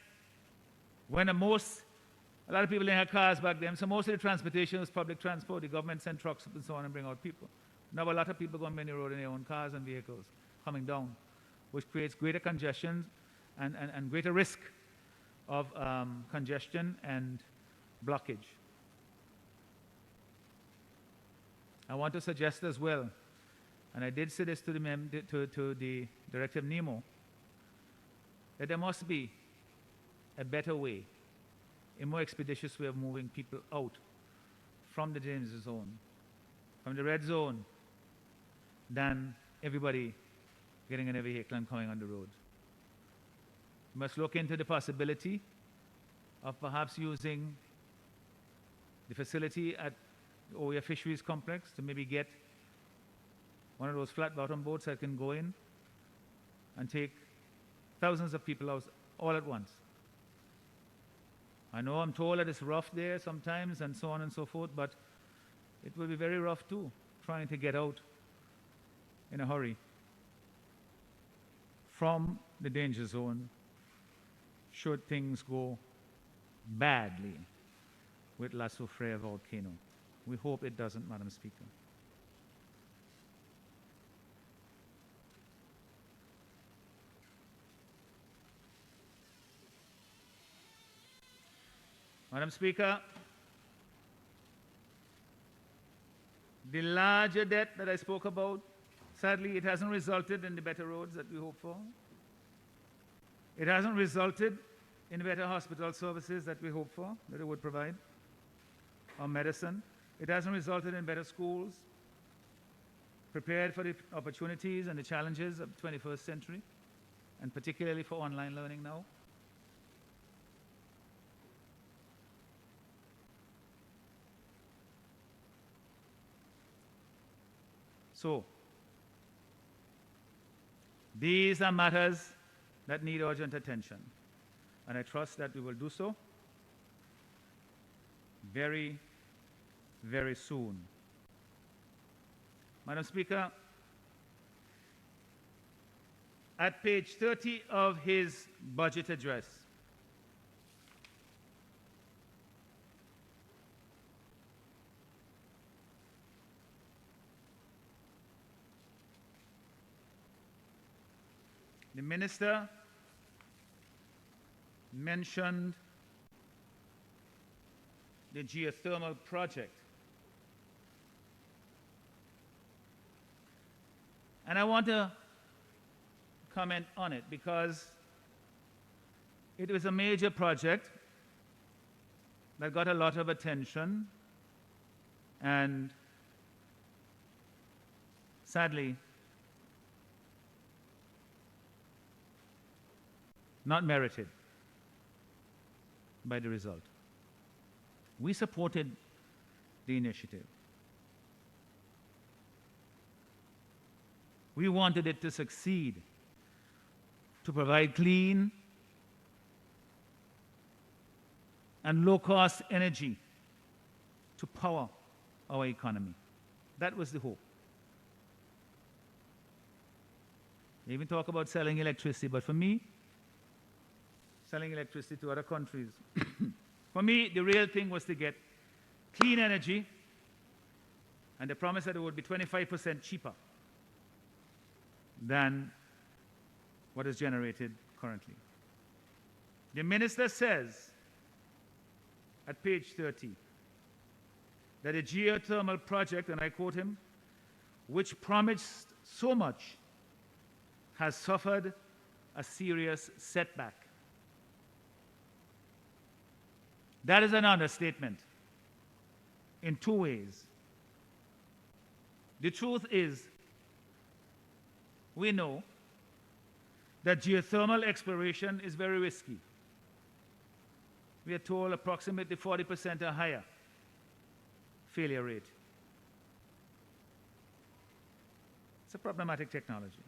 Speaker 1: when a lot of people didn't have cars back then, so most of the transportation was public transport. The government sent trucks up and so on and bring out people. Now a lot of people going on the road in their own cars and vehicles coming down, which creates greater congestion and greater risk of congestion and blockage. I want to suggest as well, and I did say this to the Director Nemo, that there must be a better way, a more expeditious way of moving people out from the danger zone, from the red zone, than everybody getting in a vehicle and coming on the road. We must look into the possibility of perhaps using the facility at the Oya Fisheries Complex to maybe get one of those flat bottom boats that can go in and take thousands of people out all at once. I know I'm told that it's rough there sometimes and so on and so forth, but it will be very rough too, trying to get out in a hurry from the danger zone should things go badly with La Soufriere volcano. We hope it doesn't, Madam Speaker. Madam Speaker, the larger debt that I spoke about, sadly, it hasn't resulted in the better roads that we hope for. It hasn't resulted in the better hospital services that we hope for, that it would provide, or medicine. It hasn't resulted in better schools, prepared for the opportunities and the challenges of the 21st century, and particularly for online learning now. So, these are matters that need urgent attention, and I trust that we will do so very, very soon. Madam Speaker, at page 30 of his budget address. The minister mentioned the geothermal project. And I want to comment on it because it was a major project that got a lot of attention and sadly not merited by the result. We supported the initiative. We wanted it to succeed, to provide clean and low-cost energy to power our economy. That was the hope. They even talk about selling electricity, but for me, selling electricity to other countries, for me, the real thing was to get clean energy, and the promise that it would be 25% cheaper than what is generated currently. The minister says at page 30 that a geothermal project, and I quote him, which promised so much, has suffered a serious setback. That is an understatement in two ways. The truth is, we know that geothermal exploration is very risky. We are told approximately 40% or higher failure rate. It's a problematic technology.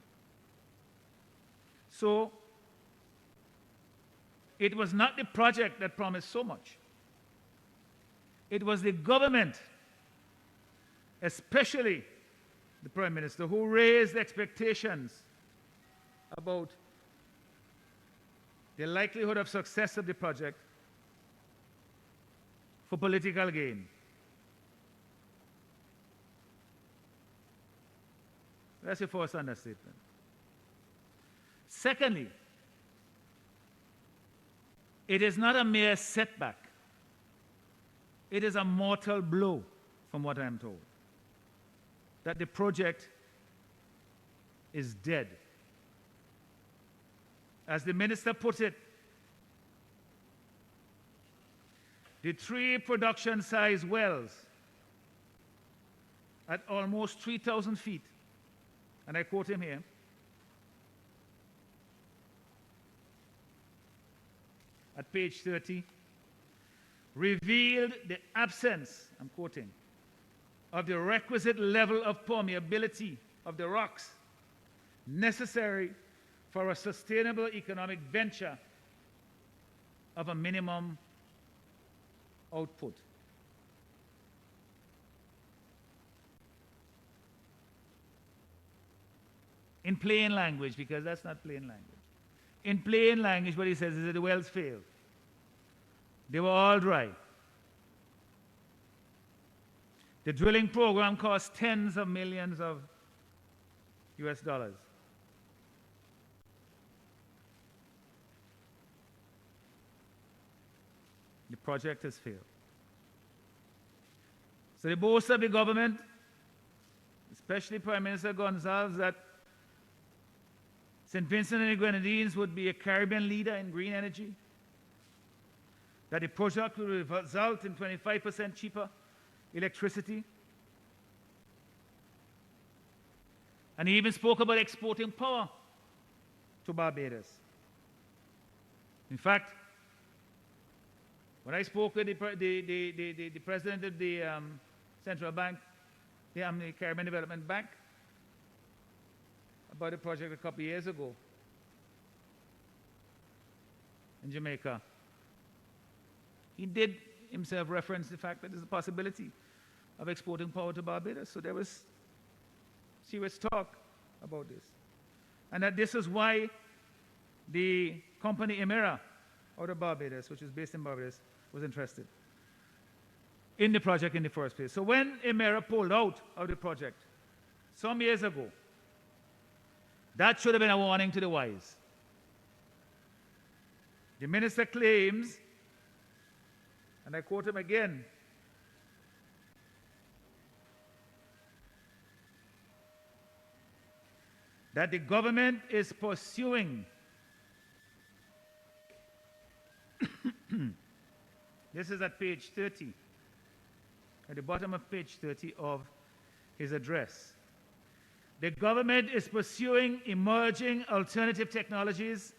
Speaker 1: So, it was not the project that promised so much. It was the government, especially the Prime Minister, who raised expectations about the likelihood of success of the project for political gain. That's your first understatement. Secondly, it is not a mere setback. It is a mortal blow, from what I am told, that the project is dead. As the minister put it, the 3 production-sized wells at almost 3,000 feet, and I quote him here, at page 30, revealed the absence, I'm quoting, of the requisite level of permeability of the rocks necessary for a sustainable economic venture of a minimum output. In plain language, because that's not plain language. In plain language, what he says is that the wells failed. They were all dry. The drilling program cost tens of millions of US dollars. The project has failed. So the boast of the government, especially Prime Minister Gonzalez, that St. Vincent and the Grenadines would be a Caribbean leader in green energy, that the project will result in 25% cheaper electricity. And he even spoke about exporting power to Barbados. In fact, when I spoke with the president of the Central Bank, the Caribbean Development Bank, about the project a couple of years ago in Jamaica, he did himself reference the fact that there's a possibility of exporting power to Barbados. So there was serious talk about this. And that this is why the company Emera out of Barbados, which is based in Barbados, was interested in the project in the first place. So when Emera pulled out of the project some years ago, that should have been a warning to the wise. The minister claims, and I quote him again, that the government is pursuing this is at page 30, at the bottom of page 30 of his address. The government is pursuing emerging alternative technologies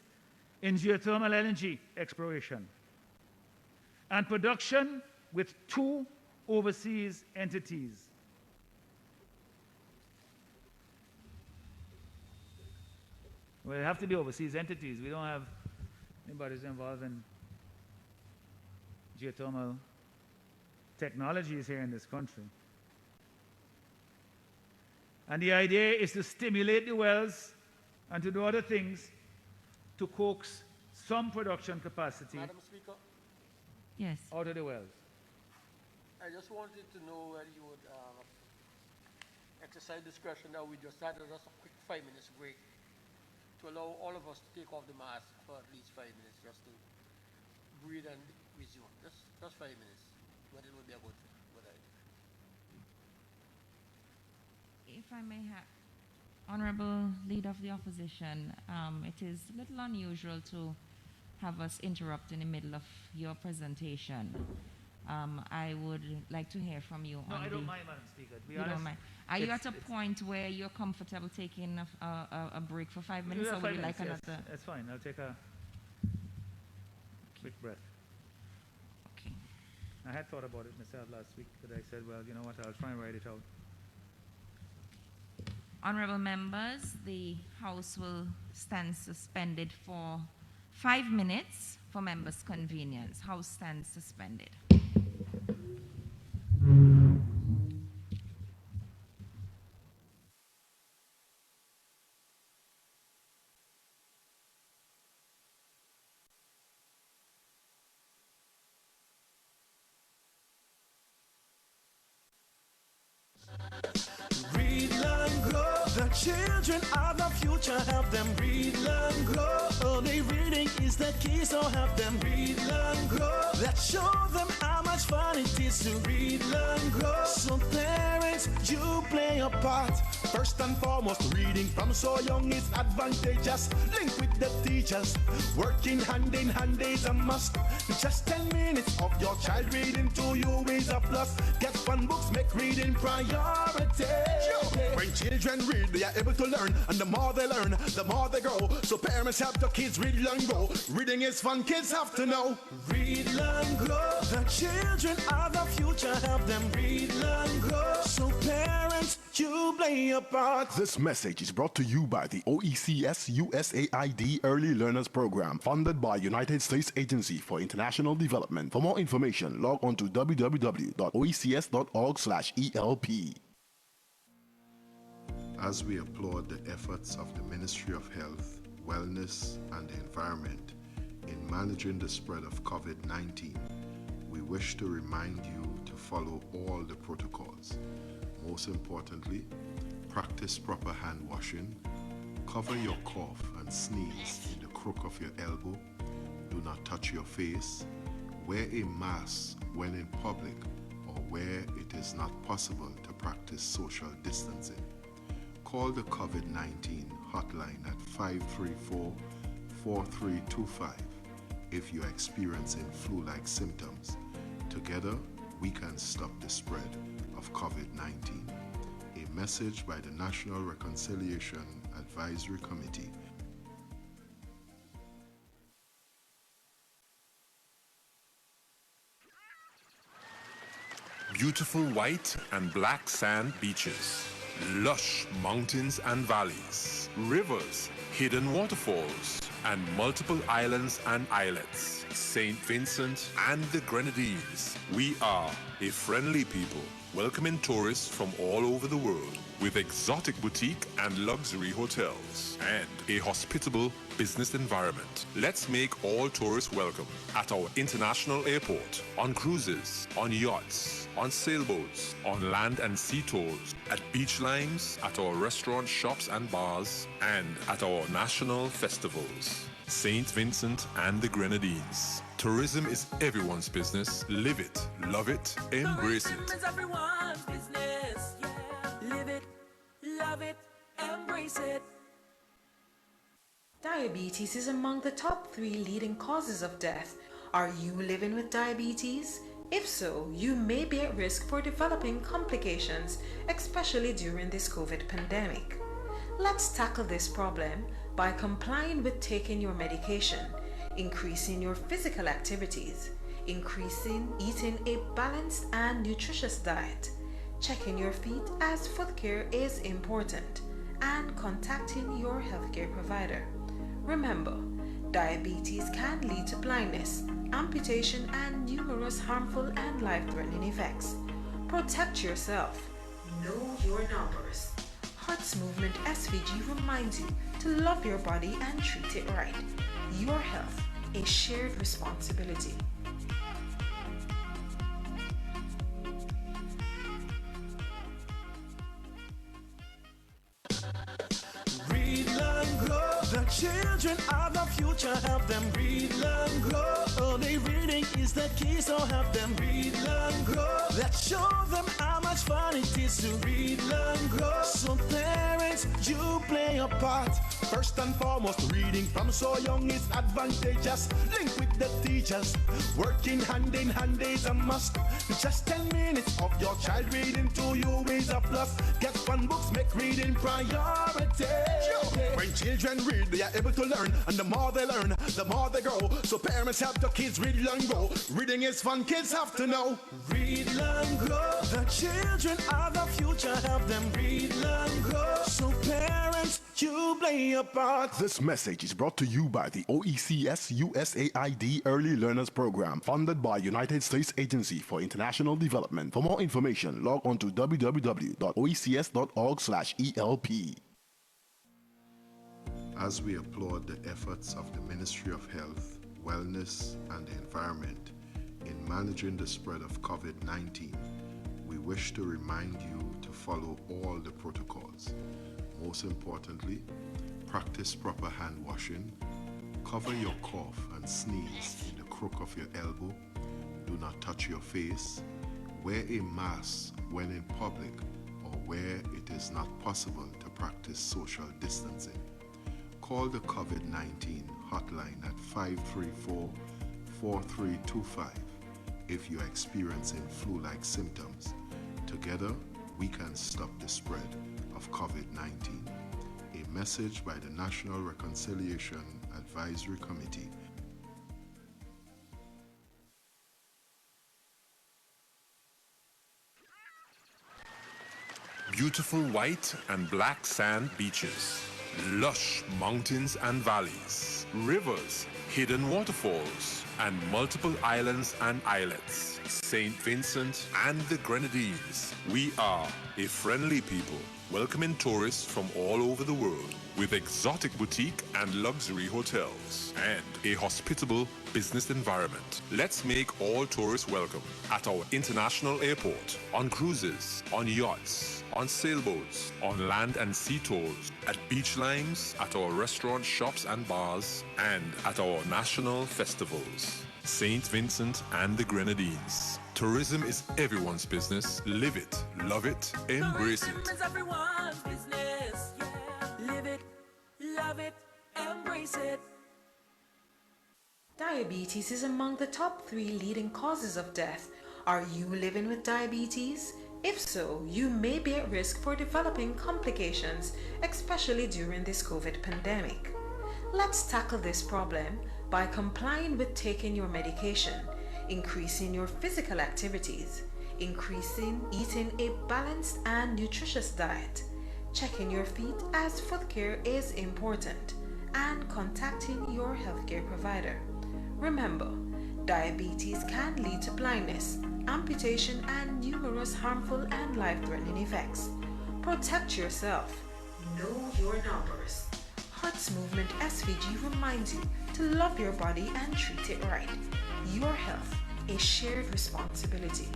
Speaker 1: in geothermal energy exploration and production with 2 overseas entities. Well, they have to be overseas entities. We don't have anybody who's involved in geothermal technologies here in this country. And the idea is to stimulate the wells and to do other things to coax some production capacity
Speaker 4: Madam Speaker,
Speaker 2: Yes.
Speaker 1: out of the wells.
Speaker 4: I just wanted to know whether you would exercise discretion that we just had just a quick 5 minutes break to allow all of us to take off the mask for at least 5 minutes just to breathe and resume. Just 5 minutes, but it would be a good idea.
Speaker 2: If I may have, Honorable Leader of the Opposition, it is a little unusual to have us interrupt in the middle of your presentation. I would like to hear from you.
Speaker 1: No,
Speaker 2: on
Speaker 1: I don't
Speaker 2: the-
Speaker 1: mind, Madam Speaker. To be
Speaker 2: You
Speaker 1: honest,
Speaker 2: don't mind. Are you
Speaker 1: it's-
Speaker 2: at a point where you're comfortable taking a break for 5 minutes,
Speaker 1: Yeah,
Speaker 2: or would
Speaker 1: 5
Speaker 2: you like
Speaker 1: minutes, yes.
Speaker 2: another?
Speaker 1: That's fine. I'll take a quick breath.
Speaker 2: Okay.
Speaker 1: I had thought about it myself last week, but I said, well, you know what, I'll try and write it out.
Speaker 2: Honorable members, the House will stand suspended for 5 minutes for members' convenience. House stands suspended.
Speaker 5: Read, learn, grow. The children are the future. Help them read, learn, grow. Only reading is the key, so help them read, learn, grow. Let's show them how much fun it is to read, learn, grow. So parents, you play a part. First and foremost, reading from so young is advantageous. Link with the teachers. Working hand in hand is a must. Just 10 minutes of your child reading to you is a plus. Get fun books, make reading priority. When children read, they are able to learn, and the more they learn, the more they grow. So parents help the kids read, learn, grow. Reading is fun, kids have to know. Read, learn, grow. The children are the future. Help them read, learn, grow. So parents, you play a part.
Speaker 6: This message is brought to you by the OECS USAID Early Learners Program, funded by United States Agency for International Development. For more information, log on to www.oecs.org/ELP.
Speaker 7: As we applaud the efforts of the Ministry of Health, Wellness and the Environment in managing the spread of COVID-19, we wish to remind you to follow all the protocols. Most importantly, practice proper hand washing, cover your cough and sneeze in the crook of your elbow, do not touch your face, wear a mask when in public or where it is not possible to practice social distancing. Call the COVID-19 hotline at 534-4325 if you are experiencing flu-like symptoms. Together, we can stop the spread of COVID-19. A message by the National Reconciliation Advisory Committee.
Speaker 8: Beautiful white and black sand beaches, lush mountains and valleys, rivers, hidden waterfalls, and multiple islands and islets. St. Vincent and the Grenadines, we are a friendly people welcoming tourists from all over the world with exotic boutique and luxury hotels and a hospitable business environment. Let's make all tourists welcome at our international airport, on cruises, on yachts, on sailboats, on land and sea tours, at beach lines, at our restaurants, shops and bars, and at our national festivals. St. Vincent and the Grenadines. Tourism is everyone's business. Live it, love it, embrace it.
Speaker 5: Tourism is everyone's business. Yeah. Live it, love it, embrace it.
Speaker 9: Diabetes is among the top 3 leading causes of death. Are you living with diabetes? If so, you may be at risk for developing complications, especially during this COVID pandemic. Let's tackle this problem by complying with taking your medication, increasing your physical activities, increasing eating a balanced and nutritious diet, checking your feet as foot care is important, and contacting your healthcare provider. Remember, diabetes can lead to blindness, amputation, and numerous harmful and life-threatening effects. Protect yourself. Know your numbers. Hearts Movement SVG reminds you to love your body and treat it right. Your health, a shared responsibility.
Speaker 5: Read, learn, grow. The children are the future. Help them read, learn, grow. Early reading is the key, so help them read, learn, grow. Let's show them how much fun it is to read, learn, grow. So parents, you play a part.
Speaker 6: First and foremost, reading from so young is advantageous. Link with the teachers, working hand in hand is a must. Just 10 minutes of your child reading to you is a plus. Get fun books, make reading priority. When children read, they are able to learn, and the more they learn, the more they grow. So parents help the kids read, learn, grow. Reading is fun, kids have to know.
Speaker 5: Read, learn, grow. The children are the future. Help them read, learn, grow. So parents, you play a part.
Speaker 6: This message is brought to you by the OECS USAID Early Learners Program, funded by United States Agency for International Development. For more information, log on to www.oecs.org/ELP.
Speaker 7: As we applaud the efforts of the Ministry of Health, Wellness and the Environment in managing the spread of COVID-19, we wish to remind you to follow all the protocols. Most importantly, practice proper hand washing, cover your cough and sneeze in the crook of your elbow, do not touch your face, wear a mask when in public or where it is not possible to practice social distancing. Call the COVID-19 hotline at 534-4325 if you are experiencing flu-like symptoms. Together, we can stop the spread of COVID-19. A message by the National Reconciliation Advisory Committee.
Speaker 8: Beautiful white and black sand beaches, lush mountains and valleys, rivers, hidden waterfalls, and multiple islands and islets. St. Vincent and the Grenadines. We are a friendly people, welcoming tourists from all over the world with exotic boutique and luxury hotels and a hospitable business environment. Let's make all tourists welcome at our international airport, on cruises, on yachts, on sailboats, on land and sea tours, at beach lines, at our restaurants, shops and bars, and at our national festivals. St. Vincent and the Grenadines. Tourism is everyone's business. Live it, love it, embrace it.
Speaker 5: Tourism is everyone's business. Yeah. Live it, love it, embrace it.
Speaker 9: Diabetes is among the top 3 leading causes of death. Are you living with diabetes? If so, you may be at risk for developing complications, especially during this COVID pandemic. Let's tackle this problem by complying with taking your medication, increasing your physical activities, increasing eating a balanced and nutritious diet, checking your feet as foot care is important, and contacting your healthcare provider. Remember, diabetes can lead to blindness, amputation, and numerous harmful and life-threatening effects. Protect yourself. Know your numbers. Hearts Movement SVG reminds you to love your body and treat it right. Your health, a shared responsibility.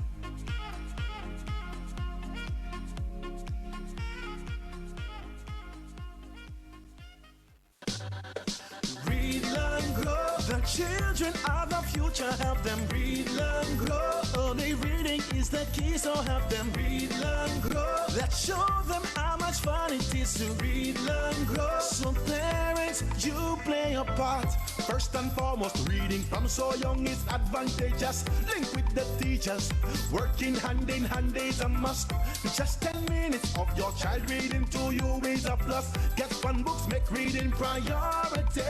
Speaker 5: Read, learn, grow. The children are the future. Help them read, learn, grow. Only reading is the key, so help them read, learn, grow. Let's show them how much fun it is to read, learn, grow. So parents, you play a part.
Speaker 6: First and foremost, reading from so young is advantageous. Link with the teachers, working hand in hand is a must. Just 10 minutes of your child reading to you is a plus. Get fun books, make reading priority.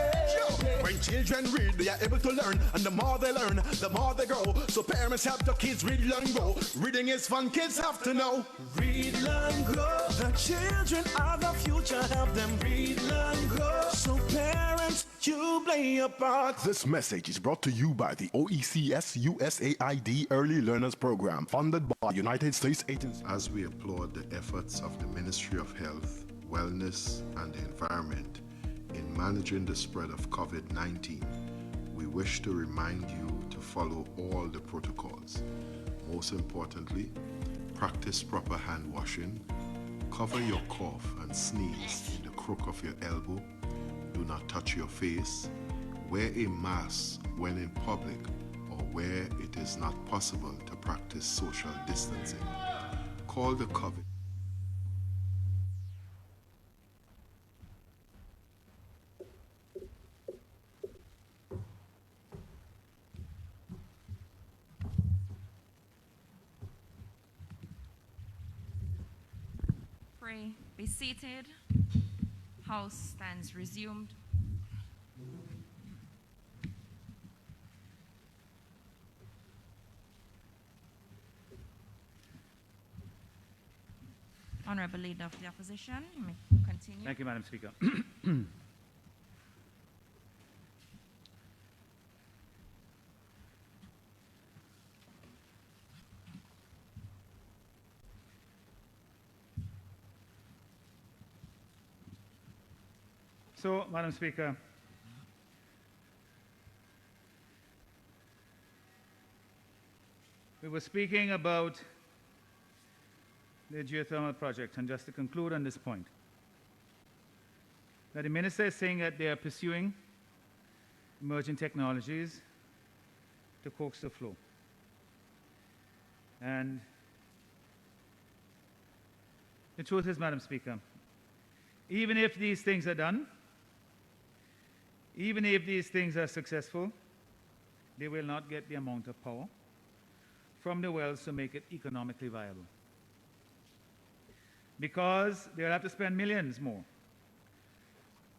Speaker 6: When children read, they are able to learn, and the more they learn, the more they grow. So parents help the kids read, learn, grow. Reading is fun, kids have to know.
Speaker 5: Read, learn, grow. The children are the future. Help them read, learn, grow. So parents, you play a part.
Speaker 6: This message is brought to you by the OECS USAID Early Learners Program, funded by United States agencies.
Speaker 7: As we applaud the efforts of the Ministry of Health, Wellness and the Environment in managing the spread of COVID-19, we wish to remind you to follow all the protocols. Most importantly, practice proper hand washing, cover your cough and sneeze in the crook of your elbow, do not touch your face, wear a mask when in public or where it is not possible to practice social distancing. Call the COVID.
Speaker 2: Pray, be seated. House stands resumed. Honorable Leader of the Opposition, you may continue.
Speaker 1: Thank you, Madam Speaker. So, Madam Speaker, we were speaking about the geothermal project, and just to conclude on this point, that the Minister is saying that they are pursuing emerging technologies to coax the flow. And the truth is, Madam Speaker, even if these things are done, even if these things are successful, they will not get the amount of power from the wells to make it economically viable. Because they'll have to spend millions more.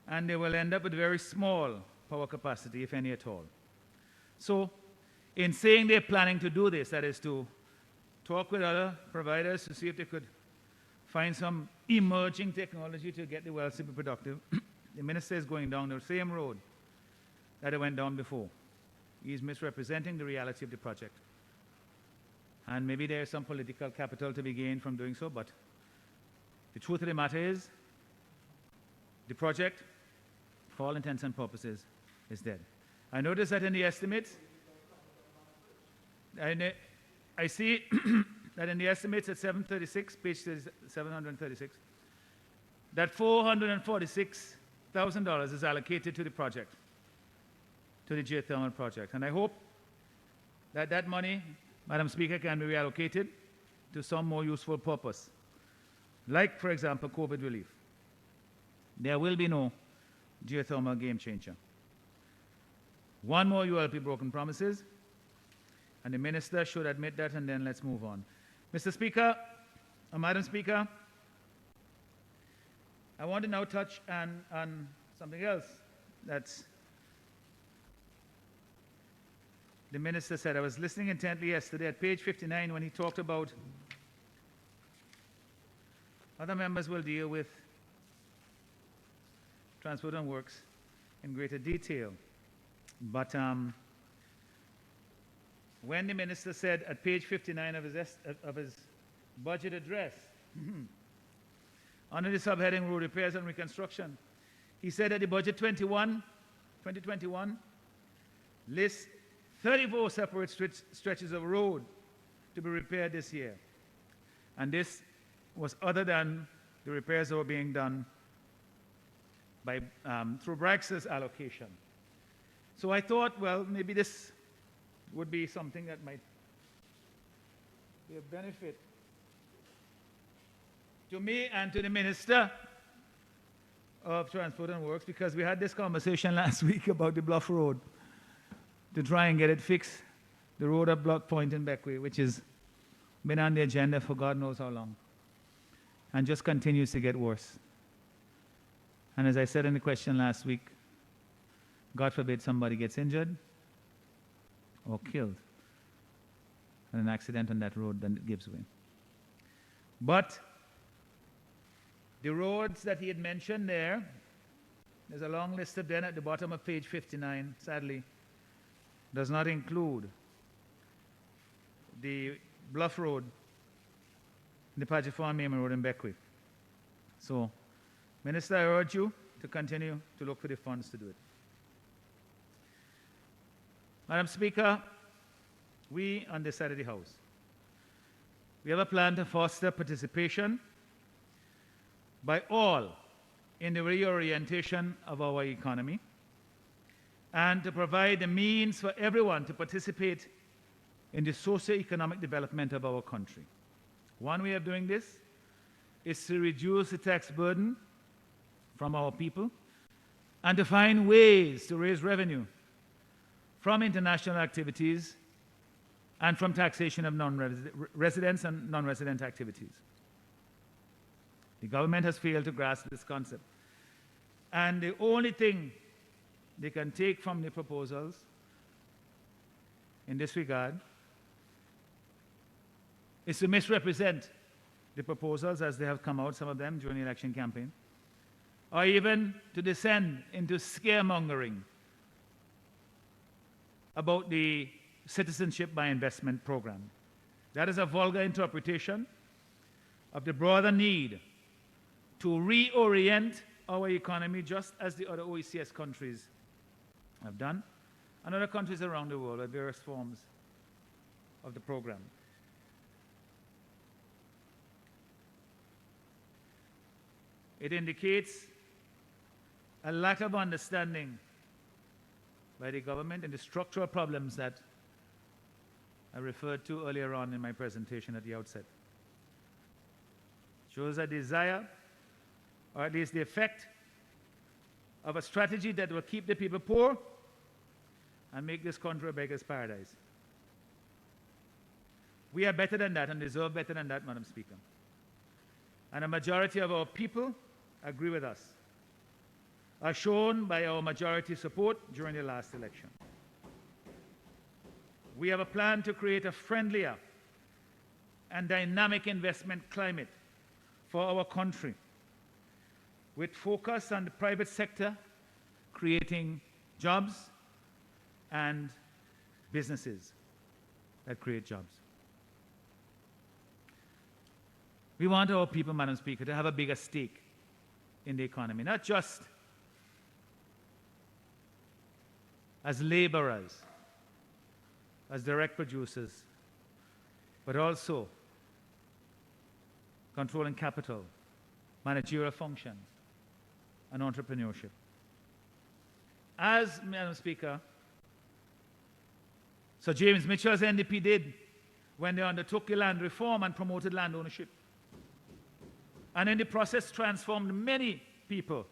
Speaker 1: And they will end up with very small power capacity, if any at all. So, in saying they're planning to do this, that is to talk with other providers to see if they could find some emerging technology to get the wells to be productive, the Minister is going down the same road that it went down before. He's misrepresenting the reality of the project. And maybe there's some political capital to be gained from doing so, but the truth of the matter is, the project, for all intents and purposes, is dead. I noticed that in the estimates, I see that in the estimates at 736, page 736, that $446,000 is allocated to the project, to the geothermal project. And I hope that that money, Madam Speaker, can be reallocated to some more useful purpose. Like, for example, COVID relief. There will be no geothermal game changer. One more ULP broken promises, and the Minister should admit that, and then let's move on. Mr. Speaker, Madam Speaker, I want to now touch on something else that's the Minister said. I was listening intently yesterday at page 59 when he talked about other members will deal with transport and works in greater detail. But when the minister said at page 59 of his budget address, under the subheading Road Repairs and Reconstruction, he said that the budget 2021 lists 34 separate stretches of road to be repaired this year. And this was other than the repairs that were being done by, through Brax's allocation. So I thought, well, maybe this would be something that might be a benefit to me and to the Minister of Transport and Works, because we had this conversation last week about the Bluff Road to try and get it fixed, the road at Block Point in Beckway, which has been on the agenda for God knows how long, and just continues to get worse. And as I said in the question last week, God forbid somebody gets injured or killed in an accident on that road, then it gives way. But the roads that he had mentioned there, there's a long list of them at the bottom of page 59, sadly, does not include the Bluff Road, the Paget Farm Main Road in Beckwith. So, Minister, I urge you to continue to look for the funds to do it. Madam Speaker, we on this side of the House, we have a plan to foster participation by all in the reorientation of our economy and to provide the means for everyone to participate in the socio-economic development of our country. One way of doing this is to reduce the tax burden from our people and to find ways to raise revenue from international activities and from taxation of non-residents and non-resident activities. The government has failed to grasp this concept. And the only thing they can take from the proposals in this regard is to misrepresent the proposals as they have come out, some of them during the election campaign, or even to descend into scaremongering about the citizenship by investment program. That is a vulgar interpretation of the broader need to reorient our economy just as the other OECS countries have done, and other countries around the world at various forms of the program. It indicates a lack of understanding by the government and the structural problems that I referred to earlier on in my presentation at the outset. Shows a desire, or at least the effect, of a strategy that will keep the people poor and make this country a beggar's paradise. We are better than that and deserve better than that, Madam Speaker. And a majority of our people agree with us, as shown by our majority support during the last election. We have a plan to create a friendlier and dynamic investment climate for our country, with focus on the private sector creating jobs and businesses that create jobs. We want our people, Madam Speaker, to have a bigger stake in the economy, not just as laborers, as direct producers, but also controlling capital, managerial functions, and entrepreneurship. As, Madam Speaker, Sir James Mitchell's NDP did when they undertook the land reform and promoted land ownership, and in the process transformed many people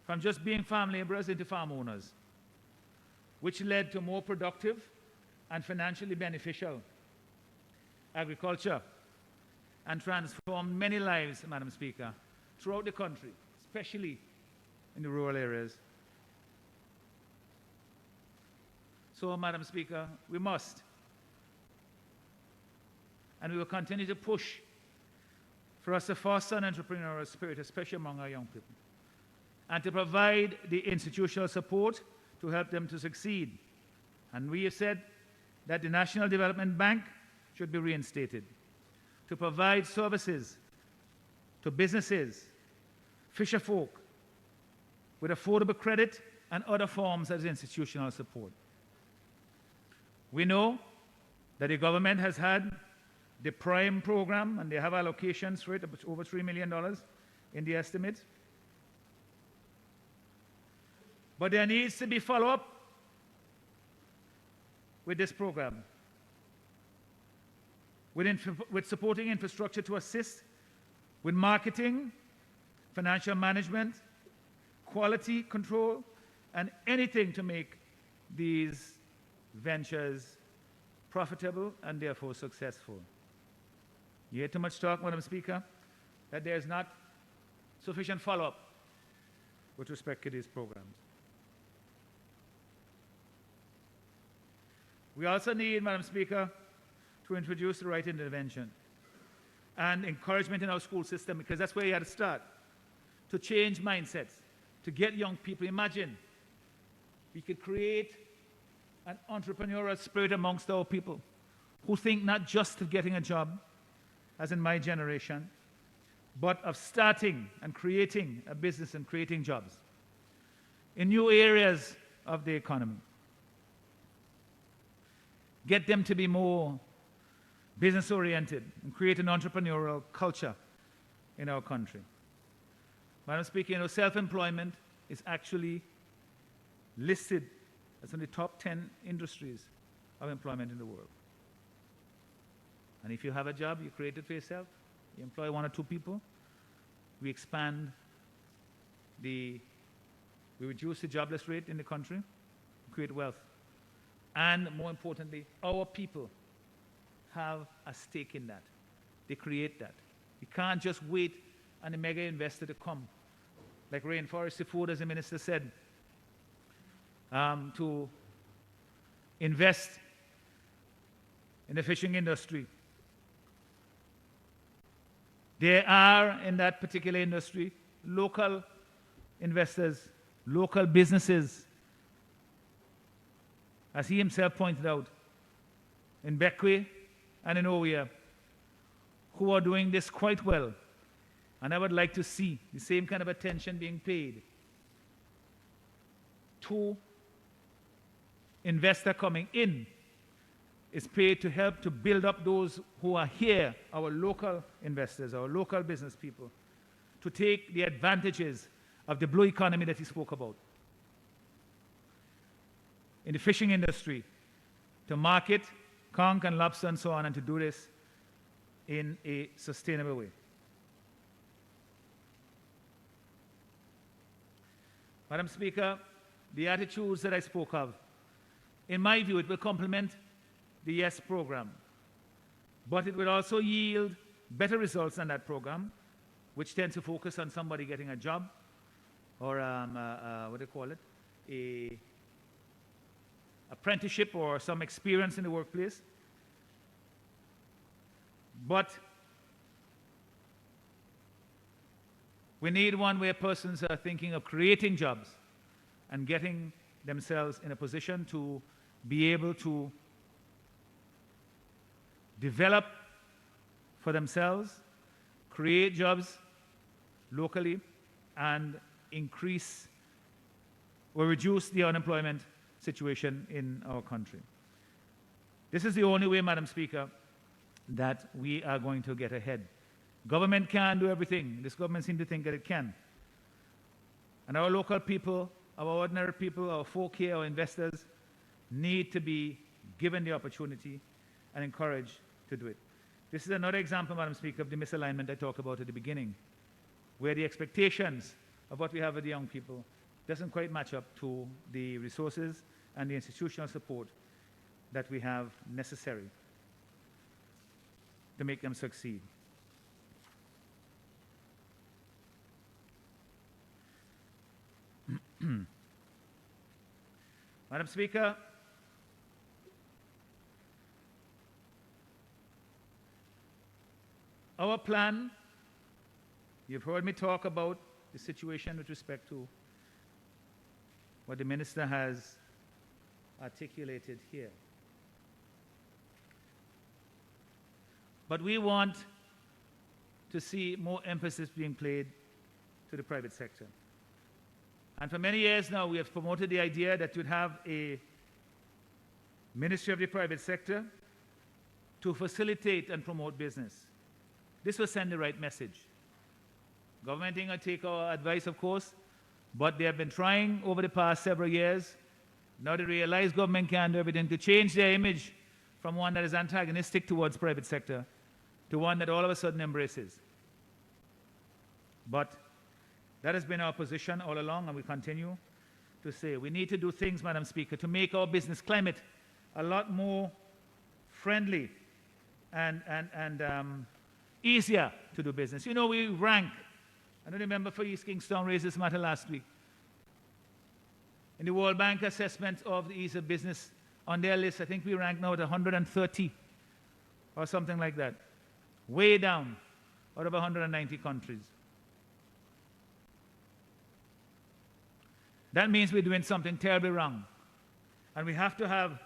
Speaker 1: from just being farm laborers into farm owners, which led to more productive and financially beneficial agriculture and transformed many lives, Madam Speaker, throughout the country, especially in the rural areas. So, Madam Speaker, we must, and we will continue to push for us to foster an entrepreneurial spirit, especially among our young people, and to provide the institutional support to help them to succeed. And we have said that the National Development Bank should be reinstated to provide services to businesses, fisherfolk, with affordable credit and other forms of institutional support. We know that the government has had the Prime program, and they have allocations for it, over $3 million in the estimate. But there needs to be follow-up with this program, with supporting infrastructure to assist with marketing, financial management, quality control, and anything to make these ventures profitable and therefore successful. You hear too much talk, Madam Speaker, that there is not sufficient follow-up with respect to these programs. We also need, Madam Speaker, to introduce the right intervention and encouragement in our school system, because that's where you had to start, to change mindsets, to get young people. Imagine we could create an entrepreneurial spirit amongst our people who think not just of getting a job, as in my generation, but of starting and creating a business and creating jobs in new areas of the economy. Get them to be more business-oriented and create an entrepreneurial culture in our country. Madam Speaker, self-employment is actually listed as one of the top 10 industries of employment in the world. And if you have a job, you create it for yourself, you employ one or two people, we reduce the jobless rate in the country, create wealth. And more importantly, our people have a stake in that. They create that. You can't just wait on a mega investor to come. Like Rainforest Food, as the minister said, to invest in the fishing industry. There are, in that particular industry, local investors, local businesses, as he himself pointed out, in Bequia and in Oya, who are doing this quite well. And I would like to see the same kind of attention being paid to investor coming in, is paid to help to build up those who are here, our local investors, our local business people, to take the advantages of the blue economy that he spoke about. In the fishing industry, to market conch and lobster and so on, and to do this in a sustainable way. Madam Speaker, the attitudes that I spoke of, in my view, it will complement the YES program, but it will also yield better results than that program, which tends to focus on somebody getting a job or what do you call it, a apprenticeship or some experience in the workplace. But we need one where persons are thinking of creating jobs and getting themselves in a position to be able to develop for themselves, create jobs locally, and increase or reduce the unemployment situation in our country. This is the only way, Madam Speaker, that we are going to get ahead. Government can't do everything. This government seems to think that it can. And our local people, our ordinary people, our folk here, our investors, need to be given the opportunity and encouraged to do it. This is another example, Madam Speaker, of the misalignment I talked about at the beginning, where the expectations of what we have with the young people doesn't quite match up to the resources and the institutional support that we have necessary to make them succeed. Madam Speaker, our plan, you've heard me talk about the situation with respect to what the minister has articulated here. But we want to see more emphasis being played to the private sector. And for many years now, we have promoted the idea that you'd have a Ministry of the Private Sector to facilitate and promote business. This will send the right message. Government ain't going to take our advice, of course, but they have been trying over the past several years. Now they realize government can do everything to change their image from one that is antagonistic towards private sector to one that all of a sudden embraces. But that has been our position all along, and we continue to say we need to do things, Madam Speaker, to make our business climate a lot more friendly and easier to do business. You know, we rank. I don't remember for East Kingston raised this matter last week. In the World Bank assessment of the ease of business, on their list, I think we rank now at 130 or something like that. Way down out of 190 countries. That means we're doing something terribly wrong. And we have to have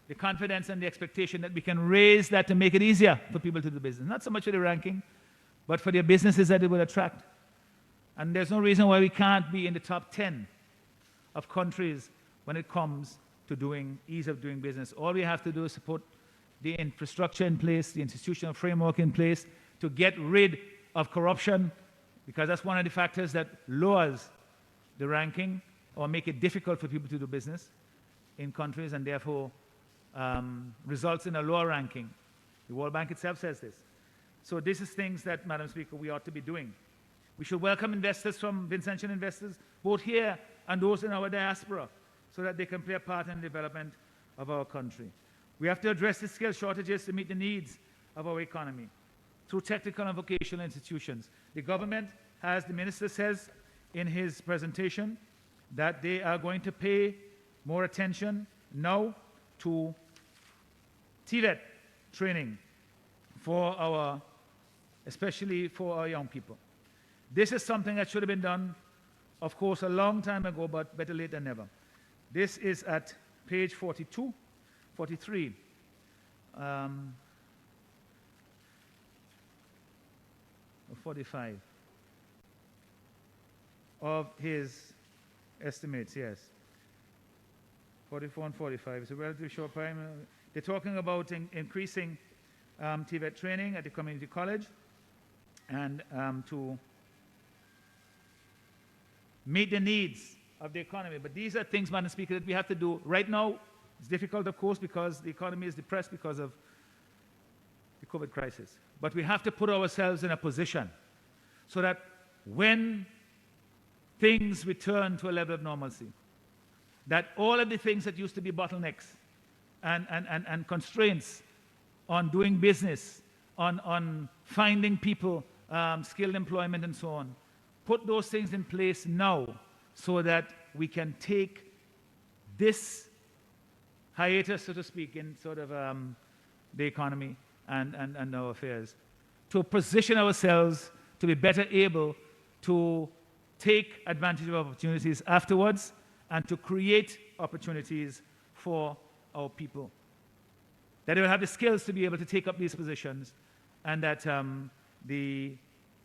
Speaker 1: the confidence and the expectation that we can raise that to make it easier for people to do business. Not so much for the ranking, but for the businesses that it will attract. And there's no reason why we can't be in the top 10 of countries when it comes to doing ease of doing business. All we have to do is support the infrastructure in place, the institutional framework in place to get rid of corruption, because that's one of the factors that lowers the ranking or make it difficult for people to do business in countries and therefore results in a lower ranking. The World Bank itself says this. So this is things that, Madam Speaker, we ought to be doing. We should welcome investors from Vincentian investors, both here and those in our diaspora, so that they can play a part in the development of our country. We have to address the skill shortages to meet the needs of our economy through technical and vocational institutions. The government has, the minister says in his presentation, that they are going to pay more attention now to TVET training for our, especially for our young people. This is something that should have been done, of course, a long time ago, but better late than never. This is at page 42, 43. Or 45 of his estimates, yes. 44 and 45. It's a relatively short time. They're talking about increasing TVET training at the community college and to meet the needs of the economy. But these are things, Madam Speaker, that we have to do right now. It's difficult, of course, because the economy is depressed because of the COVID crisis. But we have to put ourselves in a position so that when things return to a level of normalcy, that all of the things that used to be bottlenecks and constraints on doing business, on finding people, skilled employment and so on, put those things in place now so that we can take this hiatus, so to speak, in sort of the economy and our affairs, to position ourselves to be better able to take advantage of opportunities afterwards and to create opportunities for our people. That they will have the skills to be able to take up these positions, and that the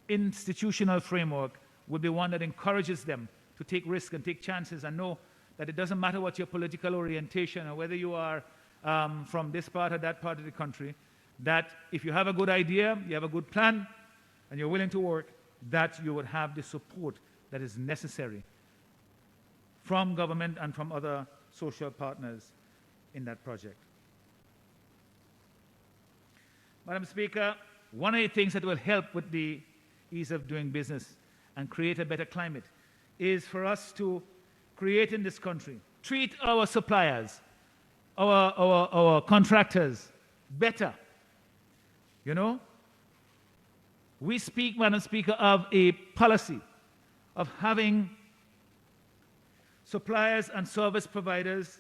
Speaker 1: institutional framework will be one that encourages them to take risks and take chances and know that it doesn't matter what your political orientation or whether you are from this part or that part of the country, that if you have a good idea, you have a good plan, and you're willing to work, that you would have the support that is necessary from government and from other social partners in that project. Madam Speaker, one of the things that will help with the ease of doing business and create a better climate is for us to create in this country, treat our suppliers, our contractors better. You know? We speak, Madam Speaker, of a policy of having suppliers and service providers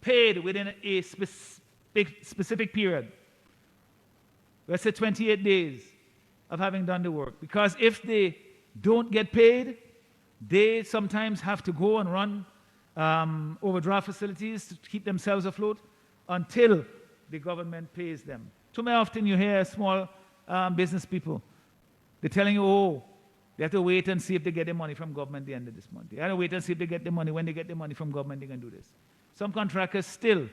Speaker 1: paid within a specific period. Let's say 28 days of having done the work. Because if they don't get paid, they sometimes have to go and run overdraft facilities to keep themselves afloat until the government pays them. So very often you hear small business people, they're telling you, oh, they have to wait and see if they get the money from government at the end of this month. They have to wait and see if they get the money. When they get the money from government, they can do this. Some contractors still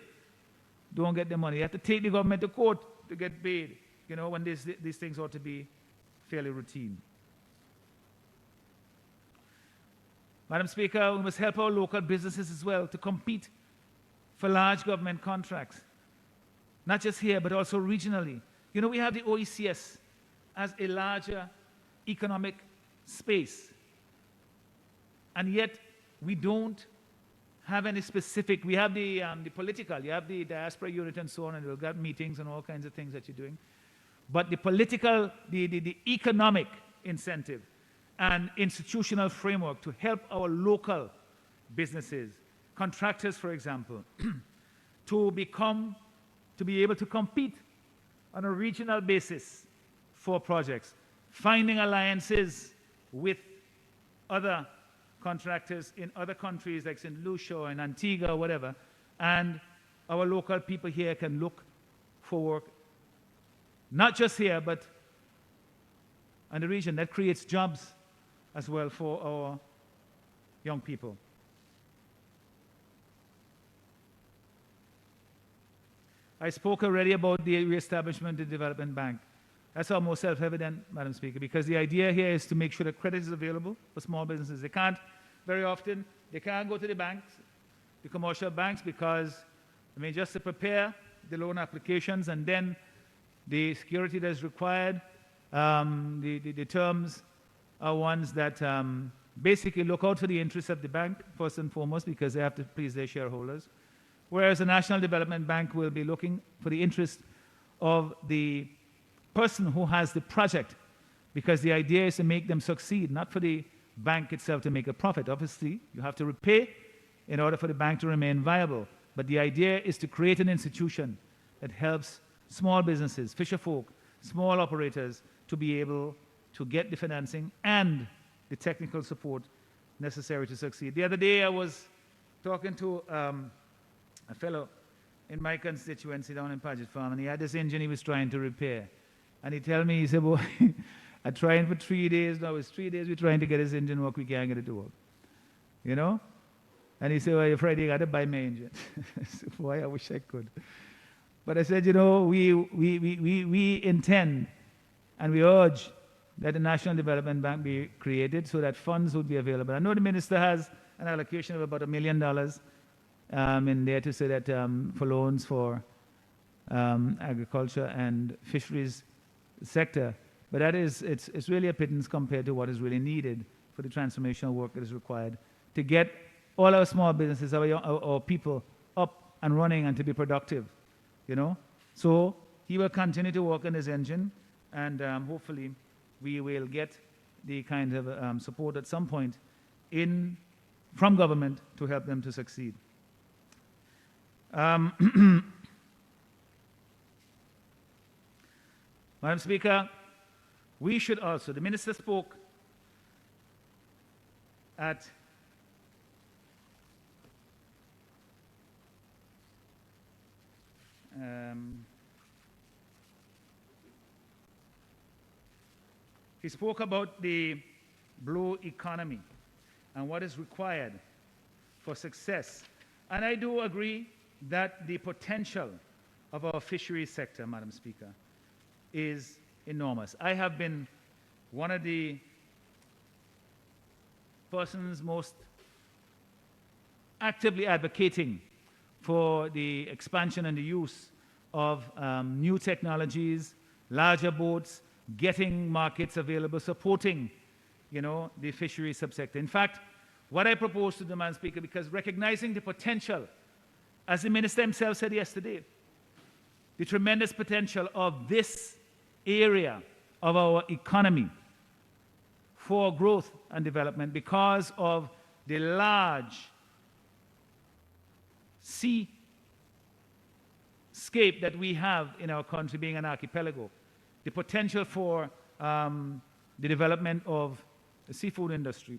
Speaker 1: don't get the money. You have to take the government to court to get paid, you know, when these things ought to be fairly routine. Madam Speaker, we must help our local businesses as well to compete for large government contracts, not just here, but also regionally. You know, we have the OECS as a larger economic space, and yet we don't have any specific. We have the political, you have the diaspora unit and so on, and we've got meetings and all kinds of things that you're doing. But the political, the economic incentive and institutional framework to help our local businesses, contractors, for example, to be able to compete on a regional basis for projects, finding alliances with other contractors in other countries like St. Lucia or in Antigua or whatever, and our local people here can look for work, not just here, but in the region. That creates jobs as well for our young people. I spoke already about the reestablishment of the development bank. That's almost self-evident, Madam Speaker, because the idea here is to make sure that credit is available for small businesses. They can't, very often, they can't go to the banks, the commercial banks, because, I mean, just to prepare the loan applications and then the security that is required, the terms are ones that basically look out for the interests of the bank, first and foremost, because they have to please their shareholders. Whereas the National Development Bank will be looking for the interest of the person who has the project, because the idea is to make them succeed, not for the bank itself to make a profit. Obviously, you have to repay in order for the bank to remain viable. But the idea is to create an institution that helps small businesses, fisherfolk, small operators to be able to get the financing and the technical support necessary to succeed. The other day I was talking to a fellow in my constituency down in Paget Farm, and he had this engine he was trying to repair. And he told me, he said, boy, I'm trying for 3 days now. It's 3 days we're trying to get this engine work. We can't get it to work. You know? And he said, well, you're afraid you got to buy my engine. I said, boy, I wish I could. But I said, you know, we intend and we urge that the National Development Bank be created so that funds would be available. I know the minister has an allocation of about $1 million in there to say that for loans for agriculture and fisheries sector, but that is, it's really a pittance compared to what is really needed for the transformational work that is required to get all our small businesses, our people up and running and to be productive, you know. So he will continue to work on his engine, and hopefully we will get the kind of support at some point from government to help them to succeed. Madam Speaker, we should also, the Minister spoke at he spoke about the blue economy and what is required for success. And I do agree that the potential of our fisheries sector, Madam Speaker, is enormous. I have been one of the persons most actively advocating for the expansion and the use of new technologies, larger boats, getting markets available, supporting, you know, the fisheries subsector. In fact, what I propose to the Madam Speaker, because recognizing the potential, as the Minister himself said yesterday, the tremendous potential of this area of our economy for growth and development because of the large seascape that we have in our country, being an archipelago, the potential for the development of the seafood industry,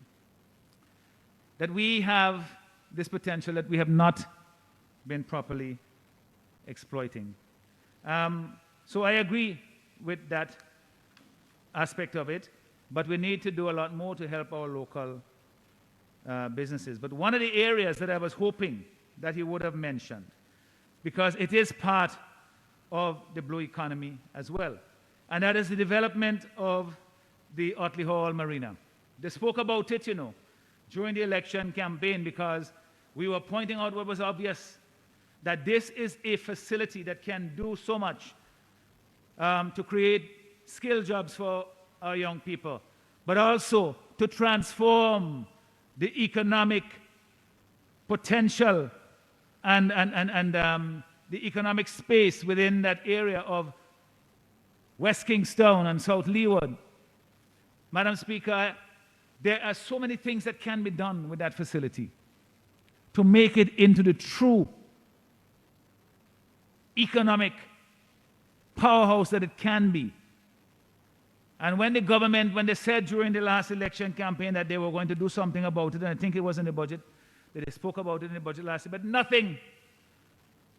Speaker 1: that we have this potential that we have not been properly exploiting. So I agree with that aspect of it, but we need to do a lot more to help our local businesses. But one of the areas that I was hoping that you would have mentioned, because it is part of the blue economy as well, and that is the development of the Otley Hall Marina. They spoke about it, during the election campaign, because we were pointing out what was obvious, that this is a facility that can do so much to create skill jobs for our young people, but also to transform the economic potential and the economic space within that area of West Kingstown and South Leeward. Madam Speaker, there are so many things that can be done with that facility to make it into the true economic powerhouse that it can be. And when the government, when they said during the last election campaign that they were going to do something about it, and I think it was in the budget, that they spoke about it in the budget last year, but nothing,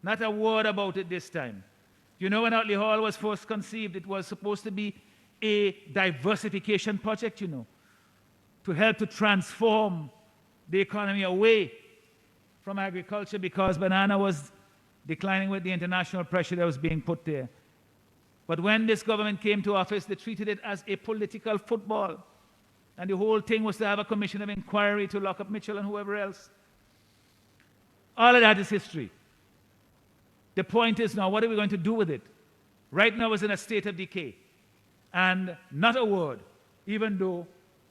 Speaker 1: not a word about it this time. When Otley Hall was first conceived, it was supposed to be a diversification project, to help to transform the economy away from agriculture, because banana was declining with the international pressure that was being put there. But when this government came to office, they treated it as a political football. And the whole thing was to have a commission of inquiry to lock up Mitchell and whoever else. All of that is history. The point is now, what are we going to do with it? Right now it's in a state of decay. And not a word, even though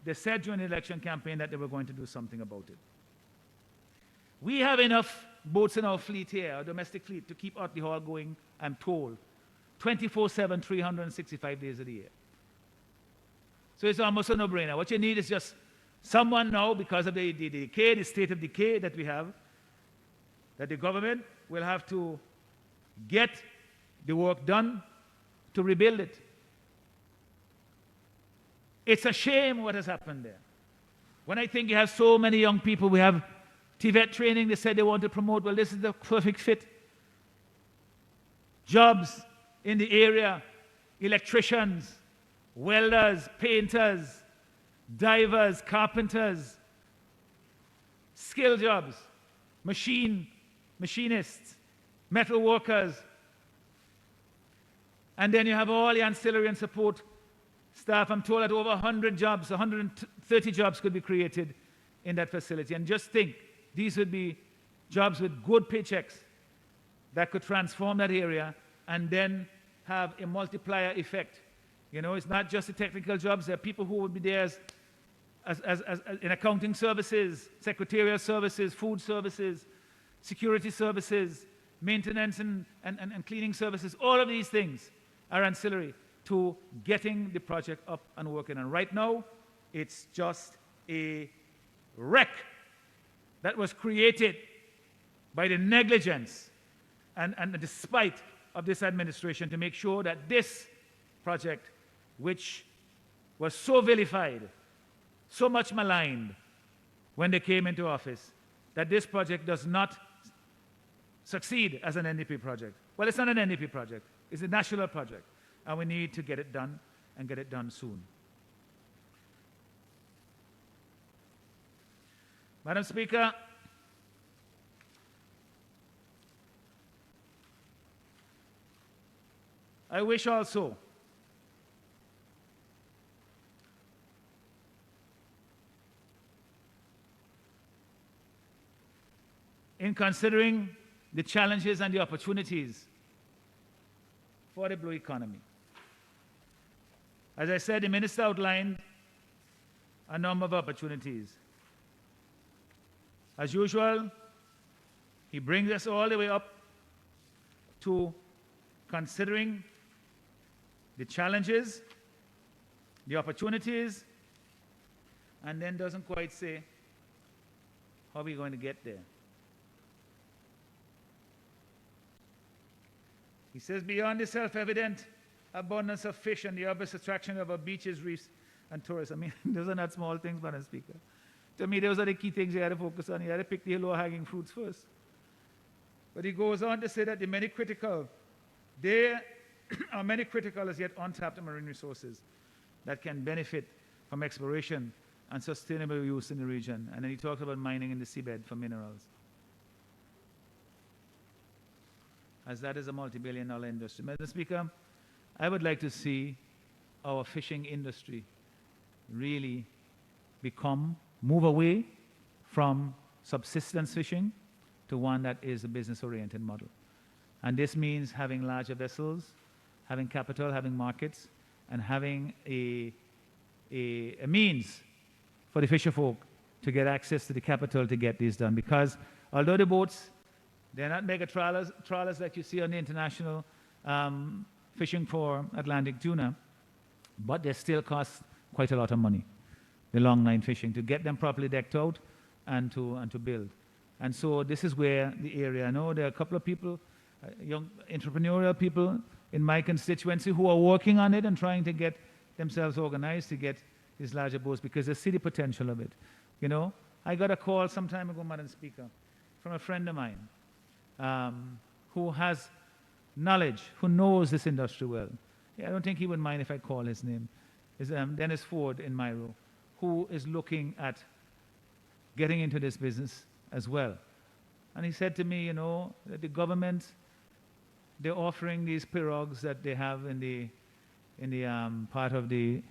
Speaker 1: they said during the election campaign that they were going to do something about it. We have enough boats in our fleet here, our domestic fleet, to keep Otley Hall going, I'm told, 24/7, 365 days of the year. So it's almost a no-brainer. What you need is just someone now, because of the decay, the state of decay that we have, that the government will have to get the work done to rebuild it. It's a shame what has happened there. When I think you have so many young people, we have TVET training, they said they want to promote, well, this is the perfect fit. Jobs in the area, electricians, welders, painters, divers, carpenters, skill jobs, machinists, metal workers. And then you have all the ancillary and support staff. I'm told that over 100 jobs, 130 jobs could be created in that facility. And just think, these would be jobs with good paychecks that could transform that area and then have a multiplier effect. It's not just the technical jobs. There are people who would be there as in accounting services, secretarial services, food services, security services, maintenance and cleaning services. All of these things are ancillary to getting the project up and working. And right now, it's just a wreck that was created by the negligence and the despite of this administration to make sure that this project, which was so vilified, so much maligned when they came into office, that this project does not succeed as an NDP project. Well, it's not an NDP project. It's a national project. And we need to get it done and get it done soon. Madam Speaker, I wish also in considering the challenges and the opportunities for the blue economy. As I said, the minister outlined a number of opportunities. As usual, he brings us all the way up to considering the challenges, the opportunities, and then doesn't quite say how we're going to get there. He says, beyond the self-evident abundance of fish and the obvious attraction of our beaches, reefs, and tourists. I mean, those are not small things, Madam Speaker. To me, those are the key things you had to focus on. You had to pick the low-hanging fruits first. But he goes on to say that the many critical, there are many critical as yet untapped marine resources that can benefit from exploration and sustainable use in the region. And then he talks about mining in the seabed for minerals, as that is a multi-billion-dollar industry. Mr. Speaker, I would like to see our fishing industry really move away from subsistence fishing to one that is a business-oriented model. And this means having larger vessels, having capital, having markets, and having a means for the fisher folk to get access to the capital to get this done. Because although the boats, they're not mega trawlers like you see on the international fishing for Atlantic tuna, but they still cost quite a lot of money, the long line fishing, to get them properly decked out and to build. And so this is where the area, I know there are a couple of people, young entrepreneurial people in my constituency who are working on it and trying to get themselves organized to get these larger boats because they see the potential of it. You know, I got a call some time ago, Madam Speaker, from a friend of mine who has knowledge, who knows this industry well. Yeah, I don't think he would mind if I call his name. It's Dennis Ford in Myro, who is looking at getting into this business as well. And he said to me, you know, that the government, they're offering these pirogues that they have in the part of the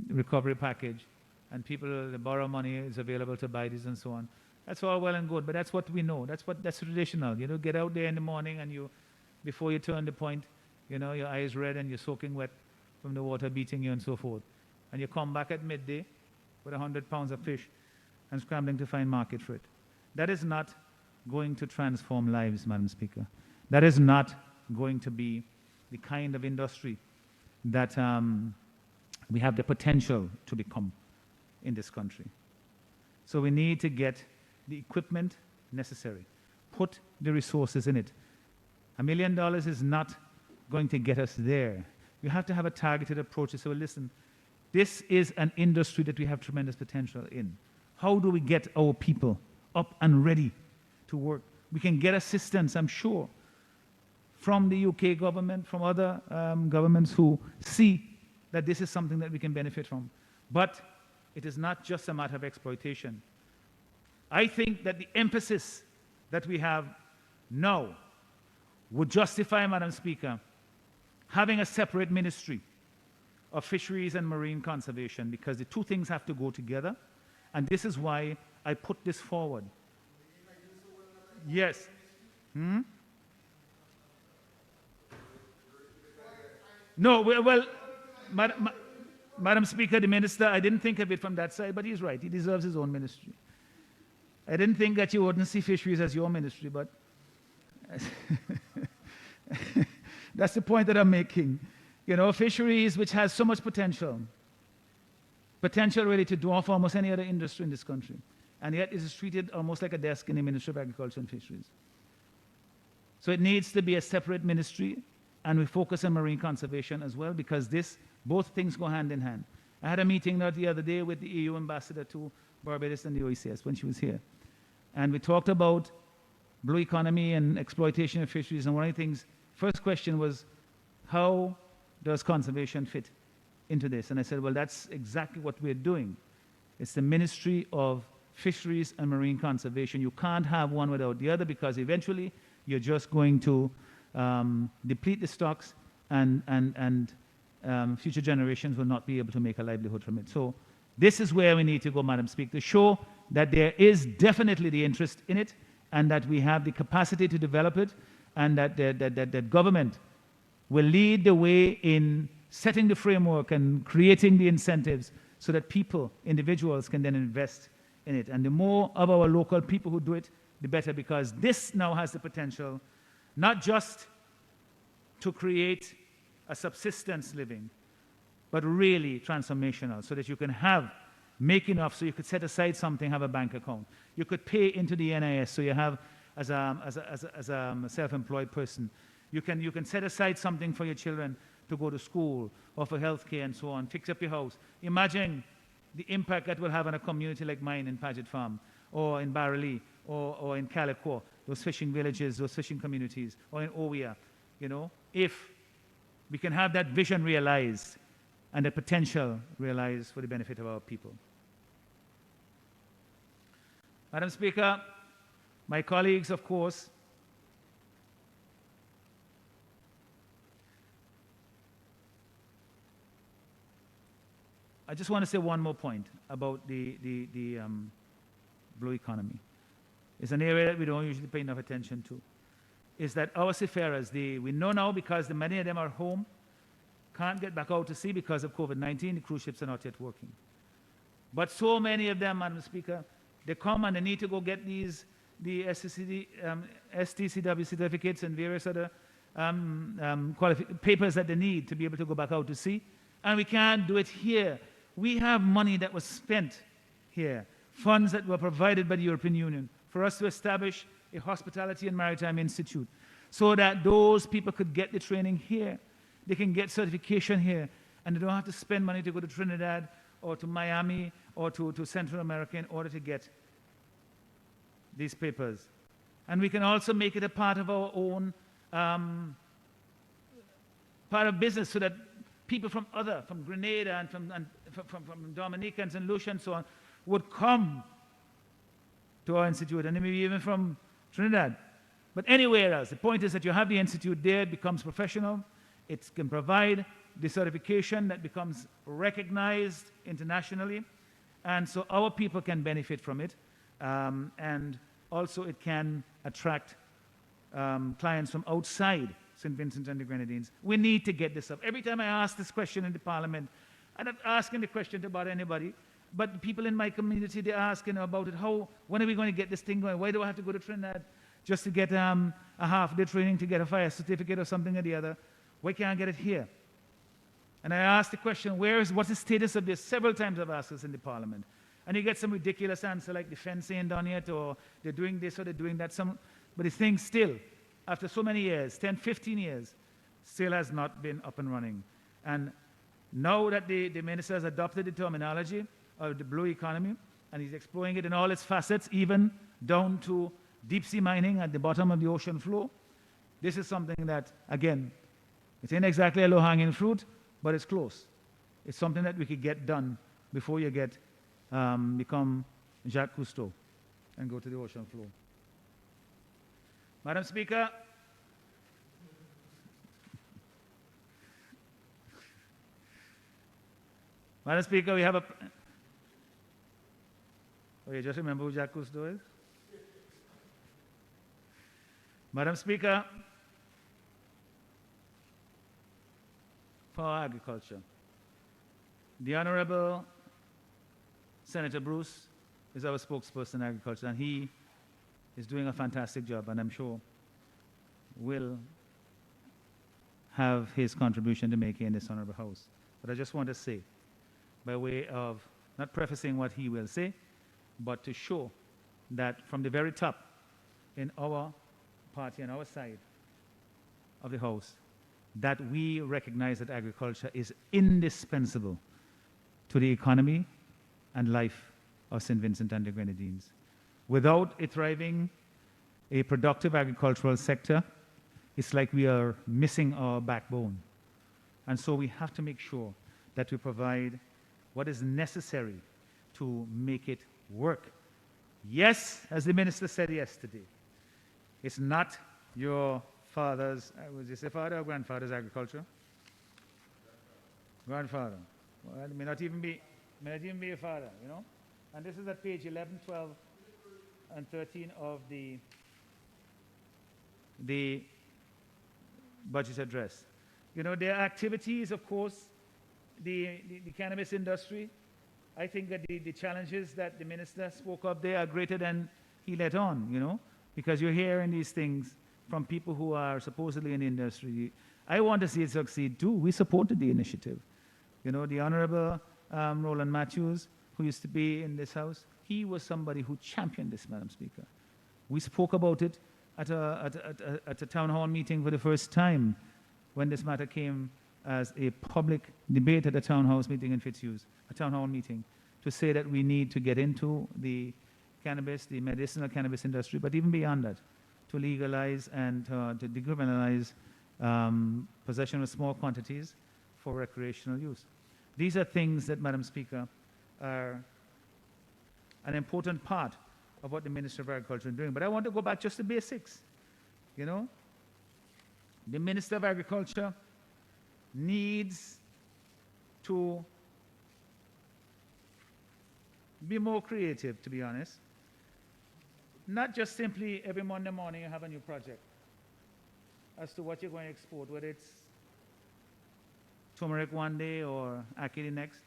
Speaker 1: recovery package, and people, they borrow money, is available to buy this and so on. That's all well and good, but that's what we know. That's traditional. You know, get out there in the morning and you, before you turn the point, you know, your eyes red and you're soaking wet from the water beating you and so forth. And you come back at midday with 100 pounds of fish and scrambling to find market for it. That is not going to transform lives, Madam Speaker. That is not going to be the kind of industry that we have the potential to become in this country. So we need to get the equipment necessary, put the resources in it. $1 million is not going to get us there. You have to have a targeted approach to say, well, listen, this is an industry that we have tremendous potential in. How do we get our people up and ready to work? We can get assistance, I'm sure, from the UK government, from other governments who see that this is something that we can benefit from. But it is not just a matter of exploitation. I think that the emphasis that we have now would justify, Madam Speaker, having a separate ministry of fisheries and marine conservation, because the two things have to go together, and this is why I put this forward. Yes. No, well, Madam Speaker, the minister, I didn't think of it from that side, but he's right. He deserves his own ministry. I didn't think that you wouldn't see fisheries as your ministry, but that's the point that I'm making. You know, fisheries, which has so much potential really to dwarf almost any other industry in this country, and yet it is treated almost like a desk in the Ministry of Agriculture and Fisheries. So it needs to be a separate ministry, and we focus on marine conservation as well, because both things go hand in hand. I had a meeting the other day with the EU ambassador to Barbados and the OECS when she was here, and we talked about blue economy and exploitation of fisheries, and one of the things, first question was, how does conservation fit into this? And I said, well, that's exactly what we're doing. It's the Ministry of Fisheries and Marine Conservation. You can't have one without the other, because eventually you're just going to deplete the stocks, and future generations will not be able to make a livelihood from it. So this is where we need to go, Madam Speaker, to show that there is definitely the interest in it, and that we have the capacity to develop it, and that government will lead the way in setting the framework and creating the incentives so that people, individuals, can then invest in it. And the more of our local people who do it, the better, because this now has the potential not just to create a subsistence living, but really transformational, so that you can make enough so you could set aside something, have a bank account. You could pay into the NIS, so you have, as a self-employed person, you can set aside something for your children to go to school or for healthcare and so on, fix up your house. Imagine the impact that will have on a community like mine in Paget Farm, or in Barreley, or in Calico, those fishing villages, those fishing communities, or in Owea, you know, if we can have that vision realized and the potential realized for the benefit of our people. Madam Speaker, my colleagues, of course, I just want to say one more point about the blue economy. It's an area that we don't usually pay enough attention to. Is that our seafarers, we know now because many of them are home, can't get back out to sea because of COVID-19, the cruise ships are not yet working. But so many of them, Madam Speaker, they come and they need to go get the STCW certificates and various other papers that they need to be able to go back out to sea. And we can't do it here. We have money that was spent here, funds that were provided by the European Union for us to establish a hospitality and maritime institute so that those people could get the training here. They can get certification here, and they don't have to spend money to go to Trinidad or to Miami or to Central America in order to get these papers. And we can also make it a part of our own part of business so that people from Grenada and from Dominicans and Lucia and so on would come to our institute, and maybe even from Trinidad. But anywhere else, the point is that you have the institute there, it becomes professional, it can provide the certification that becomes recognized internationally, and so our people can benefit from it, and also it can attract clients from outside St. Vincent and the Grenadines. We need to get this up. Every time I ask this question in the Parliament, I'm not asking the question about anybody, but the people in my community, they're asking about it. When are we going to get this thing going? Why do I have to go to Trinidad just to get a half-day training to get a fire certificate or something or the other? Why can't I get it here? And I asked the question, what's the status of this? Several times I've asked this in the Parliament. And you get some ridiculous answer like the fence ain't done yet, or they're doing this or they're doing that. But the thing still, after so many years, 10, 15 years, still has not been up and running. And now that the minister has adopted the terminology of the blue economy, and he's exploring it in all its facets, even down to deep sea mining at the bottom of the ocean floor, this is something that, again, it ain't exactly a low-hanging fruit, but it's close. It's something that we could get done before you become Jacques Cousteau and go to the ocean floor. Madam Speaker, we have oh, you just remember who Jacques Cousteau is? Madam Speaker, for our agriculture, the Honorable Senator Bruce is our spokesperson in agriculture, and he is doing a fantastic job, and I'm sure will have his contribution to make in this Honorable House. But I just want to say, by way of not prefacing what he will say, but to show that from the very top in our party and our side of the House, that we recognize that agriculture is indispensable to the economy and life of St. Vincent and the Grenadines. Without a thriving, a productive agricultural sector, it's like we are missing our backbone. And so we have to make sure that we provide what is necessary to make it work. Yes, as the minister said yesterday, it's not your father's, was this a father or grandfather's agriculture? Grandfather. Well, it may not even be a father, you know? And this is at page 11, 12, and 13 of the budget address. You know, there are activities, of course, the cannabis industry. I think that the challenges that the minister spoke of there are greater than he let on, you know, because you're hearing these things from people who are supposedly in the industry. I want to see it succeed too. We supported the initiative. You know, the Honorable Roland Matthews, who used to be in this House, he was somebody who championed this, Madam Speaker. We spoke about it at a town hall meeting for the first time when this matter came as a public debate at a town house meeting in Fitzhugh, a town hall meeting, to say that we need to get into the cannabis, the medicinal cannabis industry, but even beyond that, to legalize and to decriminalize possession of small quantities for recreational use. These are things that, Madam Speaker, are an important part of what the Minister of Agriculture is doing. But I want to go back just to basics. You know, the Minister of Agriculture needs to be more creative, to be honest. Not just simply every Monday morning you have a new project as to what you're going to export, whether it's turmeric one day or ackee the next.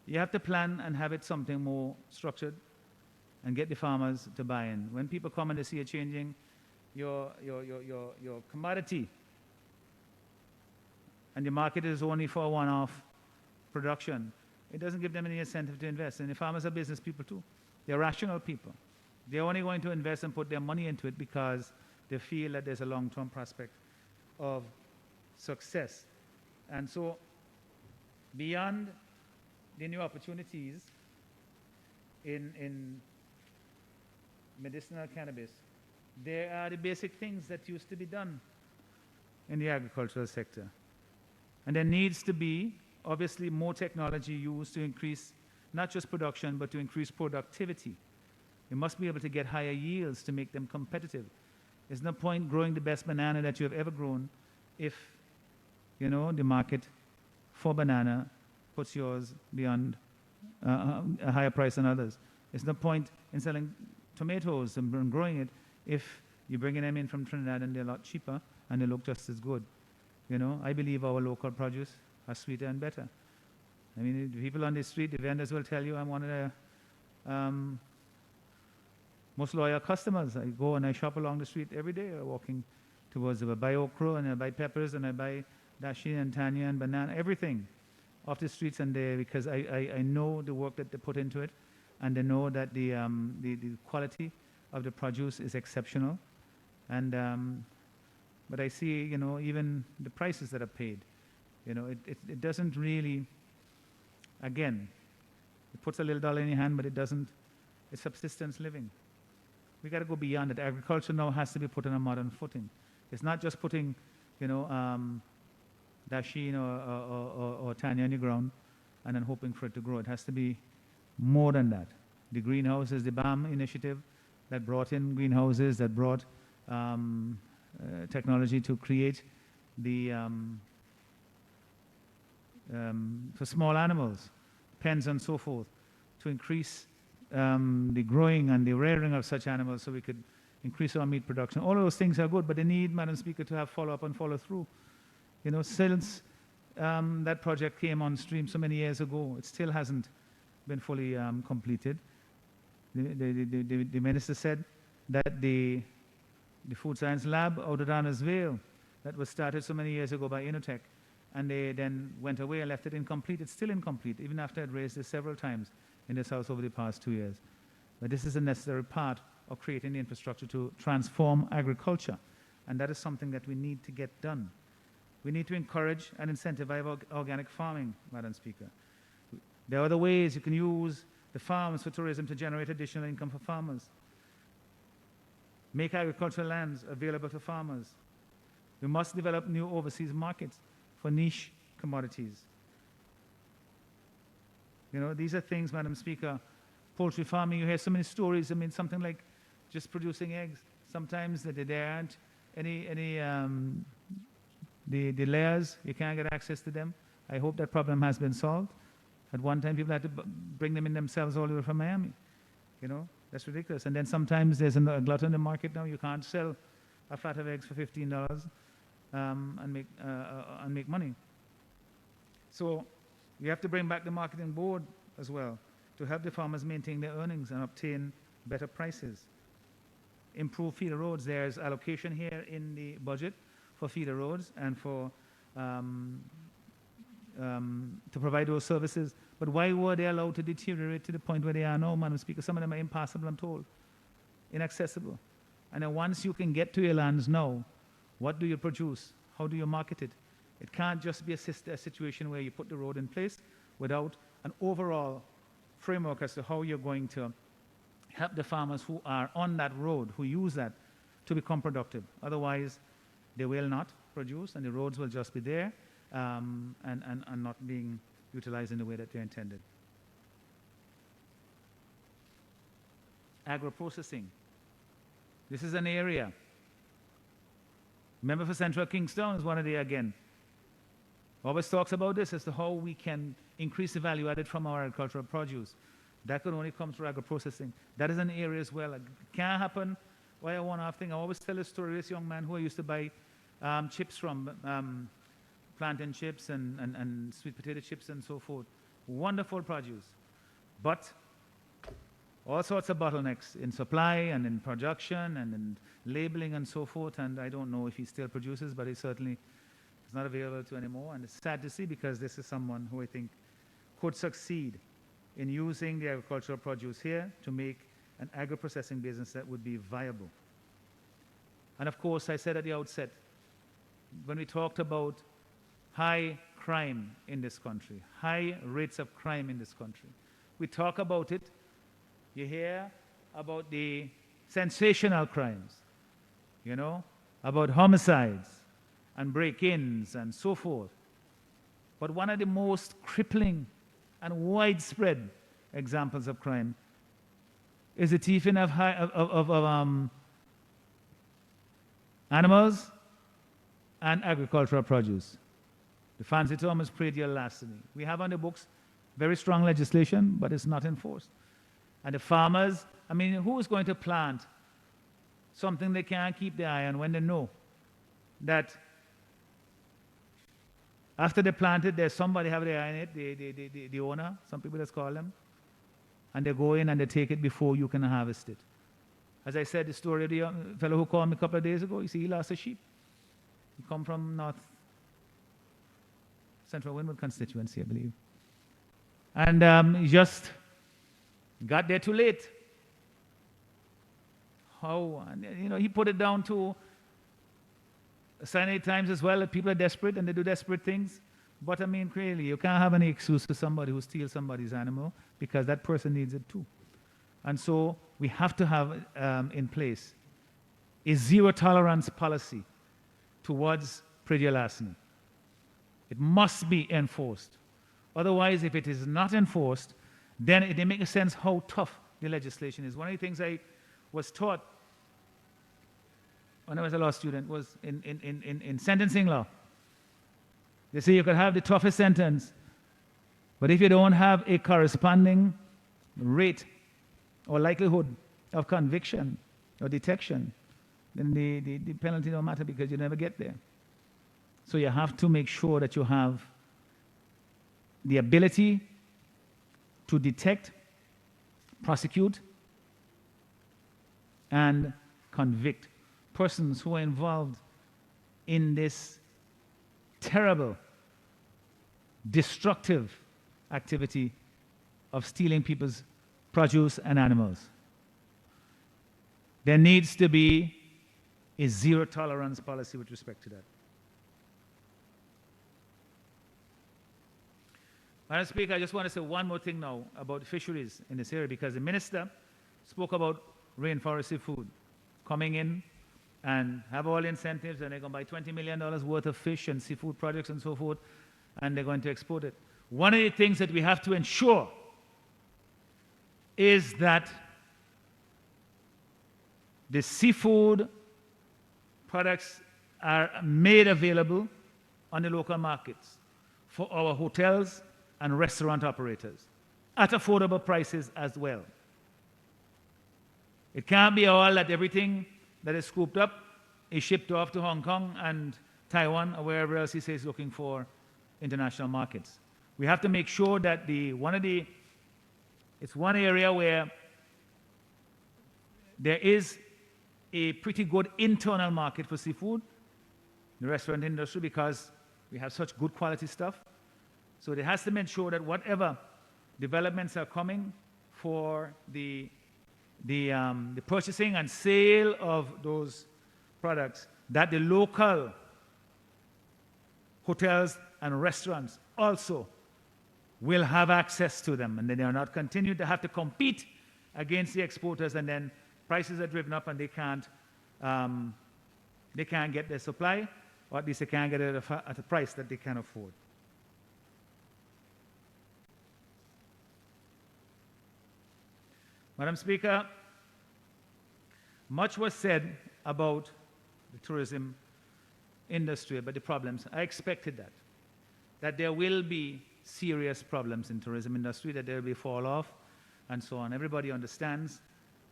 Speaker 1: You have to plan and have it something more structured and get the farmers to buy in. When people come and they see you changing your commodity and the market is only for a one-off production, it doesn't give them any incentive to invest. And the farmers are business people too. They're rational people. They're only going to invest and put their money into it because they feel that there's a long-term prospect of success. And so, beyond the new opportunities in medicinal cannabis, there are the basic things that used to be done in the agricultural sector. And there needs to be, obviously, more technology used to increase not just production, but to increase productivity. You must be able to get higher yields to make them competitive. There's no point growing the best banana that you have ever grown if, you know, the market for banana puts yours beyond a higher price than others. There's no point in selling tomatoes and growing it if you're bringing them in from Trinidad and they're a lot cheaper and they look just as good. You know, I believe our local produce are sweeter and better. I mean, the people on the street, the vendors will tell you I'm one of the most loyal customers. I go and I shop along the street every day, walking towards it. I buy okra and I buy peppers and I buy dashi and tanya and banana, everything off the streets and there because I know the work that they put into it, and they know that the quality of the produce is exceptional. And but I see, you know, even the prices that are paid, you know, it doesn't really, again, it puts a little dollar in your hand, but it doesn't, it's subsistence living. We got to go beyond it. Agriculture now has to be put on a modern footing. It's not just putting, you know, dashin or tanya on the ground and then hoping for it to grow. It has to be more than that. The greenhouses, the BAM initiative that brought in greenhouses, that brought technology to create the, for small animals, pens and so forth, to increase the growing and the rearing of such animals so we could increase our meat production. All of those things are good, but they need, Madam Speaker, to have follow-up and follow-through. You know, since that project came on stream so many years ago, it still hasn't been fully completed. The minister said that the food science lab out at Anna's Vale that was started so many years ago by Innotech, and they then went away and left it incomplete. It's still incomplete, even after I'd raised this several times in this House over the past 2 years. But this is a necessary part of creating the infrastructure to transform agriculture, and that is something that we need to get done. We need to encourage and incentivize organic farming, Madam Speaker. There are other ways you can use the farms for tourism to generate additional income for farmers. Make agricultural lands available to farmers. We must develop new overseas markets for niche commodities. You know, these are things, Madam Speaker. Poultry farming, you hear so many stories. I mean, something like just producing eggs. Sometimes there aren't the layers, you can't get access to them. I hope that problem has been solved. At one time, people had to bring them in themselves all the way from Miami. You know, that's ridiculous. And then sometimes there's a glut in the market now. You can't sell a flat of eggs for $15 and make money. So we have to bring back the marketing board as well to help the farmers maintain their earnings and obtain better prices. Improve feeder roads. There's allocation here in the budget for feeder roads and for to provide those services. But why were they allowed to deteriorate to the point where they are now, Madam Speaker? Some of them are impassable, I'm told, inaccessible. And then once you can get to your lands now, what do you produce? How do you market it? It can't just be a situation where you put the road in place without an overall framework as to how you're going to help the farmers who are on that road, who use that, to become productive. Otherwise, they will not. produce, and the roads will just be there and not being utilized in the way that they're intended. Agro-processing. This is an area. Member for Central Kingstown is one of the, again, always talks about this as to how we can increase the value added from our agricultural produce. That could only come through agro-processing. That is an area as well. It can't happen. Why I one-off thing. I always tell a story of this young man who I used to buy chips from, plantain chips and sweet potato chips and so forth. Wonderful produce. But all sorts of bottlenecks in supply and in production and in labeling and so forth. And I don't know if he still produces, but he certainly is not available to anymore. And it's sad to see, because this is someone who I think could succeed in using the agricultural produce here to make an agro-processing business that would be viable. And of course, I said at the outset, when we talked about high crime in this country, high rates of crime in this country, we talk about it, you hear about the sensational crimes, you know, about homicides and break-ins and so forth. But one of the most crippling and widespread examples of crime is the thieving of animals and agricultural produce. The fancy term is predial larceny. We have on the books very strong legislation, but it's not enforced. And the farmers, I mean, who is going to plant something they can't keep their eye on when they know that after they plant it, there's somebody have their eye on it, the owner, some people just call them, and they go in and they take it before you can harvest it. As I said, the story of the fellow who called me a couple of days ago, you see, he lost a sheep. He come from North Central Windward constituency, I believe. And he just got there too late. How? And, you know, he put it down to cyanide times as well, that people are desperate and they do desperate things. But I mean, clearly, you can't have any excuse for somebody who steals somebody's animal, because that person needs it too. And so we have to have in place a zero-tolerance policy towards predial larceny. It must be enforced. Otherwise, if it is not enforced, then it makes sense how tough the legislation is. One of the things I was taught when I was a law student was in sentencing law. They say you could have the toughest sentence, but if you don't have a corresponding rate or likelihood of conviction or detection, then the penalty don't matter, because you never get there. So you have to make sure that you have the ability to detect, prosecute, and convict persons who are involved in this terrible, destructive activity of stealing people's produce and animals. There needs to be a zero-tolerance policy with respect to that. Madam Speaker, I just want to say one more thing now about fisheries in this area, because the minister spoke about rainforest seafood coming in and have all the incentives, and they're going to buy $20 million worth of fish and seafood products and so forth, and they're going to export it. One of the things that we have to ensure is that the seafood products are made available on the local markets for our hotels and restaurant operators at affordable prices as well. It can't be all that everything that is scooped up is shipped off to Hong Kong and Taiwan or wherever else he says looking for international markets. We have to make sure that it's one area where there is a pretty good internal market for seafood, the restaurant industry, because we have such good quality stuff. So it has to make sure that whatever developments are coming for the purchasing and sale of those products, that the local hotels and restaurants also will have access to them, and then they are not continue to have to compete against the exporters, and then prices are driven up and they can't get their supply. or at least they can't get it at a price that they can afford. Madam Speaker, much was said about the tourism industry, about the problems. I expected that there will be serious problems in tourism industry, that there will be fall off and so on. Everybody understands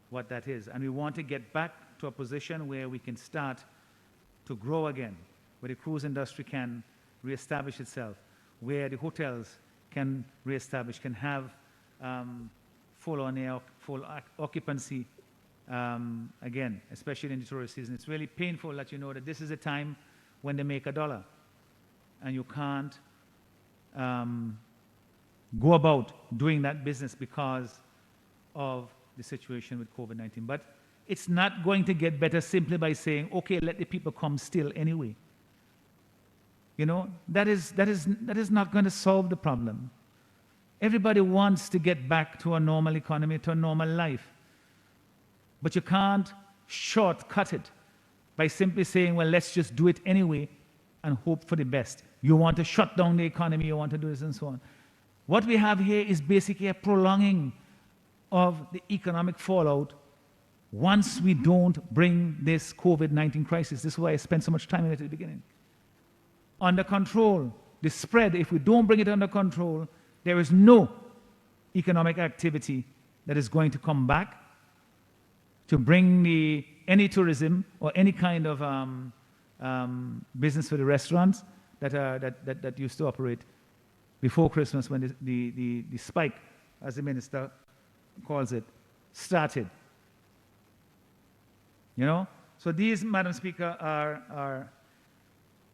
Speaker 1: what that is. And we want to get back to a position where we can start to grow again, where the cruise industry can reestablish itself, where the hotels can reestablish, can have full occupancy again, especially in the tourist season. It's really painful that you know that this is a time when they make $1 and you can't go about doing that business because of the situation with COVID-19. But it's not going to get better simply by saying, okay, let the people come still anyway. You know, that is not going to solve the problem. Everybody wants to get back to a normal economy, to a normal life. But you can't shortcut it by simply saying, well, let's just do it anyway and hope for the best. You want to shut down the economy, you want to do this and so on. What we have here is basically a prolonging of the economic fallout once we don't bring this COVID-19 crisis. This is why I spent so much time in it at the beginning. Under control. The spread, if we don't bring it under control, there is no economic activity that is going to come back to bring any tourism or any kind of business for the restaurants that used to operate before Christmas when the spike, as the minister calls it, started. You know? So these, Madam Speaker, are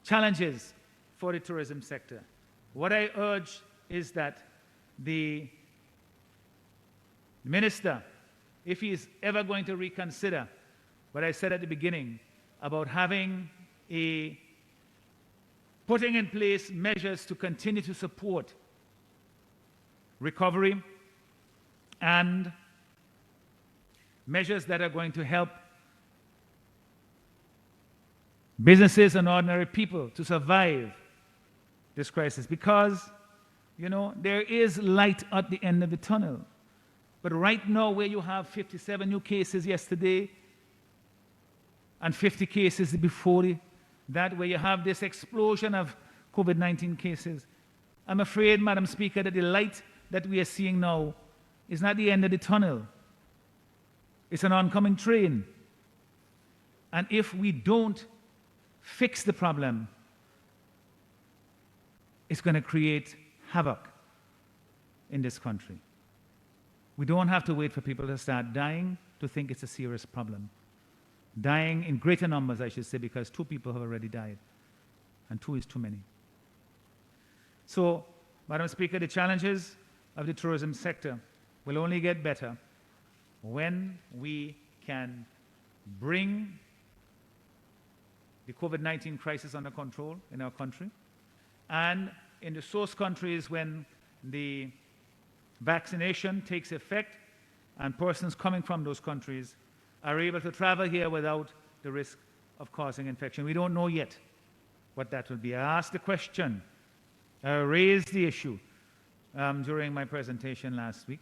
Speaker 1: challenges for the tourism sector. What I urge is that the minister, if he is ever going to reconsider what I said at the beginning about putting in place measures to continue to support recovery and measures that are going to help businesses and ordinary people to survive this crisis, because, you know, there is light at the end of the tunnel. But right now, where you have 57 new cases yesterday and 50 cases before that, where you have this explosion of COVID-19 cases, I'm afraid, Madam Speaker, that the light that we are seeing now is not the end of the tunnel. It's an oncoming train. And if we don't fix the problem, it's going to create havoc in this country. We don't have to wait for people to start dying to think it's a serious problem. Dying in greater numbers, I should say, because 2 people have already died, and 2 is too many. So, Madam Speaker, the challenges of the tourism sector will only get better when we can bring the COVID-19 crisis under control in our country, and in the source countries when the vaccination takes effect and persons coming from those countries are able to travel here without the risk of causing infection. We don't know yet what that will be. I asked the question, I raised the issue during my presentation last week.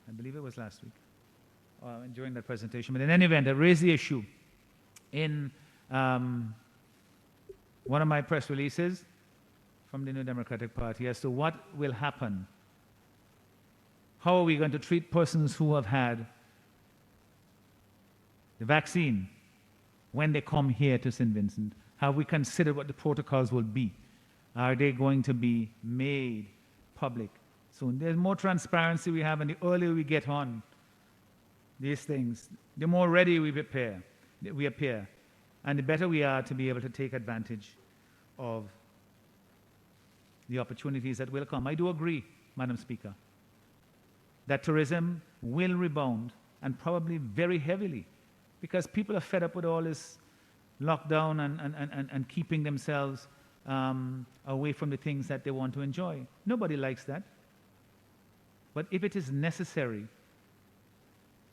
Speaker 1: I believe it was last week, during that presentation. But in any event, I raised the issue in one of my press releases from the New Democratic Party as to what will happen. How are we going to treat persons who have had the vaccine when they come here to St. Vincent? Have we considered what the protocols will be? Are they going to be made public soon? There's more transparency we have, and the earlier we get on these things, the more ready we appear, and the better we are to be able to take advantage of the opportunities that will come. I do agree, Madam Speaker, that tourism will rebound, and probably very heavily, because people are fed up with all this lockdown and keeping themselves away from the things that they want to enjoy. Nobody likes that. But if it is necessary,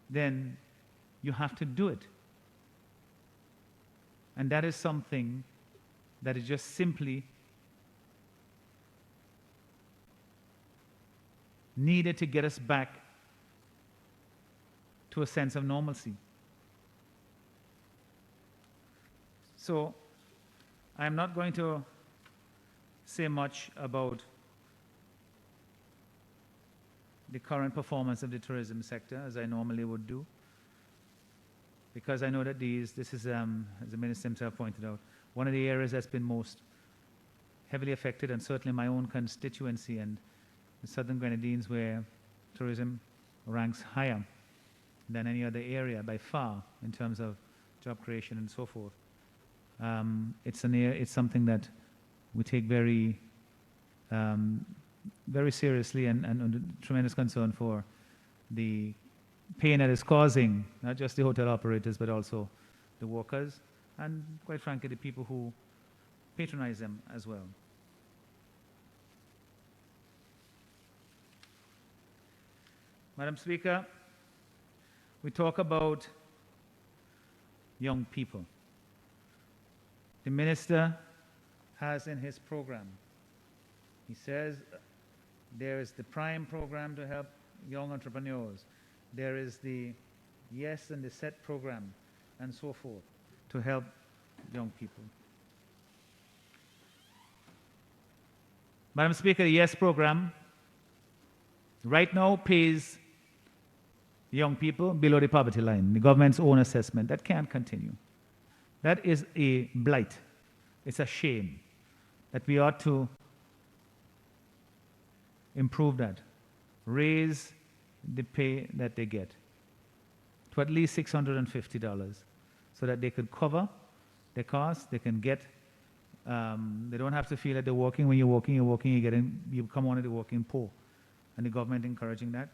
Speaker 1: then you have to do it. And that is something that is just simply needed to get us back to a sense of normalcy. So I'm not going to say much about the current performance of the tourism sector, as I normally would do, because I know that this is, as the Minister himself pointed out, one of the areas that's been most heavily affected, and certainly my own constituency and the Southern Grenadines, where tourism ranks higher than any other area by far in terms of job creation and so forth. It's something that we take very, very seriously, and under tremendous concern for the pain that is causing not just the hotel operators but also the workers and, quite frankly, the people who patronize them as well. Madam Speaker, we talk about young people. The Minister has in his program, he says there is the Prime program to help young entrepreneurs. There is the Yes and the Set program and so forth to help young people. Madam Speaker, the Yes program right now pays young people below the poverty line, the government's own assessment. That can't continue. That is a blight. It's a shame that we ought to improve that, raise the pay that they get to at least $650 so that they could cover their costs, they can get, they don't have to feel that they're working. When you're working, you come on to the working poor. And the government encouraging that.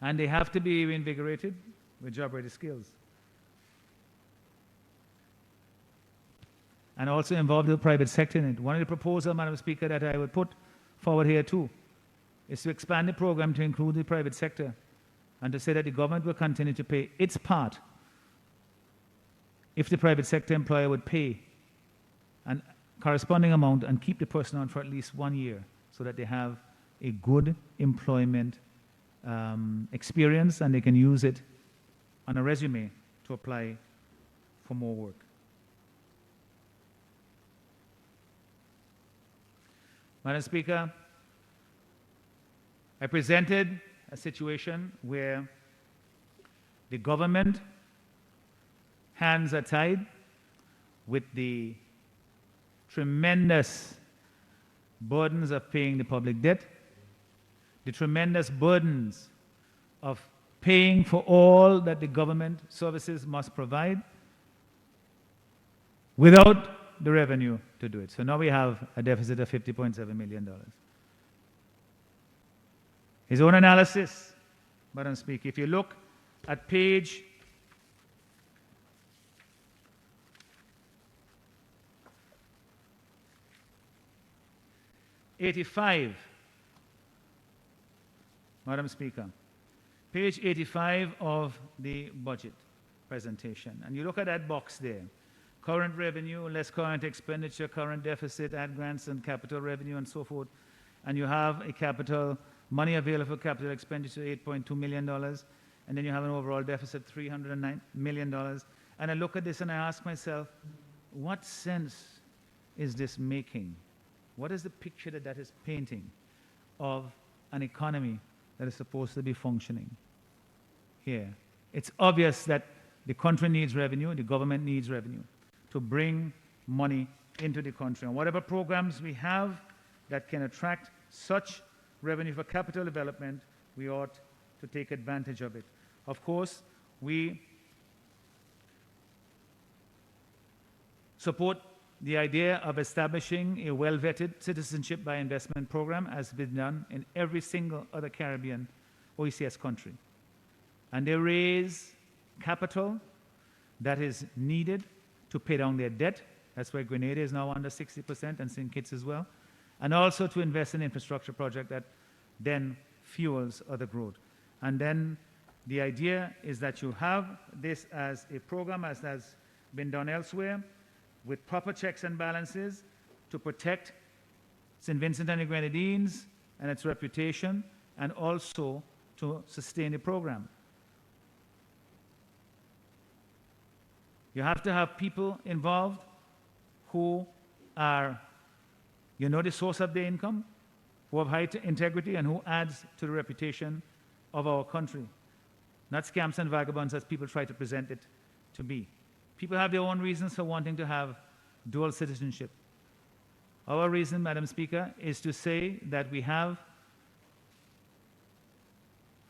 Speaker 1: And they have to be reinvigorated with job-ready skills. And also involve the private sector in it. One of the proposals, Madam Speaker, that I would put forward here too, is to expand the program to include the private sector and to say that the government will continue to pay its part if the private sector employer would pay a corresponding amount and keep the person on for at least 1 year so that they have a good employment experience and they can use it on a resume to apply for more work. Madam Speaker, I presented a situation where the government hands are tied with the tremendous burdens of paying the public debt, the tremendous burdens of paying for all that the government services must provide without the revenue to do it. So now we have a deficit of $50.7 million. His own analysis, Madam Speaker, if you look at page 85, Madam Speaker, page 85 of the budget presentation, and you look at that box there, current revenue, less current expenditure, current deficit, add grants and capital revenue and so forth, and you have a capital, money available for capital expenditure, $8.2 million, and then you have an overall deficit, $309 million. And I look at this and I ask myself, what sense is this making? What is the picture that is painting of an economy that is supposed to be functioning here? It's obvious that the country needs revenue, the government needs revenue to bring money into the country. And whatever programs we have that can attract such revenue for capital development, we ought to take advantage of it. Of course, we support the idea of establishing a well-vetted citizenship by investment program as been done in every single other Caribbean OECS country. And they raise capital that is needed to pay down their debt. That's why Grenada is now under 60% and St. Kitts as well. And also to invest in infrastructure project that then fuels other growth. And then The idea is that you have this as a program, as has been done elsewhere, with proper checks and balances to protect St. Vincent and the Grenadines and its reputation, and also to sustain the program. You have to have people involved who are, the source of their income, who have high integrity, and who adds to the reputation of our country. Not scamps and vagabonds as people try to present it to be. People have their own reasons for wanting to have dual citizenship. Our reason, Madam Speaker, is to say that we have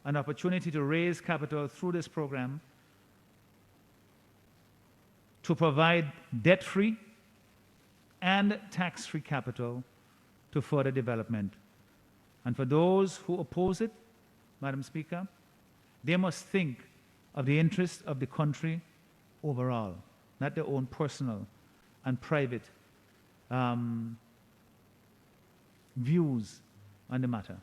Speaker 1: an opportunity to raise capital through this program to provide debt-free and tax-free capital to further development. And for those who oppose it, Madam Speaker, they must think of the interests of the country overall, not their own personal and private views on the matter.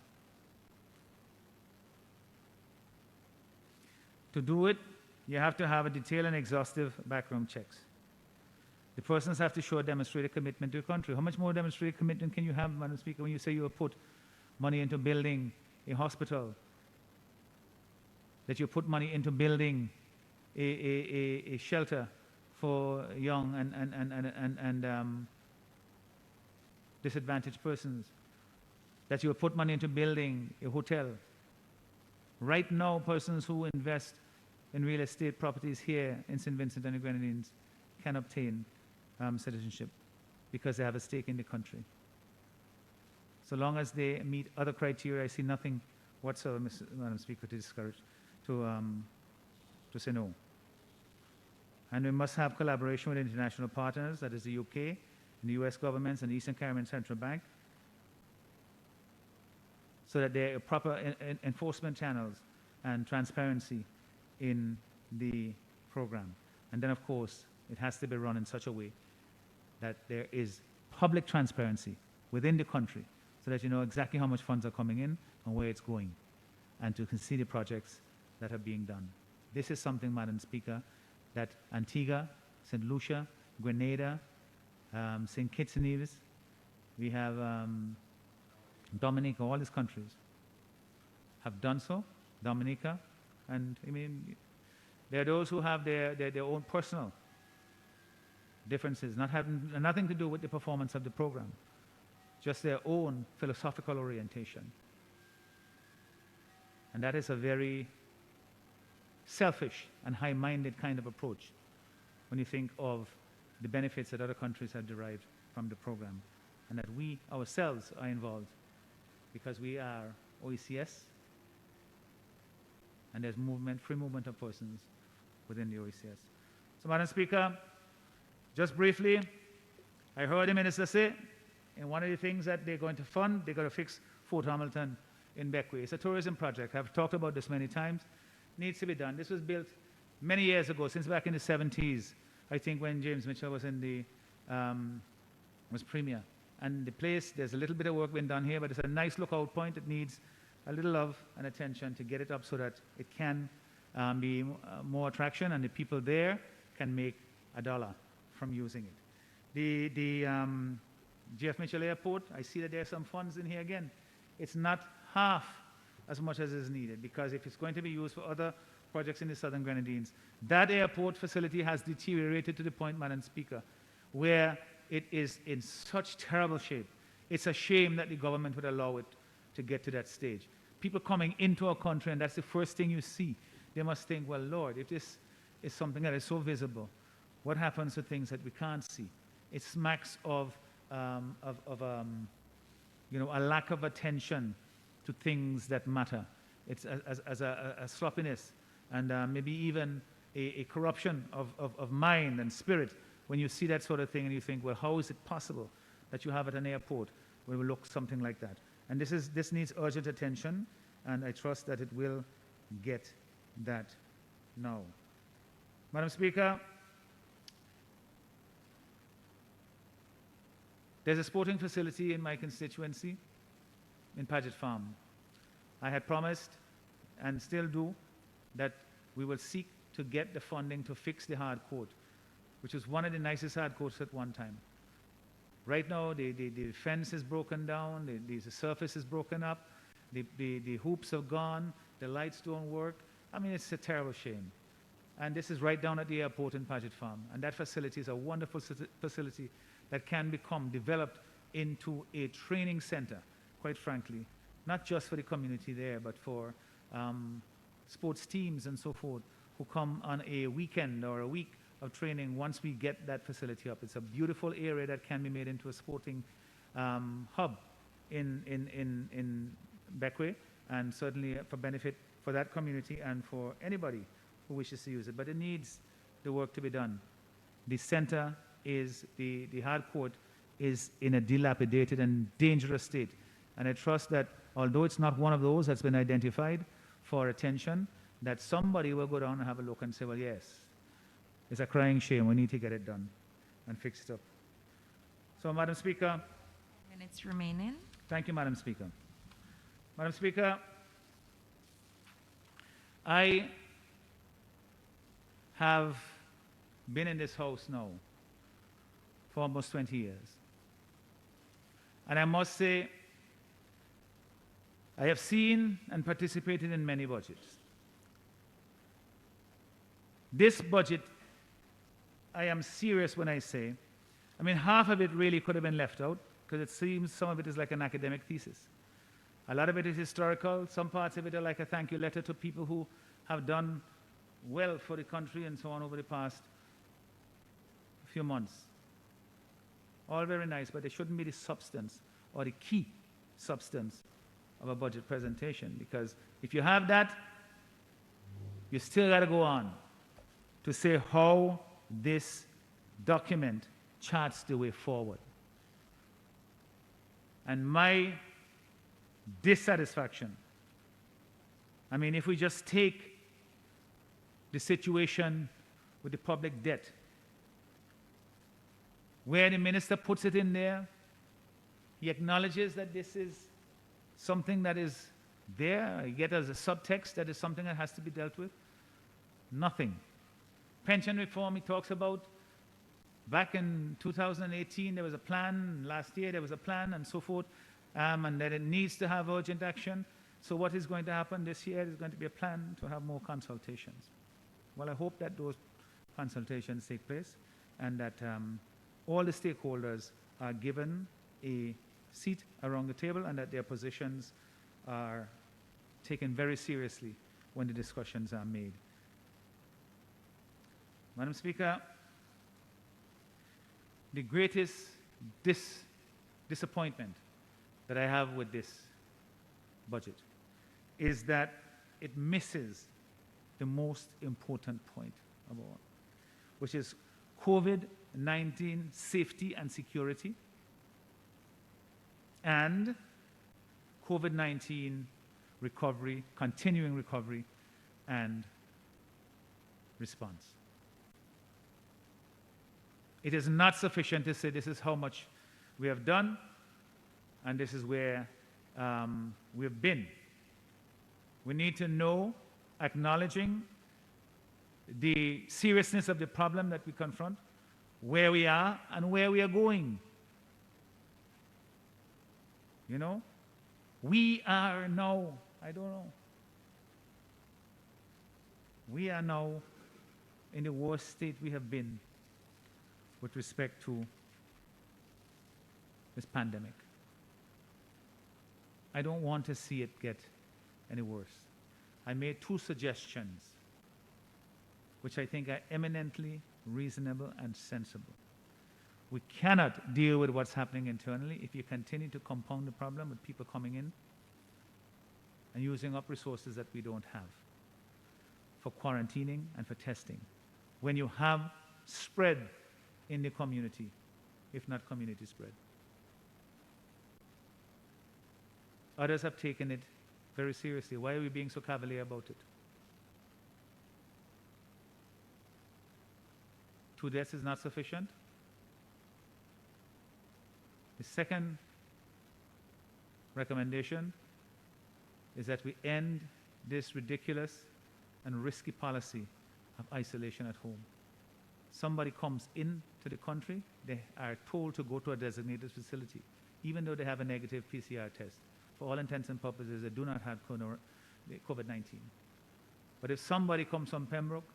Speaker 1: To do it, you have to have a detailed and exhaustive background checks. The persons have to show a demonstrated commitment to the country. How much more demonstrated commitment can you have, Madam Speaker, when you say you will put money into building a hospital, that you put money into building a shelter for young and disadvantaged persons, that you will put money into building a hotel. Right now, persons who invest in real estate properties here in St. Vincent and the Grenadines can obtain citizenship because they have a stake in the country. So long as they meet other criteria, I see nothing whatsoever, Madam Speaker, to discourage, to say no. And we must have collaboration with international partners, that is the UK, and the US governments, and the Eastern Caribbean Central Bank, so that there are proper enforcement channels and transparency in the program. And then, of course, it has to be run in such a way that there is public transparency within the country, so that you know exactly how much funds are coming in and where it's going, and to see the projects that are being done. This is something, Madam Speaker, that Antigua, St. Lucia, Grenada, St. Kitts and Nevis, we have Dominica, all these countries have done so, Dominica, and I mean, there are those who have their own personal differences, nothing to do with the performance of the program, just their own philosophical orientation. And that is a very selfish and high-minded kind of approach when you think of the benefits that other countries have derived from the program, and that we ourselves are involved because we are OECS, and there's free movement of persons within the OECS. So, Madam Speaker, just briefly, I heard the minister say, and one of the things that they're going to fund, they're going to fix Fort Hamilton in Beckway. It's a tourism project. I've talked about this many times. Needs to be done. This was built many years ago, since back in the 70s, I think, when James Mitchell was in the was premier. And the place, there's a little bit of work being done here, but it's a nice lookout point. It needs a little love and attention to get it up so that it can be more attraction, and the people there can make $1 from using it. The J.F. Mitchell Airport, I see that there are some funds in here again. It's not half as much as is needed, because if it's going to be used for other projects in the Southern Grenadines, that airport facility has deteriorated to the point, Madam Speaker, where it is in such terrible shape. It's a shame that the government would allow it to get to that stage. People coming into our country, and that's the first thing you see, they must think, well, Lord, if this is something that is so visible, what happens to things that we can't see? It smacks of a lack of attention to things that matter. It's as a sloppiness, and maybe even a corruption of mind and spirit when you see that sort of thing and you think, well, how is it possible that you have at an airport where it will look something like that? And this needs urgent attention, and I trust that it will get that now. Madam Speaker, there's a sporting facility in my constituency in Paget Farm. I had promised, and still do, that we will seek to get the funding to fix the hard court, which was one of the nicest hard courts at one time. Right now, the fence is broken down, the surface is broken up, the hoops are gone, the lights don't work. I mean, it's a terrible shame. And this is right down at the airport in Paget Farm. And that facility is a wonderful facility that can become developed into a training center, quite frankly, not just for the community there, but for sports teams and so forth who come on a weekend or a week of training once we get that facility up. It's a beautiful area that can be made into a sporting hub in Beckway, and certainly for benefit for that community and for anybody who wishes to use it. But it needs the work to be done. The center is, the hard court is in a dilapidated and dangerous state. And I trust that although it's not one of those that's been identified for attention, that somebody will go down and have a look and say, well, yes, it's a crying shame. We need to get it done and fix it up. So, Madam Speaker.
Speaker 2: Minutes remaining.
Speaker 1: Thank you, Madam Speaker. Madam Speaker, I have been in this House now for almost 20 years. And I must say, I have seen and participated in many budgets. This budget, I am serious when I say, I mean, half of it really could have been left out, because it seems some of it is like an academic thesis. A lot of it is historical. Some parts of it are like a thank you letter to people who have done well for the country and so on over the past few months. All very nice, but they shouldn't be the substance or the key substance of a budget presentation, because if you have that, you still got to go on to say how this document charts the way forward. And my dissatisfaction, I mean, if we just take the situation with the public debt, where the minister puts it in there, he acknowledges that this is something that is there, I get as a subtext that is something that has to be dealt with. Nothing. Pension reform, he talks about. Back in 2018, there was a plan. Last year, there was a plan, and so forth, and that it needs to have urgent action. So what is going to happen this year is going to be a plan to have more consultations. Well, I hope that those consultations take place and that all the stakeholders are given a seat around the table and that their positions are taken very seriously when the discussions are made. Madam Speaker, the greatest disappointment that I have with this budget is that it misses the most important point of all, which is COVID-19 safety and security and COVID-19 recovery, continuing recovery and response. It is not sufficient to say this is how much we have done and this is where we've been. We need to know, acknowledging the seriousness of the problem that we confront, where we are and where we are going. You know, we are now, I don't know, we are now in the worst state we have been with respect to this pandemic. I don't want to see it get any worse. I made two suggestions which I think are eminently reasonable and sensible. We cannot deal with what's happening internally if you continue to compound the problem with people coming in and using up resources that we don't have for quarantining and for testing. When you have spread in the community, if not community spread. Others have taken it very seriously. Why are we being so cavalier about it? 2 deaths is not sufficient. The second recommendation is that we end this ridiculous and risky policy of isolation at home. Somebody comes into the country, they are told to go to a designated facility, even though they have a negative PCR test. For all intents and purposes, they do not have COVID-19. But if somebody comes from Pembroke,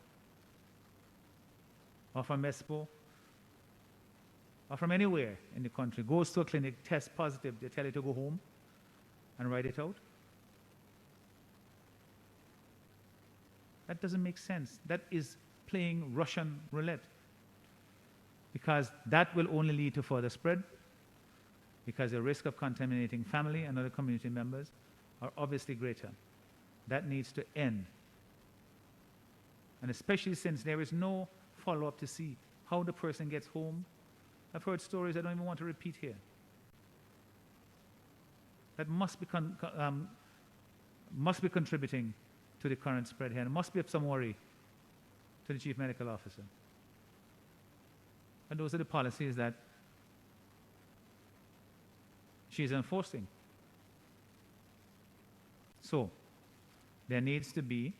Speaker 1: or from Espo, or from anywhere in the country, goes to a clinic, tests positive, they tell you to go home and write it out. That doesn't make sense. That is playing Russian roulette. Because that will only lead to further spread, because the risk of contaminating family and other community members are obviously greater. That needs to end. And especially since there is no follow-up to see how the person gets home. I've heard stories I don't even want to repeat here. That must be contributing to the current spread here. And must be of some worry to the Chief Medical Officer. And those are the policies that she's enforcing. So, there needs to be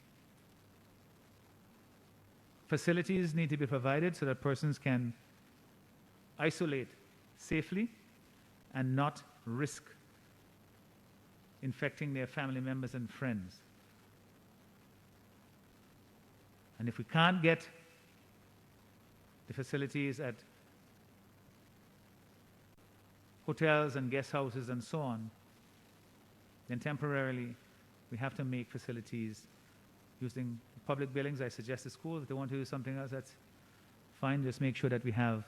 Speaker 1: facilities need to be provided so that persons can isolate safely and not risk infecting their family members and friends. And if we can't get the facilities at hotels and guest houses and so on, then temporarily we have to make facilities using public buildings. I suggest the schools, if they want to do something else, that's fine. Just make sure that we have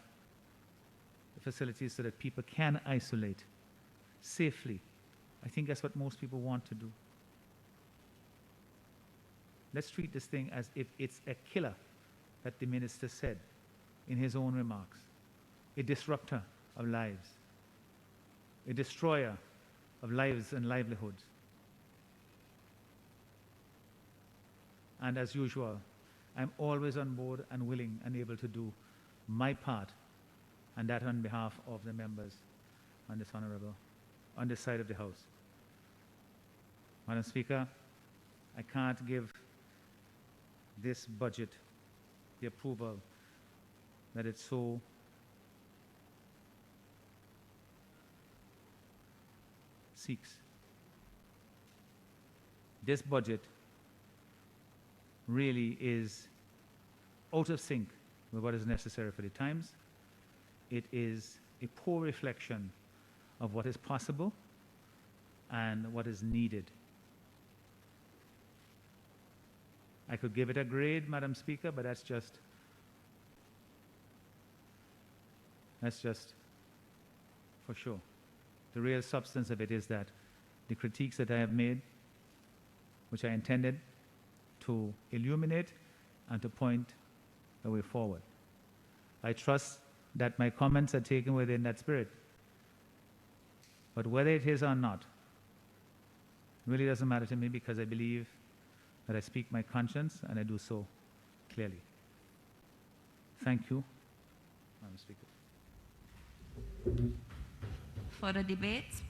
Speaker 1: the facilities so that people can isolate safely. I think that's what most people want to do. Let's treat this thing as if it's a killer, that the minister said in his own remarks. A disruptor of lives, a destroyer of lives and livelihoods. And as usual, I'm always on board and willing and able to do my part, and that on behalf of the members on this side of the House. Madam Speaker, I can't give this budget the approval that it so seeks. This budget really is out of sync with what is necessary for the times. It is a poor reflection of what is possible and what is needed. I could give it a grade, Madam Speaker, but that's just for sure. The real substance of it is that the critiques that I have made, which I intended to illuminate and to point the way forward. I trust that my comments are taken within that spirit. But whether it is or not, really doesn't matter to me, because I believe that I speak my conscience and I do so clearly. Thank you, Madam Speaker.
Speaker 2: Further debates?